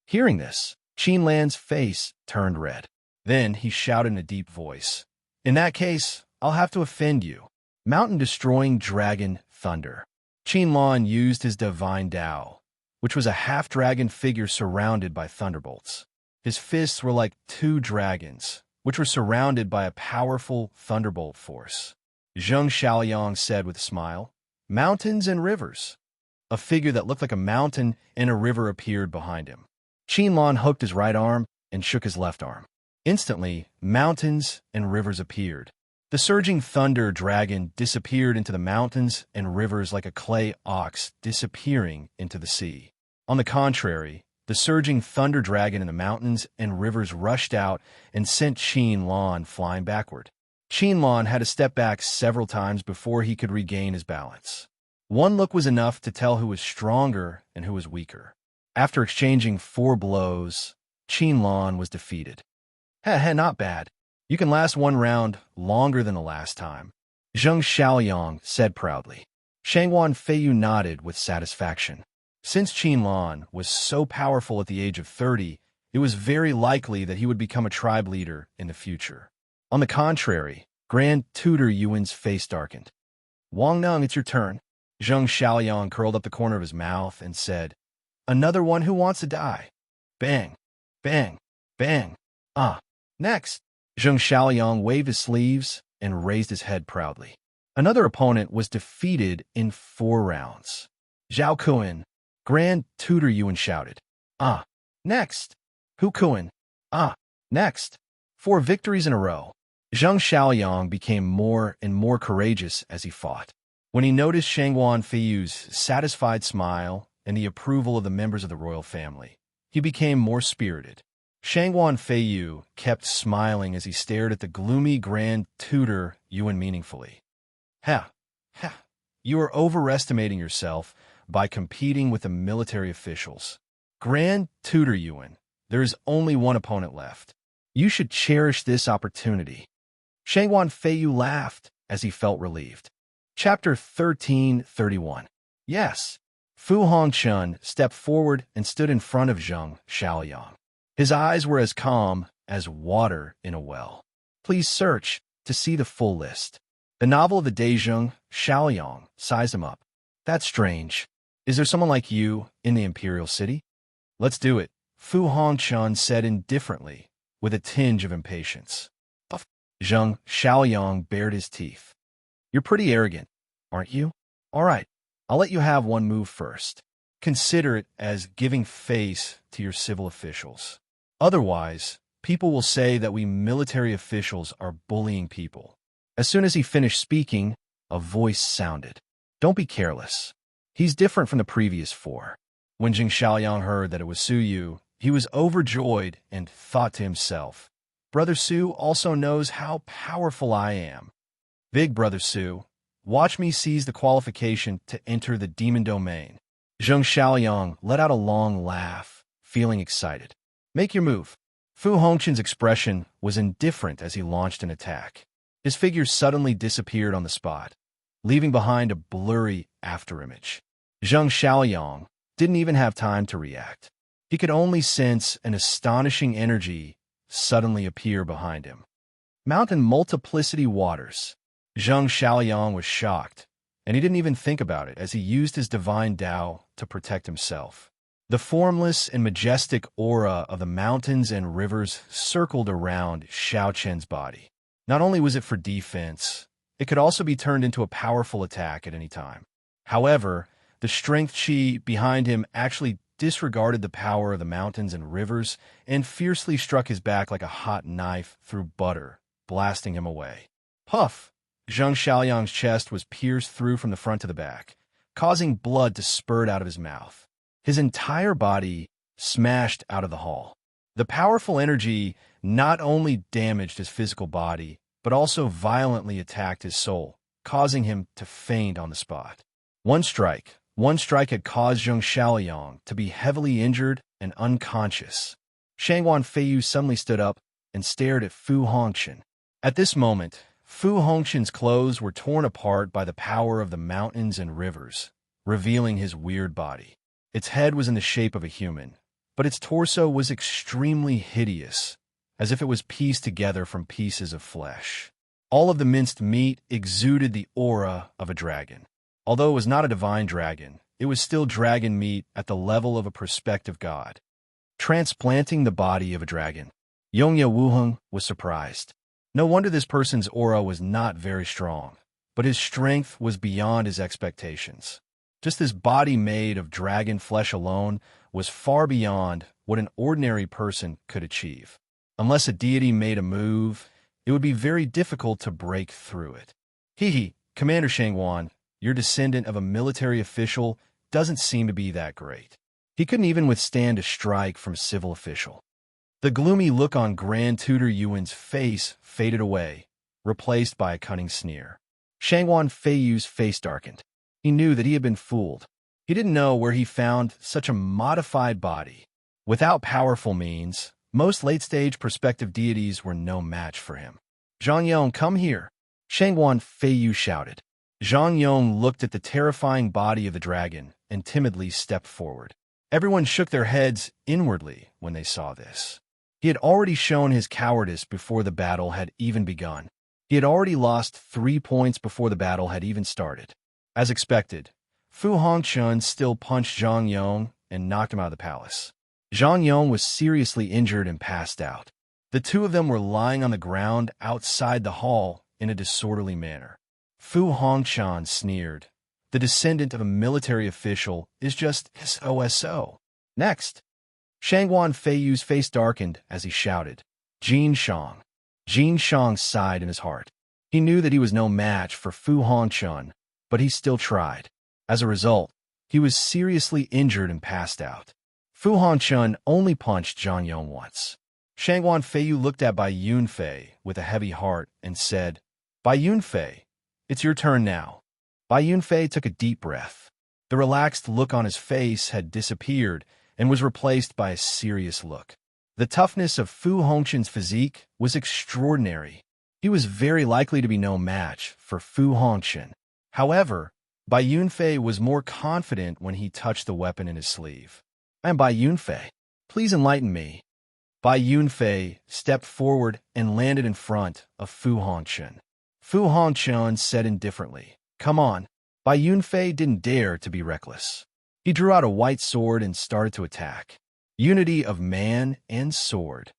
[SPEAKER 1] Hearing this, Qin Lan's face turned red. Then he shouted in a deep voice, In that case, I'll have to offend you. Mountain-destroying dragon thunder. Qin Lan used his divine Tao, which was a half-dragon figure surrounded by thunderbolts. His fists were like 2 dragons, which were surrounded by a powerful thunderbolt force. Zheng Xiaoyang said with a smile, Mountains and rivers. A figure that looked like a mountain and a river appeared behind him. Qin Lan hooked his right arm and shook his left arm. Instantly, mountains and rivers appeared. The surging thunder dragon disappeared into the mountains and rivers like a clay ox disappearing into the sea. On the contrary, the surging thunder dragon in the mountains and rivers rushed out and sent Qin Lan flying backward. Qin Lan had to step back several times before he could regain his balance. One look was enough to tell who was stronger and who was weaker. After exchanging 4 blows, Qin Lan was defeated. Not bad. You can last 1 round longer than the last time, Zheng Xiaoyang said proudly. Shangguan Feiyu nodded with satisfaction. Since Qin Lan was so powerful at the age of 30, it was very likely that he would become a tribe leader in the future. On the contrary, Grand Tutor Yuan's face darkened. Wang Neng, it's your turn. Zheng Xiaoyang curled up the corner of his mouth and said, Another one who wants to die. Bang, bang, bang. Next. Zheng Xiaoyang waved his sleeves and raised his head proudly. Another opponent was defeated in 4 rounds. Zhao Kuan, Grand Tutor Yuan shouted. Next. Hu Kuan. Next. 4 victories in a row. Zheng Xiaoyang became more and more courageous as he fought. When he noticed Shangguan Feiyu's satisfied smile and the approval of the members of the royal family, he became more spirited. Shangguan Feiyu kept smiling as he stared at the gloomy Grand Tutor Yuan meaningfully. You are overestimating yourself by competing with the military officials. Grand Tutor Yuan, there is only one opponent left. You should cherish this opportunity. Shangguan Feiyu laughed as he felt relieved. Chapter 1331. Yes. Fu Hongchun stepped forward and stood in front of Zheng Xiaoyang. His eyes were as calm as water in a well. Please search to see the full list. The novel of the day. Zheng Xiaoyang sized him up. That's strange. Is there someone like you in the imperial city? Let's do it, Fu Hongchun said indifferently, with a tinge of impatience. Zheng Xiaoyang bared his teeth. You're pretty arrogant, aren't you? All right, I'll let you have one move first. Consider it as giving face to your civil officials. Otherwise, people will say that we military officials are bullying people. As soon as he finished speaking, a voice sounded. Don't be careless. He's different from the previous four. When Zheng Xiaoyang heard that it was Su Yu, he was overjoyed and thought to himself, Brother Su also knows how powerful I am. Big Brother Su, watch me seize the qualification to enter the demon domain. Zheng Xiaoyang let out a long laugh, feeling excited. Make your move. Fu Hongchun's expression was indifferent as he launched an attack. His figure suddenly disappeared on the spot, leaving behind a blurry afterimage. Zheng Xiaoyang didn't even have time to react. He could only sense an astonishing energy suddenly appear behind him. Mountain multiplicity waters. Zheng Xiaoyang was shocked, and he didn't even think about it as he used his divine Tao to protect himself. The formless and majestic aura of the mountains and rivers circled around Xiao Chen's body. Not only was it for defense, it could also be turned into a powerful attack at any time. However, the strength chi behind him actually disregarded the power of the mountains and rivers and fiercely struck his back like a hot knife through butter, blasting him away. Puff! Zheng Xiaoyang's chest was pierced through from the front to the back, causing blood to spurt out of his mouth. His entire body smashed out of the hall. The powerful energy not only damaged his physical body, but also violently attacked his soul, causing him to faint on the spot. One strike had caused Zheng Xiaoyang to be heavily injured and unconscious. Shangguan Feiyu suddenly stood up and stared at Fu Hongchun. At this moment, Fu Hongchun's clothes were torn apart by the power of the mountains and rivers, revealing his weird body. Its head was in the shape of a human, but its torso was extremely hideous, as if it was pieced together from pieces of flesh. All of the minced meat exuded the aura of a dragon. Although it was not a divine dragon, it was still dragon meat at the level of a prospective god. Transplanting the body of a dragon. Yongya Wuheng was surprised. No wonder this person's aura was not very strong, but his strength was beyond his expectations. Just this body made of dragon flesh alone was far beyond what an ordinary person could achieve. Unless a deity made a move, it would be very difficult to break through it. Commander Shangguan, your descendant of a military official doesn't seem to be that great. He couldn't even withstand a strike from a civil official. The gloomy look on Grand Tutor Yuan's face faded away, replaced by a cunning sneer. Shangguan Feiyu's face darkened. He knew that he had been fooled. He didn't know where he found such a modified body. Without powerful means, most late-stage prospective deities were no match for him. Zhang Yong, come here, Shangguan Feiyu shouted. Zhang Yong looked at the terrifying body of the dragon and timidly stepped forward. Everyone shook their heads inwardly when they saw this. He had already shown his cowardice before the battle had even begun. He had already lost 3 points before the battle had even started. As expected, Fu Hongchun still punched Zhang Yong and knocked him out of the palace. Zhang Yong was seriously injured and passed out. The two of them were lying on the ground outside the hall in a disorderly manner. Fu Hongchun sneered. The descendant of a military official is just SOSO. Next. Shangguan Feiyu's face darkened as he shouted, Jin Shang. Jin Shang sighed in his heart. He knew that he was no match for Fu Hongchun, but he still tried. As a result, he was seriously injured and passed out. Fu Hongchun only punched Zhang Yong once. Shangguan Feiyu looked at Bai Yunfei with a heavy heart and said, Bai Yunfei, it's your turn now. Bai Yunfei took a deep breath. The relaxed look on his face had disappeared, and was replaced by a serious look. The toughness of Fu Hongqin's physique was extraordinary. He was very likely to be no match for Fu Hongqin. However, Bai Yunfei was more confident when he touched the weapon in his sleeve. "I am Bai Yunfei. Please enlighten me." Bai Yunfei stepped forward and landed in front of Fu Hongqin. Fu Hongqin said indifferently, "Come on." Bai Yunfei didn't dare to be reckless. He drew out a white sword and started to attack. Unity of man and sword.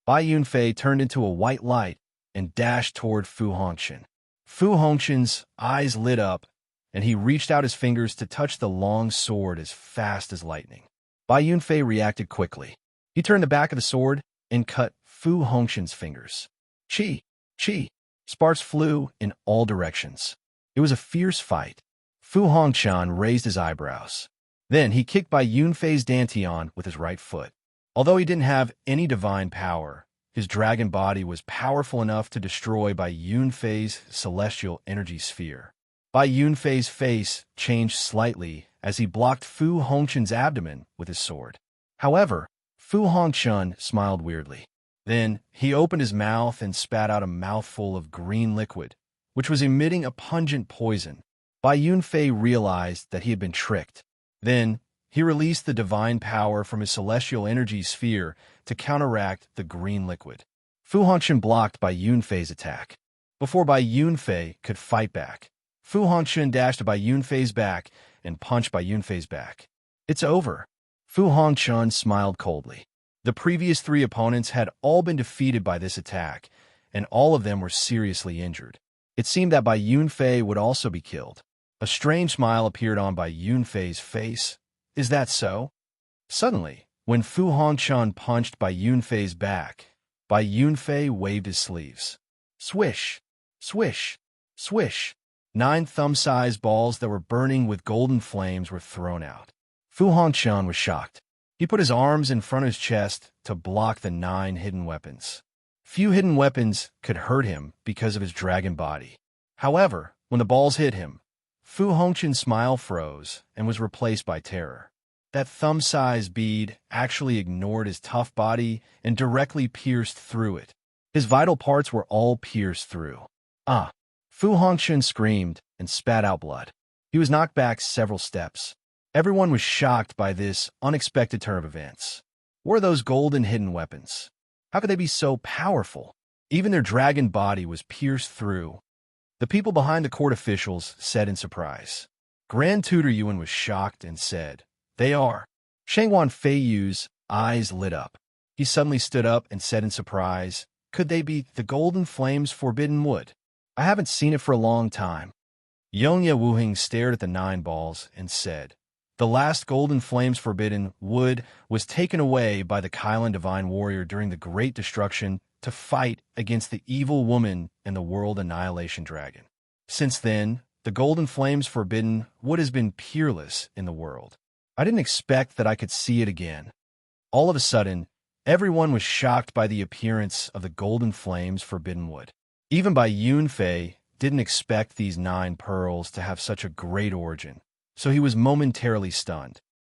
[SPEAKER 1] Bai Yunfei turned into a white light and dashed toward Fu Hongqin. Fu Hongqin's eyes lit up, and he reached out his fingers to touch the long sword as fast as lightning. Bai Yunfei reacted quickly. He turned the back of the sword and cut Fu Hongqin's fingers. Chi! Chi! Sparks flew in all directions. It was a fierce fight. Fu Hongqin raised his eyebrows. Then he kicked Bai Yunfei's dantian with his right foot. Although he didn't have any divine power, his dragon body was powerful enough to destroy Bai Yunfei's celestial energy sphere. Bai Yunfei's face changed slightly as he blocked Fu Hongqin's abdomen with his sword. However, Fu Hongqin smiled weirdly. Then he opened his mouth and spat out a mouthful of green liquid, which was emitting a pungent poison. Bai Yunfei realized that he had been tricked. Then he released the divine power from his celestial energy sphere to counteract the green liquid. Fu Hongqin blocked Bai Yunfei's attack. Before Bai Yunfei could fight back, Fu Hongqin dashed to Bai Yunfei's back and punched Bai Yunfei's back. "It's over." Fu Hongqin smiled coldly. The previous 3 opponents had all been defeated by this attack, and all of them were seriously injured. It seemed that Bai Yunfei would also be killed. A strange smile appeared on Bai Yunfei's face. "Is that so?" Suddenly, when Fu Hongqin punched Bai Yunfei's back, Bai Yunfei waved his sleeves. Swish! Swish! Swish! 9 thumb-sized balls that were burning with golden flames were thrown out. Fu Hongqin was shocked. He put his arms in front of his chest to block the 9 hidden weapons. Few hidden weapons could hurt him because of his dragon body. However, when the balls hit him, Fu Hongqin's smile froze and was replaced by terror. That thumb-sized bead actually ignored his tough body and directly pierced through it. His vital parts were all pierced through. "Ah!" Fu Hongqin screamed and spat out blood. He was knocked back several steps. Everyone was shocked by this unexpected turn of events. What were those golden hidden weapons? How could they be so powerful? Even their dragon body was pierced through. The people behind the court officials said in surprise. Grand Tutor Yuan was shocked and said, "They are." Shangwan Feiyu's eyes lit up. He suddenly stood up and said in surprise, "Could they be the golden flames forbidden wood? I haven't seen it for a long time." Yongya Wuhing stared at the 9 balls and said, "The last golden flames forbidden wood was taken away by the Kailan divine warrior during the Great Destruction to fight against the evil woman and the world annihilation dragon. Since then, the golden flames forbidden wood has been peerless in the world. I didn't expect that I could see it again." All of a sudden, everyone was shocked by the appearance of the golden flames forbidden wood. Even Bai Yunfei didn't expect these 9 pearls to have such a great origin, so he was momentarily stunned.